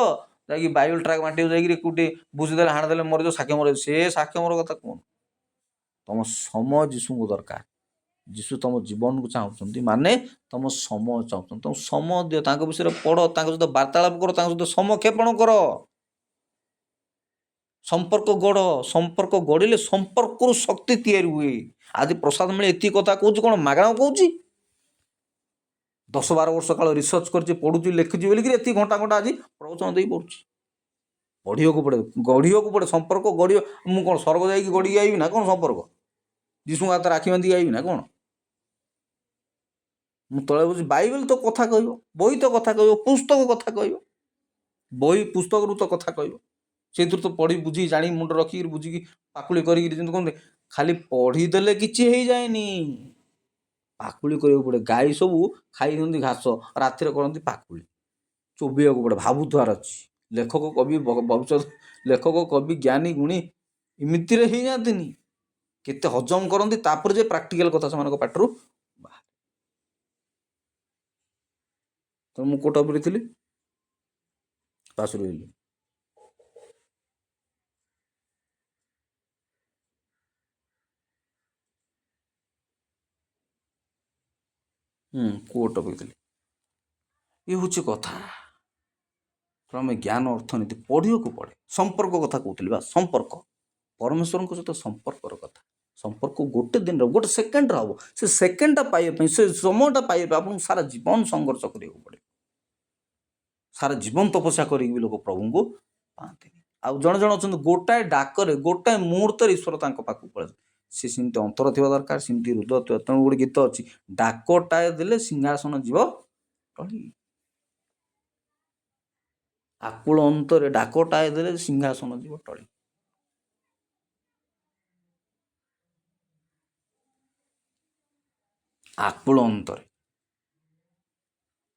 ଯାଇକି ବାଇବେଲ ଟ୍ରାକ୍ ବାଣ୍ଟିବାକୁ ଯାଇକିରି କୋଉଠି ବୁଝିଦେଲେ ହାଣିଦେଲେ ମରିଯାଉ, ସାକ୍ଷ୍ୟ ମରିଯାଉ, ସେ ସାକ୍ଷ୍ୟ ମର କଥା କୁହନ୍ତୁ। ତମ ସମୟ ଯୀଶୁଙ୍କୁ ଦରକାର। ଯୀଶୁ ତମ ଜୀବନକୁ ଚାହୁଁଛନ୍ତି, ମାନେ ତମ ସମୟ ଚାହୁଁଛନ୍ତି। ତମ ସମୟ ଦିଅ, ତାଙ୍କ ବିଷୟରେ ପଢ଼, ତାଙ୍କ ସହିତ ବାର୍ତ୍ତାଳାପ କର, ତାଙ୍କ ସହିତ ସମକ୍ଷେପଣ କର, ସମ୍ପର୍କ ଗଢ଼। ସମ୍ପର୍କ ଗଢ଼ିଲେ ସମ୍ପର୍କରୁ ଶକ୍ତି ତିଆରି ହୁଏ। ଆଜି ପ୍ରସାଦ ମିଳେ ଏତିକି କଥା କହୁଛି, କ'ଣ ମାଗଣା କହୁଛି? 10-12 ବର୍ଷ କାଳ ରିସର୍ଚ୍ଚ କରିଛି, ପଢ଼ୁଛି, ଲେଖୁଛି ବୋଲିକିରି ଏତିକି ଘଣ୍ଟା ଘଣ୍ଟା ଆଜି ପ୍ରବଚନ ଦେଇ ପଡ଼ୁଛି। ପଢ଼ିବାକୁ ପଡ଼େ, ଗଢ଼ିବାକୁ ପଡ଼େ, ସମ୍ପର୍କ ଗଢ଼ିବ। ମୁଁ କ'ଣ ସ୍ୱର୍ଗ ଯାଇକି ଗଢ଼ିକି ଆଇବି ନା କ'ଣ? ସମ୍ପର୍କ ଯୀଶୁଙ୍କ ହାତରେ ରାକ୍ଷୀ ବାନ୍ଧିକି ଆଇବି ନା କ'ଣ? ମୁଁ ତଳେ ବୁଝି, ବାଇବେଲ ତ କଥା କହିବ, ବହି ତ କଥା କହିବ, ପୁସ୍ତକ କଥା କହିବ, ବହି ପୁସ୍ତକରୁ ତ କଥା କହିବ, ସେଇଥିରୁ ତ ପଢ଼ି ବୁଝି ଜାଣି ମୁଣ୍ଡ ରଖିକିରି ବୁଝିକି ପାକୁଳି କରିକିରି ଯେମିତି କହନ୍ତି, ଖାଲି ପଢ଼ିଦେଲେ କିଛି ହେଇଯାଏନି, ପାକୁଳି କରିବାକୁ ପଡ଼େ। ଗାଈ ସବୁ ଖାଇ ଦିଅନ୍ତି ଘାସ, ରାତିରେ କରନ୍ତି ପାକୁଳି, ଚୋବେଇବାକୁ ପଡ଼େ, ଭାବୁଥିବାର ଅଛି। ଲେଖକ କବି ଭବିଷ୍ୟତ ଲେଖକ କବି ଜ୍ଞାନୀ ଗୁଣୀ ଏମିତିରେ ହେଇଯାଆନ୍ତିନି, କେତେ ହଜମ କରନ୍ତି, ତାପରେ ଯେ ପ୍ରାକ୍ଟିକାଲ କଥା ସେମାନଙ୍କ ପାଟିରୁ ବାହାରେ। ତ ମୁଁ କୋଉ ଟପିକରେ ଥିଲି? ପାଶୁରି ରହିଲି। କୋଉ ଟପିକ ଥିଲି? ଇଏ ହେଉଛି କଥା। ଆମେ ଜ୍ଞାନ ଅର୍ଥନୀତି ପଢ଼ିବାକୁ ପଡ଼େ। ସମ୍ପର୍କ କଥା କହୁଥିଲି ବା, ସମ୍ପର୍କ ପରମେଶ୍ୱରଙ୍କ ସହିତ ସମ୍ପର୍କର କଥା। ସମ୍ପର୍କ ଗୋଟେ ଦିନର, ଗୋଟେ ସେକେଣ୍ଡର ହବ। ସେ ସେକେଣ୍ଡଟା ପାଇବା ପାଇଁ, ସେ ସମୟଟା ପାଇବା ପାଇଁ ଆପଣଙ୍କୁ ସାରା ଜୀବନ ସଂଘର୍ଷ କରିବାକୁ ପଡ଼ିବ। ସାରା ଜୀବନ ତପସ୍ୟା କରିକି ବି ଲୋକ ପ୍ରଭୁଙ୍କୁ ପାଆନ୍ତିନି। ଆଉ ଜଣେ ଜଣେ ଅଛନ୍ତି ଗୋଟାଏ ଡାକରେ, ଗୋଟାଏ ମୁହୂର୍ତ୍ତରେ ଈଶ୍ୱର ତାଙ୍କ ପାଖକୁ ପଳାନ୍ତି। ସେ ସେମିତି ଅନ୍ତର ଥିବା ଦରକାର, ସେମିତି ହୃଦୟ ଥିବା। ତେଣୁ ଗୋଟେ ଗୀତ ଅଛି, ଡାକଟାଏ ଦେଲେ ସିଂହାସନ ଯିବ ଟଳି। ଆକୁଳ ଅନ୍ତରେ ଡାକଟାଏ ଦେଲେ ସିଂହାସନ ଯିବ ଟଳି। ଆକୁଳ ଅନ୍ତରେ,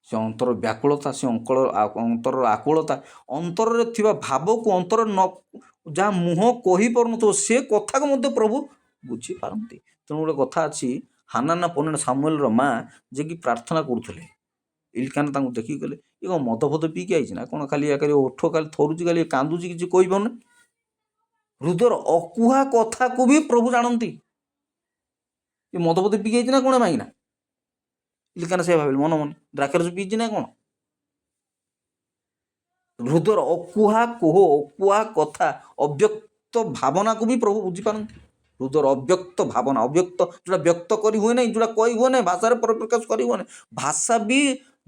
ସେ ଅନ୍ତର ବ୍ୟାକୁଳତା, ସେ ଅନ୍ତରର ଆକୁଳତା, ଅନ୍ତରରେ ଥିବା ଭାବକୁ, ଅନ୍ତର ଯାହା ମୁହଁ କହିପାରୁନଥିବ ସେ କଥାକୁ ମଧ୍ୟ ପ୍ରଭୁ ବୁଝିପାରନ୍ତି। ତେଣୁ ଗୋଟେ କଥା ଅଛି, ହାନାନା ପନିନା ସାମୁଏଲର ମା ଯିଏକି ପ୍ରାର୍ଥନା କରୁଥିଲେ, ଇଲକାନା ତାଙ୍କୁ ଦେଖିକି କହିଲେ, ଇଏ କ'ଣ ମଦ ଫଦ ପିଇକି ଆଇଛି ନା କ'ଣ? ଖାଲି ଓଠ ଖାଲି ଥରୁଛି, ଖାଲି କାନ୍ଦୁଛି, କିଛି କହିପାରୁନି। ହୃଦୟର ଅକୁହା କଥାକୁ ବି ପ୍ରଭୁ ଜାଣନ୍ତି। ଏ ମଦ ଫଦ ପିଇକି ଆଇଛି ନା କ'ଣ ମାଇକିନା? ଇଲକାନା ସେ ଭାବିଲେ ମନ ମନେ, ଦ୍ରାକ୍ଷାରସ ପିଇଛି ନା କ'ଣ? ହୃଦୟର ଅକୁହା କୋହ, ଅକୁହା କଥା, ଅବ୍ୟକ୍ତ ଭାବନାକୁ ବି ପ୍ରଭୁ ବୁଝିପାରନ୍ତି। ହୃଦୟର ଅବ୍ୟକ୍ତ ଭାବନା, ଅବ୍ୟକ୍ତ, ଯୋଉଟା ବ୍ୟକ୍ତ କରି ହୁଏ ନାହିଁ, ଯୋଉଟା କହି ହୁଏ ନାହିଁ, ଭାଷାରେ ପରିପ୍ରକାଶ କରି ହୁଏ ନାହିଁ। ଭାଷା ବି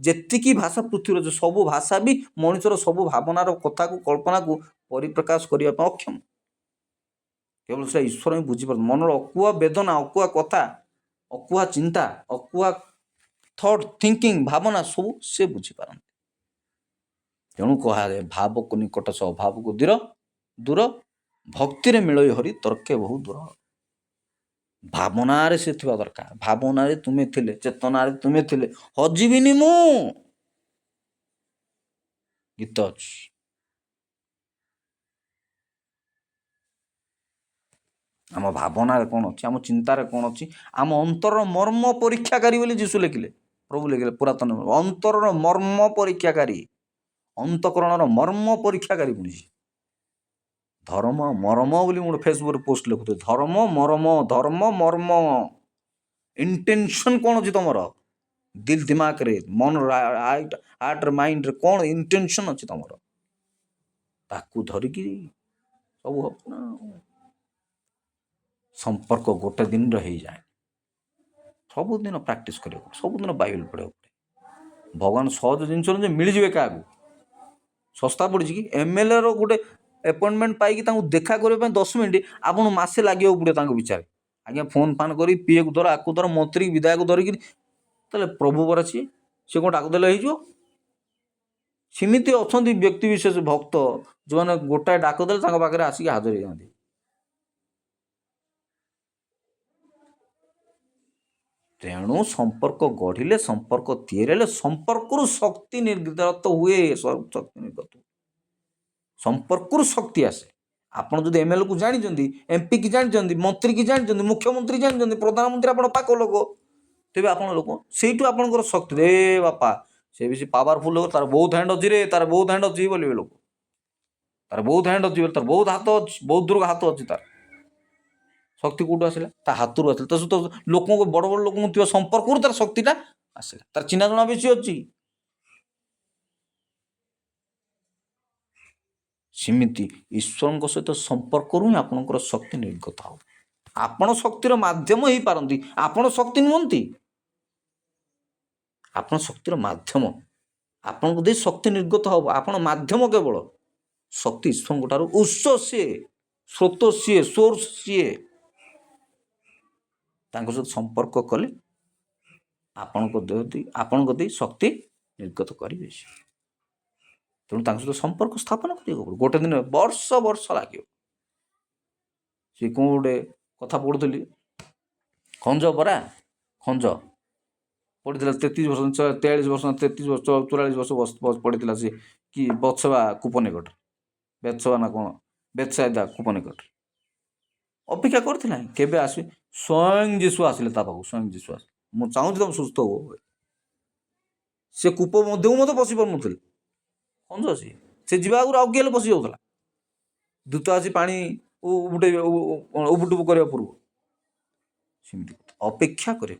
ଯେତିକି ଭାଷା ପୃଥିବୀରେ ଅଛି, ସବୁ ଭାଷା ବି ମଣିଷର ସବୁ ଭାବନାର କଥାକୁ, କଳ୍ପନାକୁ ପରିପ୍ରକାଶ କରିବା ପାଇଁ ଅକ୍ଷମ। କେବଳ ସେଟା ଈଶ୍ୱର ହିଁ ବୁଝିପାରନ୍ତି। ମନର ଅକୁହା ବେଦନା, ଅକୁହା କଥା, ଅକୁହା ଚିନ୍ତା, ଅକୁହା ଥଟ୍, ଥିଙ୍କିଂ, ଭାବନା ସବୁ ସେ ବୁଝିପାରନ୍ତି। ତେଣୁ କୁହାଯାଏ, ଭାବକୁ ନିକଟ ସହ ଭାବକୁ ଦୂର, ଭକ୍ତିରେ ମିଳଇ ହରି ତର୍କେ ବହୁ ଦୂର। ଭାବନାରେ ସେ ଥିବା ଦରକାର। ଭାବନାରେ ତୁମେ ଥିଲେ, ଚେତନାରେ ତୁମେ ଥିଲେ, ହଜିବିନି ମୁଁ। ଗୀତ ଅଛି। आम भावनार कौन अच्छी, आम चिंतार कौन अच्छी, आम अंतर मर्म परीक्षाकारी बोली जीशु लिखिले, प्रभु लिखिले पुरातन अंतर मर्म परीक्षाकारी, अंतकरणर मर्म परीक्षाकारी पुणी धर्म मर्म बोली मोर फेसबुक पोस्ट लिखुथे, धर्म मर्म, धर्म मर्म इंटेंशन कौन अच्छी तुम दिल दिमाग रे मन हार्ट माइंड रे कौन इंटेंशन अच्छी तुम ताकू धरिकी सब हम ना। संपर्क गोटे दिन रही जाए, सबुदिन प्राक्ट करा, सबुदिन बाइबल पढ़ा पड़े। भगवान सहज जिन मिल जाए क्या सस्ता पड़ी कि एमएलए रो गोटे अपॉइंटमेंट पाई देखा करने 10 मिनट आपन मसे लगे पड़े विचार आज्ञा फोन फान कर पीए को धर आकु धर मंत्री विधायक धरिकी प्रभु पर सी सी कौन डाकदेले हो सेमती अच्छा व्यक्ति विशेष भक्त जो मैंने गोटाए डाकदेले पाखे आसिक हाजर हो जाती। तेणु संपर्क गढ़िले संपर्क तैयारी संपर्क शक्ति निर्गत हुए, शक्ति निर्गत संपर्क शक्ति आसे। आपड़ जो एमएलए को जानते, एमपी की जानते, मंत्री की जानते, मुख्यमंत्री जानते, प्रधानमंत्री आप पाक लोक तेज आप लोक से आपंकर शक्ति रे बापा से भी पावरफुल लोक तार बहुत हैंड अच्छी रे, तार बहुत हैंड अच्छी बोले लोक तार बहुत हैंड अच्छी तार बहुत हाथ अच्छी, बहुत दूर हाथ अच्छी तार शक्ति कौटू आसला ता हाथ आसला तो सहित लोक बड़ बड़ लोक संपर्क तार शक्तिटा आसला, तार चिन्ह जना बेसी अच्छी। सेमती ईश्वर सहित संपर्क ही आपणकर शक्ति निर्गत हो, आपण शक्तिर माध्यम हो पारती, आपण शक्ति नुहति, आपण शक्तिर माध्यम, आपन दे शक्ति निर्गत हो, आपण माध्यम केवल शक्ति ईश्वर ठार उत्स सी स्रोत सी सोर्स सी सहित संपर्क कले आपण दे शक्ति निर्गत करेंगे। तेणु सहित संपर्क स्थापन कर गोटे दिन वर्ष वर्ष लगे सी कौन गोटे कथा पढ़ुली खंज परा खंज पढ़ी 33 वर्ष 43 वर्ष 33 वर्ष 44 वर्ष पढ़ी सी कि बत्सवा कूपनिकट बेत्सवा ना कौन बेत्साइदा कूपनिकट अपेक्षा करते आस स्वयं जीशु आसिले पाक स्वयं जीशु आस मुझे चाहूँ तुम सुस्थ हो से कूप मत पशि पार नी खंज सी जा आगे किए पशि जाऊला दूत आसी पा उबुटुबु करने पूर्व सेमती अपेक्षा कर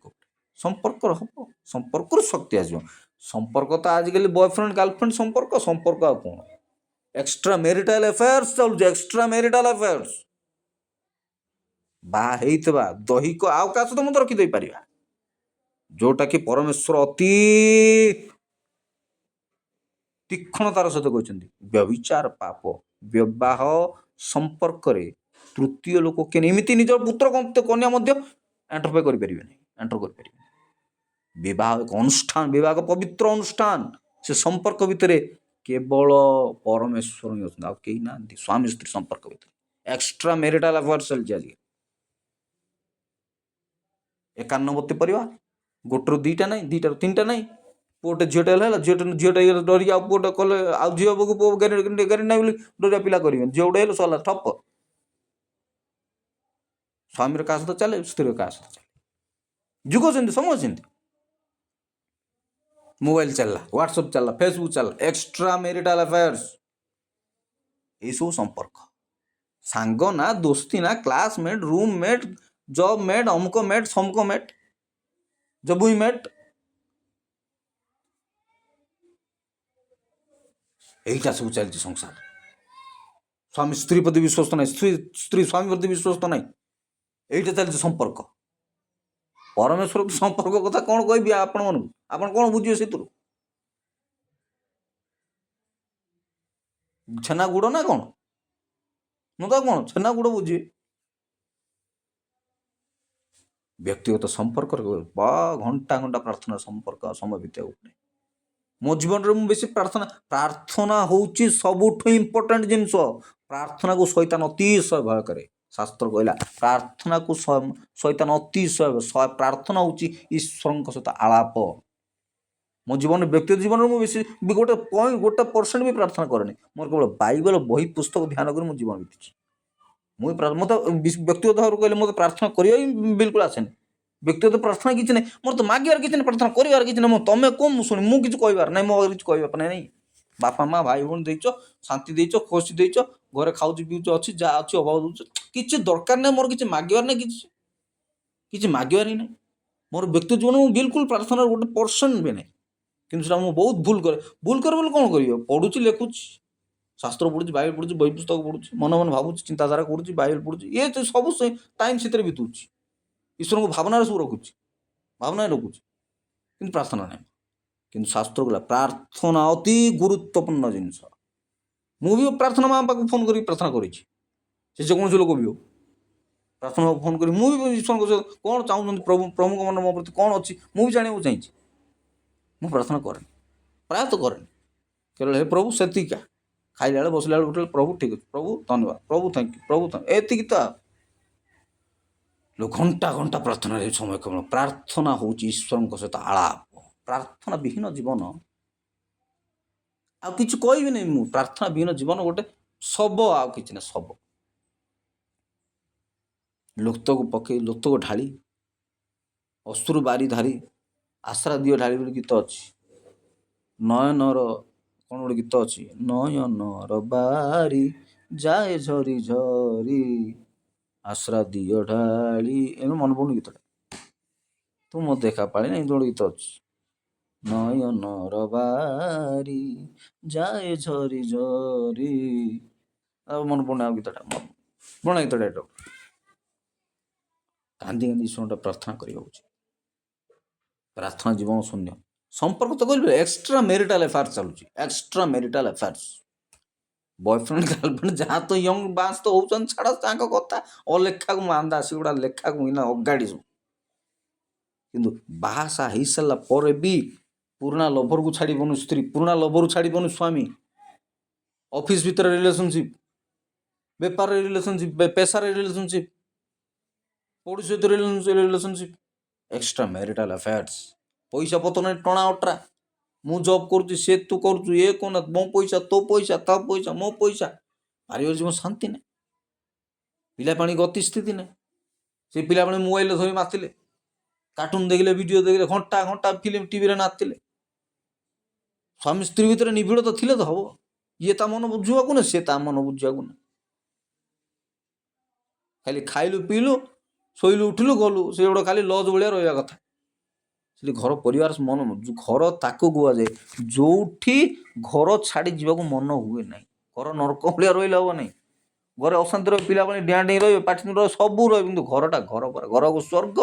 संपर्क हम संपर्क शक्ति आस संपर्क तो आजिकल बॉयफ्रेंड गर्लफ्रेंड संपर्क संपर्क आ कौन एक्स्ट्रा मैरिटल अफेयर्स चलुचे एक्स्ट्रा मैरिटल अफेयर्स बाहर दैहिक आउ क्या सहित मत रखिदे पार जोटा कि परमेश्वर अति तीक्ष्णतार सहित कहते व्यभिचार पाप विवाह संपर्क तृतीय लोक के एमती निज पुत्र कन्या एंटरफे कर विवाह एक अनुष्ठान, विवाह एक पवित्र अनुष्ठान, से संपर्क भितर केवल परमेश्वर ही अच्छा कहीं ना स्वामी स्त्री संपर्क भितर एक्स्ट्रा मैरिटल अफेयर चलती आज 91 परिवार गोटे दीटा ना दीटार 3टा ना पुटे झीटा झीटा डरिया पुटे कले आउ झील को पुओ गाड़ी ना डरिया पिला करेंगे झील गोटे सरला ठप स्वामी क्या सहित चले स्त्री क्या सहित चले जुग से समय से मोबाइल चलला व्हाट्सएप चलला फेसबुक चलला एक्स्ट्रा मैरिटल अफेयर्स ये सब संपर्क सांग ना दोस्ती ना क्लासमेट रूममेट जॉब मेट अमुक मेट समक मेट जबुई मेट यहीटा सब चलती संसार। स्वामी स्त्री प्रति विश्वस्त ना स्त्री स्वामी प्रति विश्वस्त ना यहीटा चलती संपर्क परमेश्वर संपर्क कथा कौन कह आपण मन आप कौन बुझे से छेना गुड़ ना कौन नु तो कौन छेना गुड़ बुझे व्यक्तिगत संपर्क घंटा घंटा प्रार्थना संपर्क समय बीता पड़े मो जीवन में बेसी प्रार्थना प्रार्थना हूँ सबुठ इम्पोर्टाट जिनस प्रार्थना को शैतान अतिशय भय करे शास्त्र कहला प्रार्थना को शैतान अतिशय प्रार्थना हूँ ईश्वर सहित आलाप मो जीवन व्यक्तिगत जीवन में बेसी गोटे % भी प्रार्थना करे मोर केवल बाइबल बही पुस्तक ध्यान कर जीवन बीती मुझे मत व्यक्तिगत भाव कहले मत प्रार्थना करिया बिल्कुल आसेनी। व्यक्तिगत प्रार्थना किसी नहीं मोर तो मागिबार किसी नहीं प्रार्थना करिवार किसी नहीं तमें कौन मुझे शुणी मुझे कहबार ना मो किसी कहबा नहीं। बापा माँ भाई भौणी देच शांति देच खुशी देच घरे खाऊ पीऊँ अच्छी जहाँ अच्छी अभाव दूच किसी दरकार ना मोर किसी मागिबार ना किसी मागिबार ही ना मोर व्यक्ति जीवन में बिल्कुल प्रार्थना गोटे पर्सन भी नहीं कि बहुत भूल करे बोले कौन कर पढ़ुची लिखुची शास्त्र पढ़ुची बाइबल पढ़ुची बही पुस्तक पढ़ुची मन मन भावुची चिंताधारा करुच्ची बाइबल पढ़ुची ये सब टाइम से बीतुची ईश्वर को भावना सब रखुची भावना रखुची कि प्रार्थना नहीं कि शास्त्र गला प्रार्थना अति गुरुत्वपूर्ण जिनस मुझे प्रार्थना माँ पाक फोन कर प्रार्थना करी जेकोसी लोक भी हो प्रार्थना फोन कर मुझे ईश्वर कौन चाहूँ प्रभु प्रभु मन मो प्रति कौन अच्छी मुझे जाना चाहिए मुझे प्रार्थना कैनि प्रायतः कैनि केवल हे प्रभु से खाइला बेले बसला बेले उठे प्रभु ठीक अच्छे प्रभु धन्यवाद प्रभु थैंक यू प्रभु एति तो घंटा घंटा प्रार्थना समय केवल प्रार्थना हूँ ईश्वर सहित आलाप प्रार्थना विहीन जीवन आ किसी कहबी नहीं मुझे प्रार्थना विहीन जीवन गोटे शब आ कि शब लुप्त को पकई लुप्त को ढाली अश्रु बारी धारी आश्रा दियो ढाली बोली गीत अच्छी नयनर कौन गोटे गीत अच्छी नयनर बारी जाए झरी झरी आश्रा दियो ढाली एम मन पड़ुन गीतटा तुम देखा पाली ना गोटे गीत अच्छी नयनर बारी जाए झरी झरी मन पड़ना गीतटा पुराना गीतटा एटा कांदी कांदी ईश्वर प्रार्थना करा प्रार्थना जीवन शून्य संपर्क तो कहते एक्सट्रा मैरिटल अफेयर्स चलुची extra marital affairs boyfriend girlfriend जहाँ तो यंग बास तो होउछन छाड़ कथा अलेखा को मांदा सेगुड़ा लेखा को इना अगाड़ी सब किंतु बाहासा हो सारा पर भी पुराना लभर को छाड़बनु स्त्री पुराना लभर छाड़बनु स्वामी ऑफिस भीतर रिलेशनशिप बेपार रिलेशनशिप पेशार रिलेशनशिप पड़ोसी सहित रिलेशनशिप एक्सट्रा मैरिटल अफेयर्स पैसा पतर नहीं टणा अटरा मु जॉब करुच्ची से तू करुचु ये कौन मो पैसा तो पैसा ता पैसा मो पैसा पारिवारिक जीवन शांति नहीं पिलापाणी गति स्थिति नहीं से पिलापाणी मोबाइल धरी मातिले कार्टून देखले वीडियो देखले घंटा घंटा फिल्म टीवी रे नातिले स्वामी स्त्री भीतर निबिड़ तो थिले तो हम ये ता मन बुझा को ना सी ता मन बुझा को ना खाली खाइलु पीलु शोलु उठिलु गलु से गोटे खाली लज भाया रहा कथा से घर परिवार मन घर ताकू गुआ जाए जो घर छाड़ी जावाक मन हुए ना घर नरक भाया रही हम ना घर अशांति रही पिला डिया डी रही पाठी सबू रही घरटा घर पर घर को स्वर्ग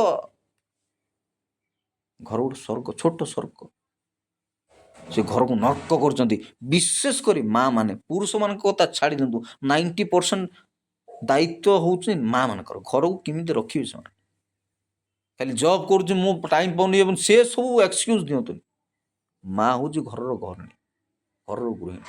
घर गोटे स्वर्ग छोट स्वर्ग से घर को नर्क कर विशेषकर माँ मैंने पुरुष मान कथा छाड़ी दिंतु 90% दायित्व हूँ माँ मान घर को किमी रखिए से खाली जॉब कर टाइम पाऊनी से सब एक्सक्यूज दिंतु माँ हूँ घर घर गृहिणी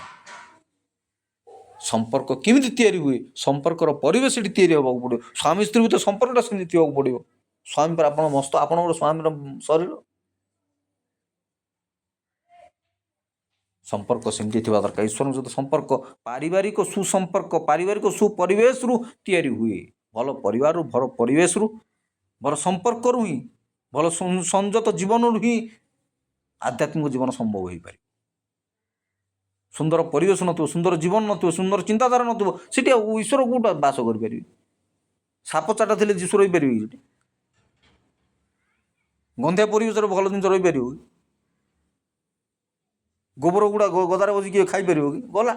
संपर्क किमिति तैयारी हुए संपर्कर परिवेश तैयारी होगा पड़ो स्वामी स्त्री भीतर संपर्कटा सेमती थी पड़ो स्वामी पर आप मस्त आप स्वामी शरीर संपर्क सेमती थी दरकार ईश्वर सहित संपर्क पारिवारिक सुसंपर्क पारिवारिक सुपरिवेश रु तैयारी हुए भल परिवार रु भल परिवेश रु भल संपर्क रु ही भल संयत जीवन रु ही आध्यात्मिक जीवन संभव हो पारे सुंदर परिवेश न सुंदर जीवन न सुंदर चिंताधारा न ईश्वर कौटा बास कर साप चाटा थे जीशु रही पारे गंधिया परिवेश भल जिन रही पार गोबर गुड़ा गदारे बस किए खाई पार कि गला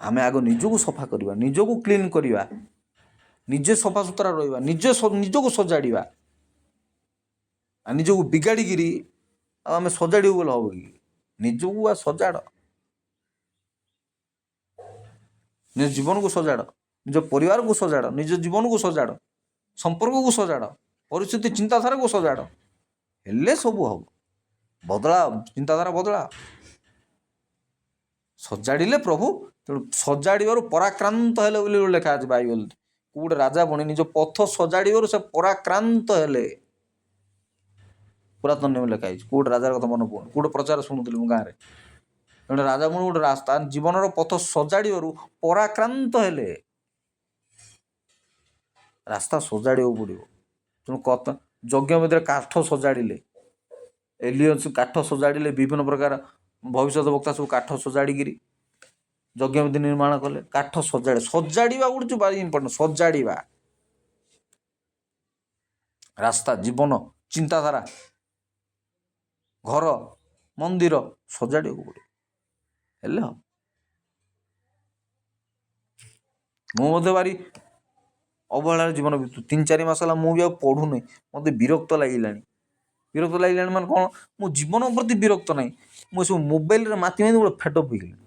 आम आग निजक सफा करवा निजक क्लीन करवा निजे सफा सुतरा रहा निजे निजक सजाड़ा निजक बिगाड़ी आम सजाड़ बोले हम कि निजक आ सजाड़ निज जीवन को सजाड़ निज परिवार को सजाड़ निज जीवन को सजाड़ संपर्क को सजाड़ परिस्थिति चिंताधारा को सजाड़ हेले सब हम बदला चिंताधारा बदला सजाड़े प्रभु सजाड़ पराक्रांत है लेखा आज बाइबल कौटे राजा बने निज पथ सजाड़ से पराक्रांत है पुरातन नियम लेखाई कौटे राजार कथा मन पड़े कौटे प्रचार शुणुली गाँव में ଜଣେ ରାଜାମଣି ଗୋଟେ ରାସ୍ତା ଜୀବନର ପଥ ସଜାଡ଼ିବାରୁ ପରାକ୍ରାନ୍ତ ହେଲେ। ରାସ୍ତା ସଜାଡ଼ିବାକୁ ପଡ଼ିବ। ତେଣୁ ଯଜ୍ଞ ଭିତରେ କାଠ ସଜାଡ଼ିଲେ, ଏଲିୟନ୍ସ କାଠ ସଜାଡ଼ିଲେ, ବିଭିନ୍ନ ପ୍ରକାର ଭବିଷ୍ୟତ ବକ୍ତା ସବୁ କାଠ ସଜାଡ଼ିକିରି ଯଜ୍ଞବିଧି ନିର୍ମାଣ କଲେ। କାଠ ସଜାଡ଼ିବା ଗୋଟେ ଭାରି ଇମ୍ପୋର୍ଟାଣ୍ଟ। ସଜାଡ଼ିବା ରାସ୍ତା, ଜୀବନ, ଚିନ୍ତାଧାରା, ଘର, ମନ୍ଦିର ସଜାଡ଼ିବାକୁ ପଡ଼ିବ। ହେଲେ ମୁଁ ମଧ୍ୟ ଭାରି ଅବହେଳାରେ ଜୀବନ ବିତୁ। 3-4 ମାସ ହେଲା ମୁଁ ବି ଆଉ ପଢ଼ୁନି। ମୋତେ ବିରକ୍ତ ଲାଗିଲାଣି ମାନେ କ'ଣ, ମୋ ଜୀବନ ପ୍ରତି ବିରକ୍ତ ନାହିଁ। ମୁଁ ଏସବୁ ମୋବାଇଲରେ ମାତି ଗୋଟେ ଫେଡ୍ ଅପ୍ ହେଇଗଲିଣି।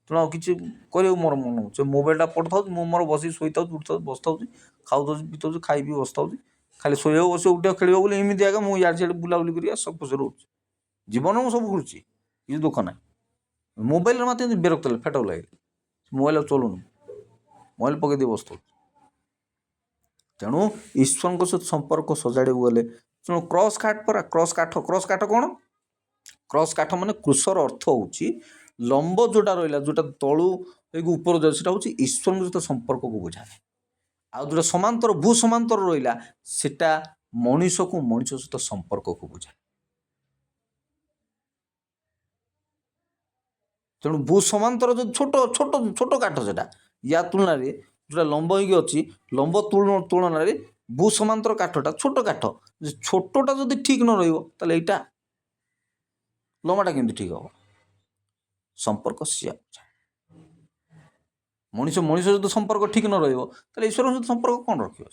ତେଣୁ ଆଉ କିଛି କରିବାକୁ ମୋର ମନ ହେଉଛି। ସେ ମୋବାଇଲଟା ପଢ଼ିଥାଉଛି, ମୁଁ ମୋର ବସିକି ଶୋଇଥାଉଛି, ଉଠିଥାଉଛି, ବସିଥାଉଛି, ଖାଉଥାଉଛି, ପିଉଥାଉଛି, ଖାଇ ପିଇ ବସିଥାଉଛି। ଖାଲି ଶୋଇବାକୁ ବସିବ, ଉଠିବାକୁ, ଖେଳିବ ବୋଲି ଏମିତି ଆଜ୍ଞା ମୁଁ ଇଆଡ଼େ ସିଆଡ଼େ ବୁଲାବୁଲି କରିବା ସବୁ ଖୁସି ରହୁଛି। ଜୀବନ ମୁଁ ସବୁ କରୁଛି, କିଛି ଦୁଃଖ ନାହିଁ। ମୋବାଇଲରେ ମାତି ବିରକ୍ତ ଲାଗେ, ଫେଡ୍ ଅପ୍ ଲାଗେ। ମୋବାଇଲ ଆଉ ଚଲୁନି, ମୋବାଇଲ ପକେଇ ଦେଇ ବସିଥାଉଛି। ତେଣୁ ଈଶ୍ୱରଙ୍କ ସହିତ ସମ୍ପର୍କ ସଜାଡ଼ିବାକୁ ଗଲେ, ତେଣୁ କ୍ରସ୍ କାଠ କ'ଣ? କ୍ରସ୍ କାଠ ମାନେ କ୍ରୁଶର ଅର୍ଥ ହେଉଛି ଲମ୍ବ ଯେଉଁଟା ରହିଲା, ଯେଉଁଟା ତଳୁ ଉପର ଯାଉଛି, ସେଟା ହେଉଛି ଈଶ୍ୱରଙ୍କ ସହିତ ସମ୍ପର୍କକୁ ବୁଝାଏ। ଆଉ ଯେଉଁଟା ସମାନ୍ତର, ଭୂ ସମାନ୍ତର ରହିଲା, ସେଟା ମଣିଷକୁ ମଣିଷ ସହିତ ସମ୍ପର୍କକୁ ବୁଝାଏ। ତେଣୁ ଭୂ ସମାନ୍ତର ଯଦି ଛୋଟ କାଠ, ସେଟା ୟା ତୁଳନାରେ ଯେଉଁଟା ଲମ୍ବ ହେଇକି ଅଛି, ଲମ୍ବ ତୁଳନାରେ ଭୂ ସମାନ୍ତର କାଠଟା ଛୋଟ କାଠ। ଛୋଟଟା ଯଦି ଠିକ୍ ନ ରହିବ, ତାହେଲେ ଏଇଟା ଲମ୍ବାଟା କେମିତି ଠିକ୍ ହେବ? ସମ୍ପର୍କ ସିଆ ମଣିଷ ସହିତ ସମ୍ପର୍କ ଠିକ୍ ନ ରହିବ, ତାହେଲେ ଈଶ୍ୱରଙ୍କ ସହିତ ସମ୍ପର୍କ କ'ଣ ରଖିବ?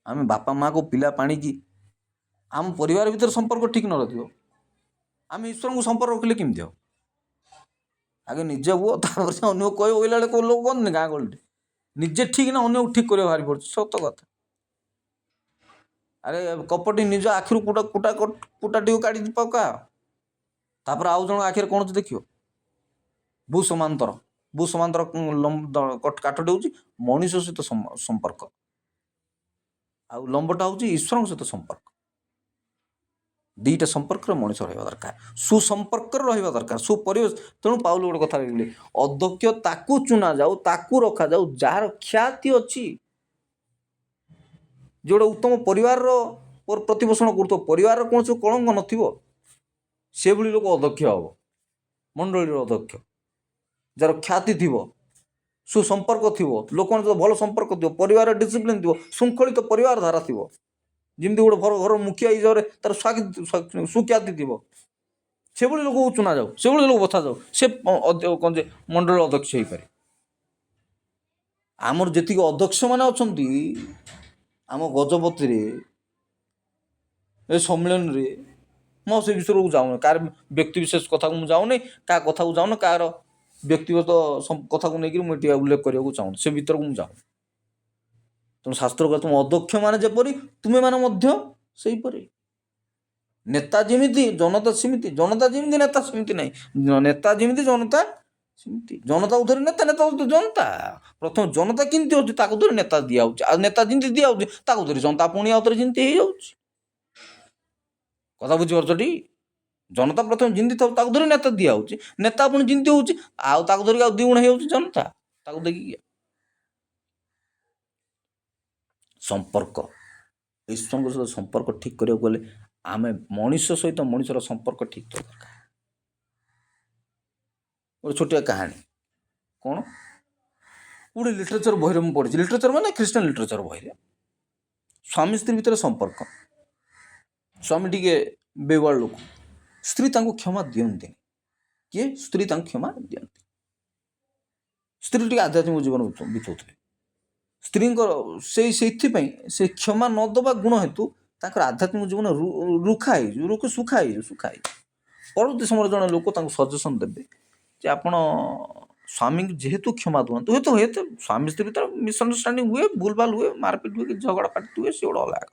ଆମେ ବାପା ମାଆକୁ ପିଲା ପାଣିକି ଆମ ପରିବାର ଭିତରେ ସମ୍ପର୍କ ଠିକ୍ ନ ରଖିବ, ଆମେ ଈଶ୍ୱରଙ୍କୁ ସମ୍ପର୍କ ରଖିଲେ କେମିତି ହେବ? ଆଗେ ନିଜେ ହୁଅ, ତାପରେ ସେ ଅନ୍ୟକୁ କହିବ। ଓଇଲା ବେଳେ ଲୋକ କହନ୍ତିନି ଗାଁ ଗହଳିରେ, ନିଜେ ଠିକ୍ ନା ଅନ୍ୟକୁ ଠିକ୍ କରିବା ଭାରି ପଡ଼ୁଛି। ସତ କଥା। ଆରେ କପଟି ନିଜ ଆଖିରୁ କୁଟାଟିକୁ କାଢ଼ି ପକା, ତାପରେ ଆଉ ଜଣ ଆଖିରେ କ'ଣ ଦେଖିବ? ଭୂ ସମାନ୍ତର କାଠଟି ହେଉଛି ମଣିଷ ସହିତ ସମ୍ପର୍କ, ଆଉ ଲମ୍ବଟା ହେଉଛି ଈଶ୍ୱରଙ୍କ ସହିତ ସମ୍ପର୍କ। ଦୁଇଟା ସମ୍ପର୍କରେ ମଣିଷ ରହିବା ଦରକାର, ସୁସମ୍ପର୍କରେ ରହିବା ଦରକାର, ସୁପରିବେଶ। ତେଣୁ ପାଉଲ ଗୋଟେ କଥା କହିଲେ, ଅଧ୍ୟକ୍ଷ ତାକୁ ଚୁନା ଯାଉ, ତାକୁ ରଖାଯାଉ ଯାହାର ଖ୍ୟାତି ଅଛି। ଯେଉଁଟା ଉତ୍ତମ ପରିବାରର ପ୍ରତିପୋଷଣ କରୁଥିବ, ପରିବାରର କୌଣସି କଳଙ୍କ ନଥିବ, ସେଭଳି ଲୋକ ଅଧ୍ୟକ୍ଷ ହେବ। ମଣ୍ଡଳୀର ଅଧ୍ୟକ୍ଷ, ଯାହାର ଖ୍ୟାତି ଥିବ, ସୁସମ୍ପର୍କ ଥିବ, ଲୋକମାନଙ୍କ ସହିତ ଭଲ ସମ୍ପର୍କ ଥିବ, ପରିବାରର ଡିସିପ୍ଲିନ୍ ଥିବ, ଶୃଙ୍ଖଳିତ ପରିବାର ଧାରା ଥିବ। ଯେମିତି ଗୋଟେ ଘର ମୁଖିଆ ହିସାବରେ ତାର ସୁଖ୍ୟାତି ଥିବ, ସେଭଳି ଲୋକକୁ ଚୁନା ଯାଉ, ସେଭଳି ଲୋକ ବଛାଯାଉ, ସେ ମଣ୍ଡଳୀର ଅଧ୍ୟକ୍ଷ ହେଇପାରେ। ଆମର ଯେତିକି ଅଧ୍ୟକ୍ଷମାନେ ଅଛନ୍ତି ଆମ ଗଜପତିରେ, ଏ ସମ୍ମିଳନୀରେ, ମୁଁ ସେ ବିଷୟକୁ ଯାଉନି, କାହାର ବ୍ୟକ୍ତି ବିଶେଷ କଥାକୁ ମୁଁ ଯାଉନି, କାହା କଥାକୁ ଯାଉନି, କାହାର ବ୍ୟକ୍ତିଗତ କଥାକୁ ନେଇକରି ମୁଁ ଟିକେ ଉଲ୍ଲେଖ କରିବାକୁ ଚାହୁଁନି, ସେ ଭିତରକୁ ମୁଁ ଯାଉନି। ତେଣୁ ଶାସ୍ତ୍ର କହେ, ତୁମ ଅଧ୍ୟକ୍ଷମାନେ ଯେପରି ତୁମେମାନେ ମଧ୍ୟ ସେହିପରି। ନେତା ଯେମିତି ଜନତା ସେମିତି, ଜନତା ଯେମିତି ନେତା ସେମିତି ନାହିଁ, ନେତା ଯେମିତି ଜନତା ସେମିତି। ଜନତାକୁ ଧରି ନେତା, ନେତାକୁ ଧରି ଜନତା। ପ୍ରଥମେ ଜନତା କେମିତି ହେଉଛି ତାକୁ ଧରି ନେତା ଦିଆହେଉଛି, ଆଉ ନେତା ଯେମିତି ଦିଆହେଉଛି ତାକୁ ଧରି ଜନତା ପୁଣି ଆଉ ଥରେ ଯେମିତି ହେଇଯାଉଛି। କଥା ବୁଝିପାରୁଛଟି? ଜନତା ପ୍ରଥମେ ଯେମିତି ଥାଉ ତାକୁ ଧରି ନେତା ଦିଆହେଉଛି, ନେତା ପୁଣି ଯେମିତି ହେଉଛି ଆଉ ତାକୁ ଧରିକି ଆଉ ଦ୍ୱିଗୁଣ ହେଇଯାଉଛି ଜନତା, ତାକୁ ଦେଖିକି। ସମ୍ପର୍କ, ଈଶ୍ୱରଙ୍କ ସହିତ ସମ୍ପର୍କ ଠିକ୍ କରିବାକୁ ଗଲେ ଆମେ ମଣିଷ ସହିତ ମଣିଷର ସମ୍ପର୍କ ଠିକ୍ ଥିବା ଦରକାର। ଗୋଟେ ଛୋଟିଆ କାହାଣୀ କ'ଣ, ଗୋଟେ ଲିଟରେଚର ବହିରେ ମୁଁ ପଢ଼ିଛି। ଲିଟରେଚର ମାନେ ଖ୍ରୀଷ୍ଟିଆନ ଲିଟରେଚର ବହିରେ ସ୍ୱାମୀ ସ୍ତ୍ରୀ ଭିତରେ ସମ୍ପର୍କ। ସ୍ୱାମୀ ଟିକେ ବେବାଳ ଲୋକ, ସ୍ତ୍ରୀ ତାଙ୍କୁ କ୍ଷମା ଦିଅନ୍ତିନି। କିଏ? ସ୍ତ୍ରୀ ତାଙ୍କୁ କ୍ଷମା ଦିଅନ୍ତି। ସ୍ତ୍ରୀ ଟିକେ ଆଧ୍ୟାତ୍ମିକ ଜୀବନ ବିତାଉଥିଲେ। ସ୍ତ୍ରୀଙ୍କର ସେଇଥିପାଇଁ ସେ କ୍ଷମା ନ ଦେବା ଗୁଣ ହେତୁ ତାଙ୍କର ଆଧ୍ୟାତ୍ମିକ ଜୀବନ ସୁଖା ହେଇଯିବ। ପରବର୍ତ୍ତୀ ସମୟରେ ଜଣେ ଲୋକ ତାଙ୍କୁ ସଜେସନ୍ ଦେବେ ଯେ ଆପଣ ସ୍ୱାମୀଙ୍କୁ ଯେହେତୁ କ୍ଷମା ଦିଅନ୍ତୁ, ହୁଏତ ସ୍ୱାମୀ ସ୍ତ୍ରୀ ଭିତରେ ମିସ୍ଅଣ୍ଡରଷ୍ଟାଣ୍ଡିଂ ହୁଏ, ଭୁଲ ଭାଲ ହୁଏ, ମାରପିଟ ହୁଏ, ଝଗଡ଼ା ପାଟି ହୁଏ, ସେ ଗୋଟେ ଅଲଗା।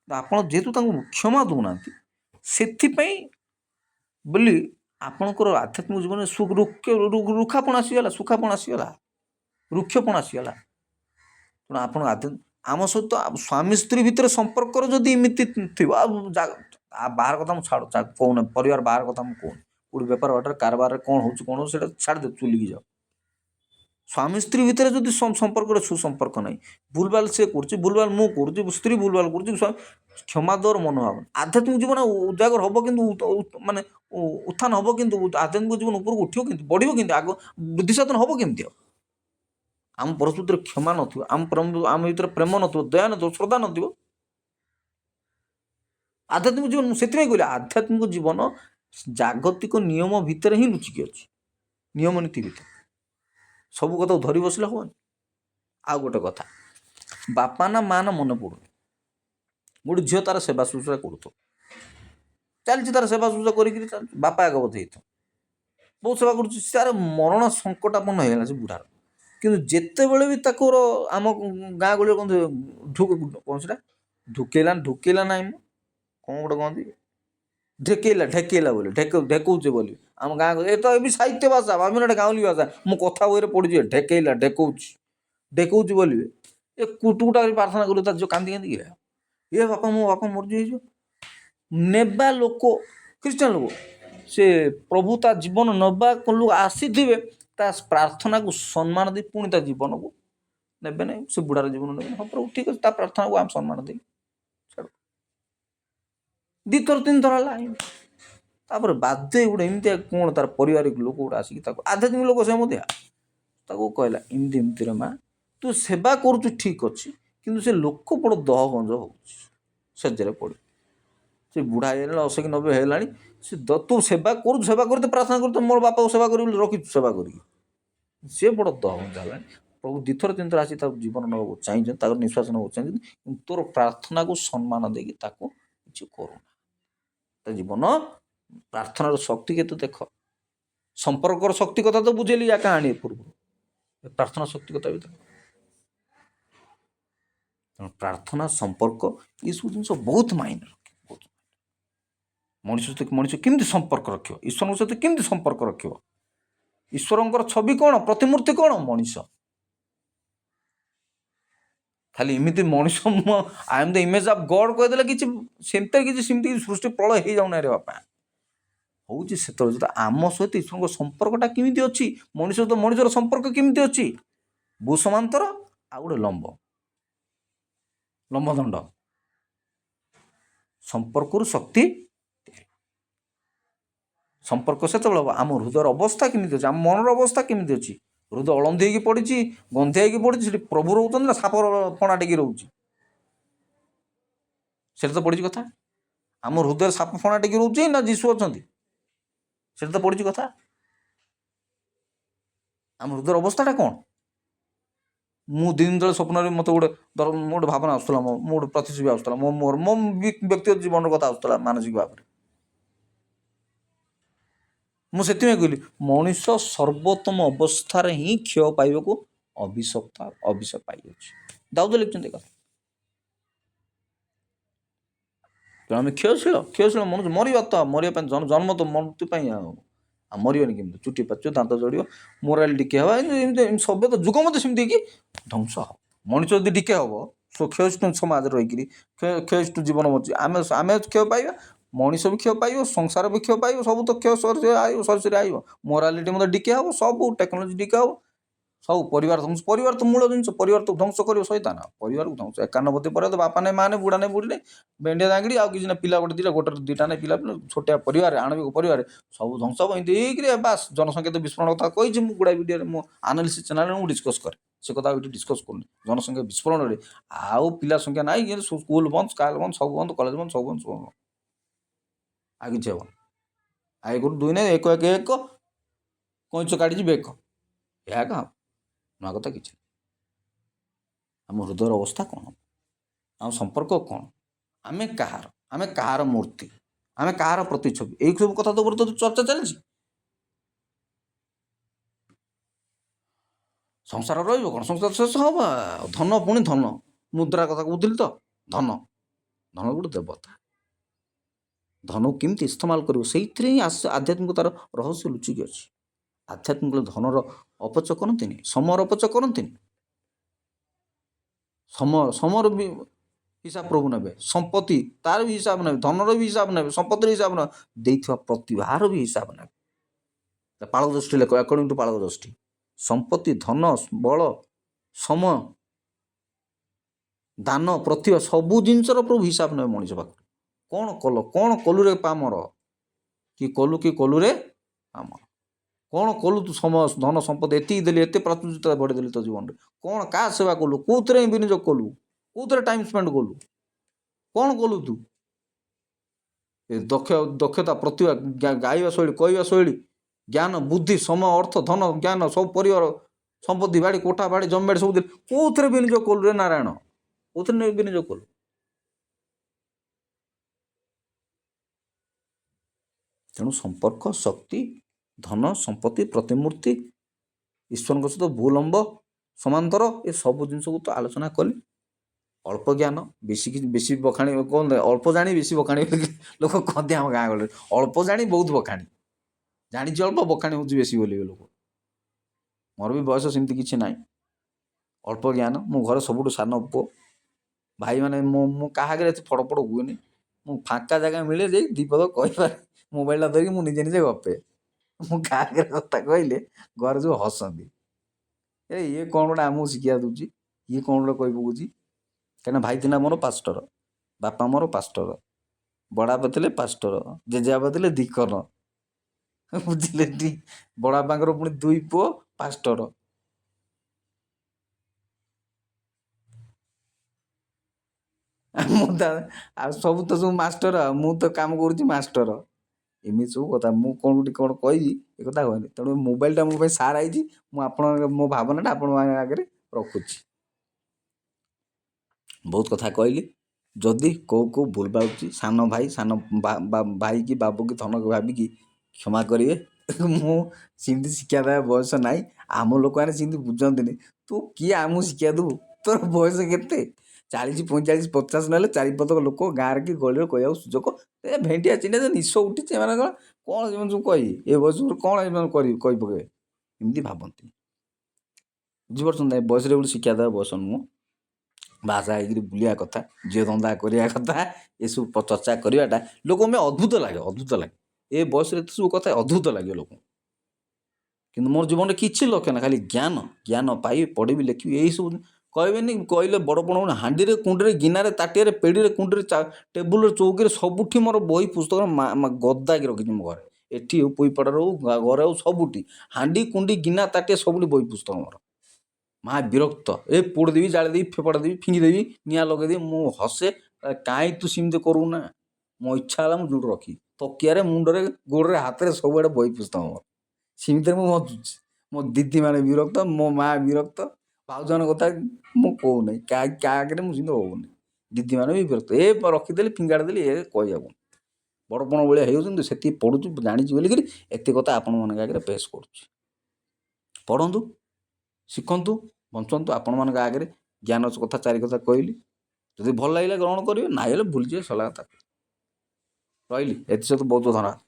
ଆପଣ ଯେହେତୁ ତାଙ୍କୁ କ୍ଷମା ଦେଉନାହାନ୍ତି, ସେଥିପାଇଁ ବୋଲି ଆପଣଙ୍କର ଆଧ୍ୟାତ୍ମିକ ଜୀବନରେ ରୁକ୍ଷାପଣ ଆସିଗଲା, ରୁକ୍ଷପଣ ଆସିଗଲା। ତେଣୁ ଆପଣ ଆମ ସହିତ ସ୍ୱାମୀ ସ୍ତ୍ରୀ ଭିତରେ ସମ୍ପର୍କର ଯଦି ଏମିତି ଥିବ, ଆଉ ବାହାର କଥା ମୁଁ କହୁନି, ପରିବାର ବାହାର କଥା ମୁଁ କହୁନି, କୋଉଠି ବେପାର ବାଟରେ କାରବାରରେ କ'ଣ ହେଉଛି ସେଇଟା ଛାଡ଼ିଦେ, ଚୁଲିକି ଯାଅ। ସ୍ୱାମୀ ସ୍ତ୍ରୀ ଭିତରେ ଯଦି ସମ୍ପର୍କରେ ସୁସମ୍ପର୍କ ନାହିଁ, ଭୁଲଭାଲ ସେ କରୁଛି, ଭୁଲଭାଲ ମୁଁ କରୁଛି, ସ୍ତ୍ରୀ ଭୁଲଭାଲ କରୁଛି, କ୍ଷମା ଦେବାର ମନୋଭାବ, ଆଧ୍ୟାତ୍ମିକ ଜୀବନ ଉଜାଗର ହେବ କିନ୍ତୁ ମାନେ ଉତ୍ଥାନ ହେବ କିନ୍ତୁ ଆଧ୍ୟାତ୍ମିକ ଜୀବନ ଉପରକୁ ଉଠିବ କିନ୍ତୁ ବଢ଼ିବ କିନ୍ତୁ ଆଗ ବୃଦ୍ଧି ସାଧନ ହେବ କେମିତି? ଆଉ ଆମ ପରସ୍ପର କ୍ଷମା ନଥିବ, ଆମ ଭିତରେ ପ୍ରେମ ନଥିବ, ଦୟା ନଥିବ, ଶ୍ରଦ୍ଧା ନଥିବ, ଆଧ୍ୟାତ୍ମିକ ଜୀବନ। ସେଥିପାଇଁ କହିଲେ ଆଧ୍ୟାତ୍ମିକ ଜୀବନ ଜାଗତିକ ନିୟମ ଭିତରେ ହିଁ ଲୁଚିକି ଅଛି, ନିୟମ ନୀତି ଭିତରେ। ସବୁ କଥାକୁ ଧରି ବସିଲେ ହବନି। ଆଉ ଗୋଟେ କଥା, ବାପା ନା ମା ନା ମନେ ପଡ଼ୁନି, ଗୋଟେ ଝିଅ ତାର ସେବା ଶୁଶ୍ରୂଷା କରୁଥିବ, ଚାଲିଛି ତାର ସେବା ଶୁଶ୍ରୂଷା କରିକିରି ଚାଲିଛି, ବାପା ଆଗ ବୋଧେ ହେଇଥିବ, ବହୁତ ସେବା କରୁଛି, ତାର ମରଣ ସଙ୍କଟାପନ୍ନ ହେଇଗଲା ସେ ବୁଢ଼ାର। କିନ୍ତୁ ଯେତେବେଳେ ବି ତାକୁ ଆମ ଗାଁ ଗହଳିରେ କ'ଣ ସେଟା ଢୁକେଇଲା ନାହିଁ ମୁଁ କ'ଣ ଗୋଟେ କହନ୍ତି, ଢେକେଇଲା ବୋଲି, ଢେକଉଛେ ବୋଲି ଆମ ଗାଁ ଏ ତ ଏବେ ସାହିତ୍ୟ ଭାଷା, ଭାବିନ ଏଟା ଗାଉଁଲି ଭାଷା। ମୁଁ କଥା ବହିରେ ପଢ଼ୁଛି ଢେକଉଛି ବୋଲି। ଏ କୁଟୁକୁଟା ପ୍ରାର୍ଥନା କରୁ ତା ଝିଅ କାନ୍ଦି ଗିଲା, ଏ ବାପା ମୋ ବାପା ମରିଯିବ ହେଇଯିବ। ନେବା ଲୋକ ଖ୍ରୀଷ୍ଟିଆନ ଲୋକ, ସେ ପ୍ରଭୁ ତା ଜୀବନ ନେବା ଆସିଥିବେ, ତା ପ୍ରାର୍ଥନାକୁ ସମ୍ମାନ ଦେଇ ପୁଣି ତା ଜୀବନକୁ ନେବେ ନାହିଁ, ସେ ବୁଢ଼ାର ଜୀବନ ନେବେ। ହଁ ପ୍ରଭୁ ଠିକ୍ ଅଛି, ତା ପ୍ରାର୍ଥନାକୁ ଆମେ ସମ୍ମାନ ଦେଇ ଛାଡ଼ୁ। 2 ଥର 3 ଥର ହେଲା, ତାପରେ ବାଧ୍ୟ ଗୋଟେ ଏମିତିଆ କ'ଣ ତାର ପାରିବାରିକ ଲୋକ ଗୋଟେ ଆସିକି ତାକୁ, ଆଧ୍ୟାତ୍ମିକ ଲୋକ ସେ ମଧ୍ୟ ତାକୁ କହିଲା, ଏମିତିରେ ମା ତୁ ସେବା କରୁଛୁ ଠିକ୍ ଅଛି, କିନ୍ତୁ ସେ ଲୋକ ବଡ଼ ଦହଗଞ୍ଜ ହେଉଛି, ସେଜରେ ପଡ଼ି ସେ ବୁଢ଼ା ହେଇଗଲାଣି, 80 କି 90 ହେଇଗଲାଣି, ସେ ତୁ ସେବା କରୁଛୁ, ସେବା କରି ତ ପ୍ରାର୍ଥନା କରୁଛୁ ମୋର ବାପାକୁ ସେବା କରିବି ବୋଲି ରଖିଛୁ ସେବା କରିକି, ସେ ବଡ଼ ଦହଗଞ୍ଜ ହେଲାଣି। ପ୍ରଭୁ 2 ଥର 3 ଥର ଆସି ତାକୁ ଜୀବନ ନେବାକୁ ଚାହିଁଛନ୍ତି, ତାଙ୍କର ନିଶ୍ୱାସ ନେବାକୁ ଚାହିଁଛନ୍ତି, କିନ୍ତୁ ତୋର ପ୍ରାର୍ଥନାକୁ ସମ୍ମାନ ଦେଇକି ତାକୁ କିଛି କରୁନା। ତା ଜୀବନ ପ୍ରାର୍ଥନାର ଶକ୍ତି କେତେ ଦେଖ, ସମ୍ପର୍କର ଶକ୍ତି କଥା ତ ବୁଝେଇଲି ୟା କାହାଣୀ ପୂର୍ବରୁ, ପ୍ରାର୍ଥନା ଶକ୍ତି କଥା ବି ଦେଖ। ତେଣୁ ପ୍ରାର୍ଥନା, ସମ୍ପର୍କ, ଏସବୁ ଜିନିଷ ବହୁତ ମାଇନେ ରଖେ। ମଣିଷ ସହିତ ମଣିଷ କେମିତି ସମ୍ପର୍କ ରଖିବ, ଈଶ୍ୱରଙ୍କ ସହିତ କେମିତି ସମ୍ପର୍କ ରଖିବ, ଈଶ୍ୱରଙ୍କର ଛବି କ'ଣ, ପ୍ରତିମୂର୍ତ୍ତି କ'ଣ, ମଣିଷ। ଖାଲି ଏମିତି ମଣିଷ I M the image of God କହିଦେଲେ କିଛି ସେମିତି ସୃଷ୍ଟି ପ୍ରଳୟ ହେଇଯାଉନାହିଁ ରେ ବାପା। ହେଉଛି ସେତେବେଳେ ଯଦି ଆମ ସହିତ ଈଶ୍ୱରଙ୍କ ସମ୍ପର୍କଟା କେମିତି ଅଛି, ମଣିଷ ସହିତ ମଣିଷର ସମ୍ପର୍କ କେମିତି ଅଛି, ଭୂସମାନ୍ତର ଆଉ ଗୋଟେ ଲମ୍ବଦଣ୍ଡ, ସମ୍ପର୍କରୁ ଶକ୍ତି। ସମ୍ପର୍କ ସେତେବେଳେ ହେବ ଆମ ହୃଦୟର ଅବସ୍ଥା କେମିତି ଅଛି, ଆମ ମନର ଅବସ୍ଥା କେମିତି ଅଛି। ହୃଦୟ ଅଳନ୍ଧି ହେଇକି ପଡ଼ିଛି, ଗନ୍ଧିଆ ହେଇକି ପଡ଼ିଛି, ସେଠି ପ୍ରଭୁ ରହୁଛନ୍ତି ନା ସାପ ଫଣା ଟିକି ରହୁଛି, ସେଠି ତ ପଡ଼ିଛି କଥା। ଆମ ହୃଦୟରେ ସାପ ଫଣା ଟିକି ରହୁଛି ନା ଯୀଶୁ ଅଛନ୍ତି, ସେଠି ତ ପଡ଼ିଛି କଥା। ଆମ ହୃଦୟର ଅବସ୍ଥାଟା କ'ଣ? ମୁଁ 2 ଦିନ ତଳେ ସ୍ୱପ୍ନରେ ମୋତେ ଗୋଟେ ଭାବନା ଆସୁଥିଲା, ମୁଁ ଗୋଟେ ପ୍ରତିଛବି ଆସୁଥିଲା, ମୋ ବ୍ୟକ୍ତିଗତ ଜୀବନର କଥା ଆସୁଥିଲା ମାନସିକ ଭାବରେ। ମୁଁ ସେଥିପାଇଁ କହିଲି ମଣିଷ ସର୍ବୋତ୍ତମ ଅବସ୍ଥାରେ ହିଁ କ୍ଷୟ ପାଇବାକୁ ଅଭିଶାପ ପାଇଯାଉଛି। ଦାଉଦ ଲେଖିଛନ୍ତି କଥା। ତେଣୁ ଆମେ କ୍ଷୟଶୀଳ ମନୁଷ୍ୟ, ମରିବା ପାଇଁ ଜନ୍ମ ତ ମୃତ୍ୟୁ ପାଇଁ, ଆଉ ମରିବନି କେମିତି? ଚୁଟି ପାଚିବ, ଦାନ୍ତ ଜଡ଼ିବ, ମୋରାଲି ଡିକେ ହେବ, ଏମିତି ସଭ୍ୟ ତ ଯୁଗ ମଧ୍ୟ ସେମିତି ହେଇକି ଧ୍ୱଂସ ହେବ। ମଣିଷ ଯଦି ଡିକେ ହେବ, କ୍ଷୟିଷ୍ଣୁ ସମାଜରେ ରହିକିରି କ୍ଷୟିଷ୍ଣୁ ଜୀବନ ବଞ୍ଚି ଆମେ କ୍ଷୟ ପାଇବା, ମଣିଷ ବି କ୍ଷୟ ପାଇବ, ସଂସାର ବି କ୍ଷୟ ପାଇବ, ସବୁ ତ କ୍ଷୟ ସରିସରି ଆଇବ। ମୋରାଲିଟି ମଧ୍ୟ ଡିକେ ହେବ, ସବୁ ଟେକ୍ନୋଲୋଜି ଡିକେ ହେବ, ସବୁ ପରିବାର ତ ମୂଳ ଜିନିଷ। ପରିବାର ତ ଧ୍ୱଂସ କରିବ ଶୈତାନ, ପରିବାରକୁ ଧ୍ୱଂସ। 91 ପରେ ତ ବାପା ନାହିଁ, ମା ନାହିଁ, ବୁଢ଼ା ନାହିଁ, ବୁଢ଼ୀ ନାହିଁ, ବେଣ୍ଡିଆ ଜାଙ୍ଗିଡ଼ି, ଆଉ କିଛି ନା ପିଲା ଗୋଟେ ଦୁଇଟା ନାହିଁ, ପିଲା ଛୋଟିଆ ପରିବାର, ଆଣବିକ ପରିବାର, ସବୁ ଧ୍ୱଂସ ହେବ। ଏମିତି ହେଇକିରି ବାସ୍ ଜନସଂଖ୍ୟା ତ ବିସ୍ଫୋରଣ କଥା କହିଛି ମୁଁ ଗୁଡ଼ାଏ ଭିଡ଼ିଓରେ, ମୁଁ ଆନାଲିସିସ୍ ଚ୍ୟାନେଲରେ ମୁଁ ଡିସ୍କସ୍ କରେ, ସେ କଥା ଏଠି ଡିସ୍କସ୍ କରୁନି। ଜନସଂଖ୍ୟା ବିସ୍ଫୋରଣରେ ଆଉ ପିଲା ସଂଖ୍ୟା ନାହିଁ, କିନ୍ତୁ ସ୍କୁଲ ବନ୍ଦ, ସ୍କାଲ ବନ୍ଦ, ସବୁ ବନ୍ଦ, କଲେଜ ବନ୍ଦ, ସବୁ ବନ୍ଦ, ଆଉ କିଛି ହେବନି। ଆଉ 1 ରୁ 2 ନାହିଁ, 1 1 1 କଇଁଚ କାଟିଛି ବେକ, ଏହା କାଁ ନୂଆ କଥା କିଛି। ଆମ ହୃଦୟର ଅବସ୍ଥା କ'ଣ, ଆମ ସମ୍ପର୍କ କ'ଣ, ଆମେ କାହାର ମୂର୍ତ୍ତି, ଆମେ କାହାର ପ୍ରତିଛବି, ଏଇ ସବୁ କଥା ତ ଚର୍ଚ୍ଚା ଚାଲିଛି। ସଂସାର ରହିବ କ'ଣ, ସଂସାର ଶେଷ ହେବ, ଧନ ପୁଣି ଧନ, ମୁଦ୍ରା କଥା କହୁଥିଲି ତ, ଧନ ଗୋଟେ ଦେବତା, ଧନକୁ କେମିତି ଇସ୍ତେମାଲ କରିବ, ସେଇଥିରେ ହିଁ ଆଧ୍ୟାତ୍ମିକତାର ରହସ୍ୟ ଲୁଚିକି ଅଛି। ଆଧ୍ୟାତ୍ମିକ ଧନର ଅପଚୟ କରନ୍ତିନି, ସମୟର ଅପଚୟ କରନ୍ତିନି। ସମୟର ବି ହିସାବ ପ୍ରଭୁ ନେବେ, ସମ୍ପତ୍ତି ତାର ବି ହିସାବ ନେବେ, ଧନର ବି ହିସାବ ନେବେ, ସମ୍ପତ୍ତିର ହିସାବ ନେବେ, ଦେଇଥିବା ପ୍ରତିଭାର ବି ହିସାବ ନେବେ। ପାଳକ ଦୃଷ୍ଟି ଲେଖ ଆକର୍ଡିଂ ଟୁ ପାଳକ ଦୃଷ୍ଟି ସମ୍ପତ୍ତି ଧନ ବଳ ସମୟ ଦାନ ପ୍ରତିଭା ସବୁ ଜିନିଷର ପ୍ରଭୁ ହିସାବ ନେବେ ମଣିଷ ପାଖରୁ। କ'ଣ କଲ କ'ଣ କଲୁରେ ପାମର କି କଲୁରେ ଆମର କ'ଣ କଲୁ ତୁ ସମୟ ଧନ ସମ୍ପତ୍ତି ଏତିକି ଦେଲି ଏତେ ପ୍ରାଚୁର୍ଯ୍ୟତା ବଢ଼େଇଦେଲି ତୋ ଜୀବନରେ କ'ଣ କାହା ସେବା କଲୁ କେଉଁଥିରେ ବିନିଯୋଗ କଲୁ କେଉଁଥିରେ ଟାଇମ୍ ସ୍ପେଣ୍ଡ କଲୁ କ'ଣ କଲୁ ତୁ ଏ ଦକ୍ଷତା ପ୍ରତିଭା ଗାଇବା ଶୈଳୀ କହିବା ଶୈଳୀ ଜ୍ଞାନ ବୁଦ୍ଧି ସମୟ ଅର୍ଥ ଧନ ଜ୍ଞାନ ସବୁ ପରିବାର ସମ୍ପତ୍ତି ବାଡ଼ି କୋଠା ବାଡ଼ି ଜମିବାଡ଼ି ସବୁ ଦେଲି କେଉଁଥିରେ ବିନିଯୋଗ କଲୁ ରେ ନାରାୟଣ କେଉଁଥିରେ ବିନିଯୋଗ କଲୁ? ତେଣୁ ସମ୍ପର୍କ ଶକ୍ତି ଧନ ସମ୍ପତ୍ତି ପ୍ରତିମୂର୍ତ୍ତି ଈଶ୍ୱରଙ୍କ ସହିତ ଭୂଲମ୍ବ ସମାନ୍ତର ଏସବୁ ଜିନିଷକୁ ତ ଆଲୋଚନା କଲି। ଅଳ୍ପ ଜ୍ଞାନ ବେଶୀ ବଖାଣି କ'ଣ ଅଳ୍ପ ଜାଣି ବେଶୀ ବଖାଣି ଲୋକ କହନ୍ତି ଆମ ଗାଁ ଗହଳିରେ ଅଳ୍ପ ଜାଣି ବହୁତ ବଖାଣି ଜାଣିଛି ଅଳ୍ପ ବଖାଣି ହେଉଛି ବେଶୀ ବୋଲି ଲୋକ। ମୋର ବି ବୟସ ସେମିତି କିଛି ନାହିଁ ଅଳ୍ପ ଜ୍ଞାନ ମୁଁ ଘରେ ସବୁଠୁ ସାନ ପୁଅ ଭାଇମାନେ ମୁଁ କାହା ଆଗରେ ଏତେ ଫଡ଼ ହୁଏନି ମୁଁ ଫାଙ୍କା ଜାଗା ମିଳେ ଯାଇ ଦୁଇ ପଦ କହିପାରେ ମୋବାଇଲଟା ଧରିକି ମୁଁ ନିଜେ ନିଜେ ଗପେ ମୁଁ କାହା ଆଗରେ କଥା କହିଲେ ଘରେ ସବୁ ହସନ୍ତି ଇଏ କ'ଣ ଗୋଟେ ଆମକୁ ଶିକ୍ଷା ଦେଉଛି ଇଏ କ'ଣ ଗୋଟେ କହି ପକାଉଛି କାହିଁକିନା ଭାଇ ଥିଲା ମୋର ପାଷ୍ଟର ବାପା ମୋର ପାଷ୍ଟର ବଡ଼ବାପା ଥିଲେ ପାଷ୍ଟର ଜେଜେବାପା ଥିଲେ ଦିକନ ବୁଝିଲେ ଟି ବଡ଼ବାପାଙ୍କର ପୁଣି 2 ପୁଅ ପାଷ୍ଟର। ମୁଁ ଆଉ ସବୁ ତ ସବୁ ମାଷ୍ଟର ମୁଁ ତ କାମ କରୁଛି ମାଷ୍ଟର ଏମିତି ସବୁ କଥା ମୁଁ କ'ଣ ଗୋଟେ କ'ଣ କହିବି ଏ କଥା କହନି। ତେଣୁ ମୋବାଇଲଟା ମୋ ପାଇଁ ସାର ହେଇଛି ମୁଁ ଆପଣଙ୍କ ମୋ ଭାବନାଟା ଆପଣଙ୍କ ଆଗରେ ରଖୁଛି। ବହୁତ କଥା କହିଲି ଯଦି କେଉଁ ଭୁଲ ଭାବୁଛି ସାନ ଭାଇ ସାନ ଭାଇ କି ବାବୁ କି ଧନ ଭାବିକି କ୍ଷମା କରିବେ। ମୁଁ ସେମିତି ଶିକ୍ଷା ଦେବା ବୟସ ନାହିଁ ଆମ ଲୋକମାନେ ସେମିତି ବୁଝନ୍ତିନି ତୁ କିଏ ଆମକୁ ଶିକ୍ଷା ଦେବୁ ତୋର ବୟସ କେତେ 40 45 50 ନେଲେ ଚାରିପଦ ଲୋକ ଗାଁରେ କି ଗଳିରେ କହିବାକୁ ସୁଯୋଗ ଏ ଭେଣ୍ଡିଆ ଚିହ୍ନେ ଯେ ନିଶ ଉଠିଛି ଏମାନେ କ'ଣ ଏମାନେ ସବୁ କହିବେ ଏ ବୟସରୁ କ'ଣ ଏମାନେ କହି ପକାଇବେ ଏମିତି ଭାବନ୍ତି ବୁଝିପାରୁଛନ୍ତି ବୟସରେ ଗୋଟେ ଶିକ୍ଷା ଦେବା ବୟସ ନୁହଁ ବାହାସା ହେଇକିରି ବୁଲିବା କଥା ଝିଅ ଧନ୍ଦା କରିବା କଥା ଏସବୁ ଚର୍ଚ୍ଚା କରିବାଟା ଲୋକଙ୍କୁ ଅଦ୍ଭୁତ ଲାଗେ ଏ ବୟସରେ ଏତେ ସବୁ କଥା ଅଦ୍ଭୁତ ଲାଗେ ଲୋକଙ୍କୁ କିନ୍ତୁ ମୋର ଜୀବନରେ କିଛି ଲକ୍ଷ୍ୟ ନା ଖାଲି ଜ୍ଞାନ ପାଇବି ପଢ଼ିବି ଲେଖିବି ଏଇସବୁ କହିବେନି କହିଲେ ବଡ଼ ହାଣ୍ଡିରେ କୁଣ୍ଡିରେ ଗିନାରେ ତାଟିଆରେ ପେଡ଼ିରେ କୁଣ୍ଡିରେ ଟେବୁଲରେ ଚୌକିରେ ସବୁଠି ମୋର ବହି ପୁସ୍ତକ ଗଦାକି ରଖିଛି ମୋ ଘରେ ଏଠି ହଉ ପୁଇପଡ଼ାରେ ହଉ ଘରେ ହଉ ସବୁଠି ହାଣ୍ଡି କୁଣ୍ଡି ଗିନା ତାଟିଆ ସବୁଠି ବହି ପୁସ୍ତକ ମୋର ମା ବିରକ୍ତ ଏ ପୋଡ଼ିଦେବି ଜାଳିଦେବି ଫୋପାଡ଼ି ଦେବି ଫିଙ୍ଗିଦେବି ନିଆଁ ଲଗେଇଦେବି ମୁଁ ହସେ କାହିଁ ତୁ ସେମିତି କରୁବୁ ନା ମୋ ଇଚ୍ଛା ହେଲା ମୁଁ ଯୋଉଠି ରଖି ତକିଆରେ ମୁଣ୍ଡରେ ଗୋଡ଼ରେ ହାତରେ ସବୁଆଡ଼େ ବହି ପୁସ୍ତକ ମୋର ସେମିତିରେ ମୁଁ ହସୁଛି ମୋ ଦିଦିମାନେ ବିରକ୍ତ ମୋ ମା ବିରକ୍ତ ଭାଉଜମାନଙ୍କ କଥା ମୁଁ କହୁନାହିଁ କାହା ଆଗରେ ମୁଁ ସେମିତି ହେଉନି ଦିଦିମାନେ ବି ବିରକ୍ତ ଏ ରଖିଦେଲି ଫିଙ୍ଗାଡ଼ି ଦେଲି ଏ କହିବାକୁ ବଡ଼ପଣ ଭଳିଆ ହେଇଯାଉଛନ୍ତି ସେତିକି ପଢ଼ୁଛୁ ଜାଣିଛି ବୋଲିକିରି ଏତେ କଥା ଆପଣମାନଙ୍କ ଆଗରେ ପେଶ କରୁଛି। ପଢ଼ନ୍ତୁ ଶିଖନ୍ତୁ ବଞ୍ଚନ୍ତୁ ଆପଣମାନଙ୍କ ଆଗରେ ଜ୍ଞାନ କଥା 4 କଥା କହିଲି ଯଦି ଭଲ ଲାଗିଲା ଗ୍ରହଣ କରିବେ ନାଇଁ ହେଲେ ଭୁଲିଯିବେ ସଲା କଥା ରହିଲି ଏଥିସହିତ ବହୁତ ଧନ୍ୟବାଦ।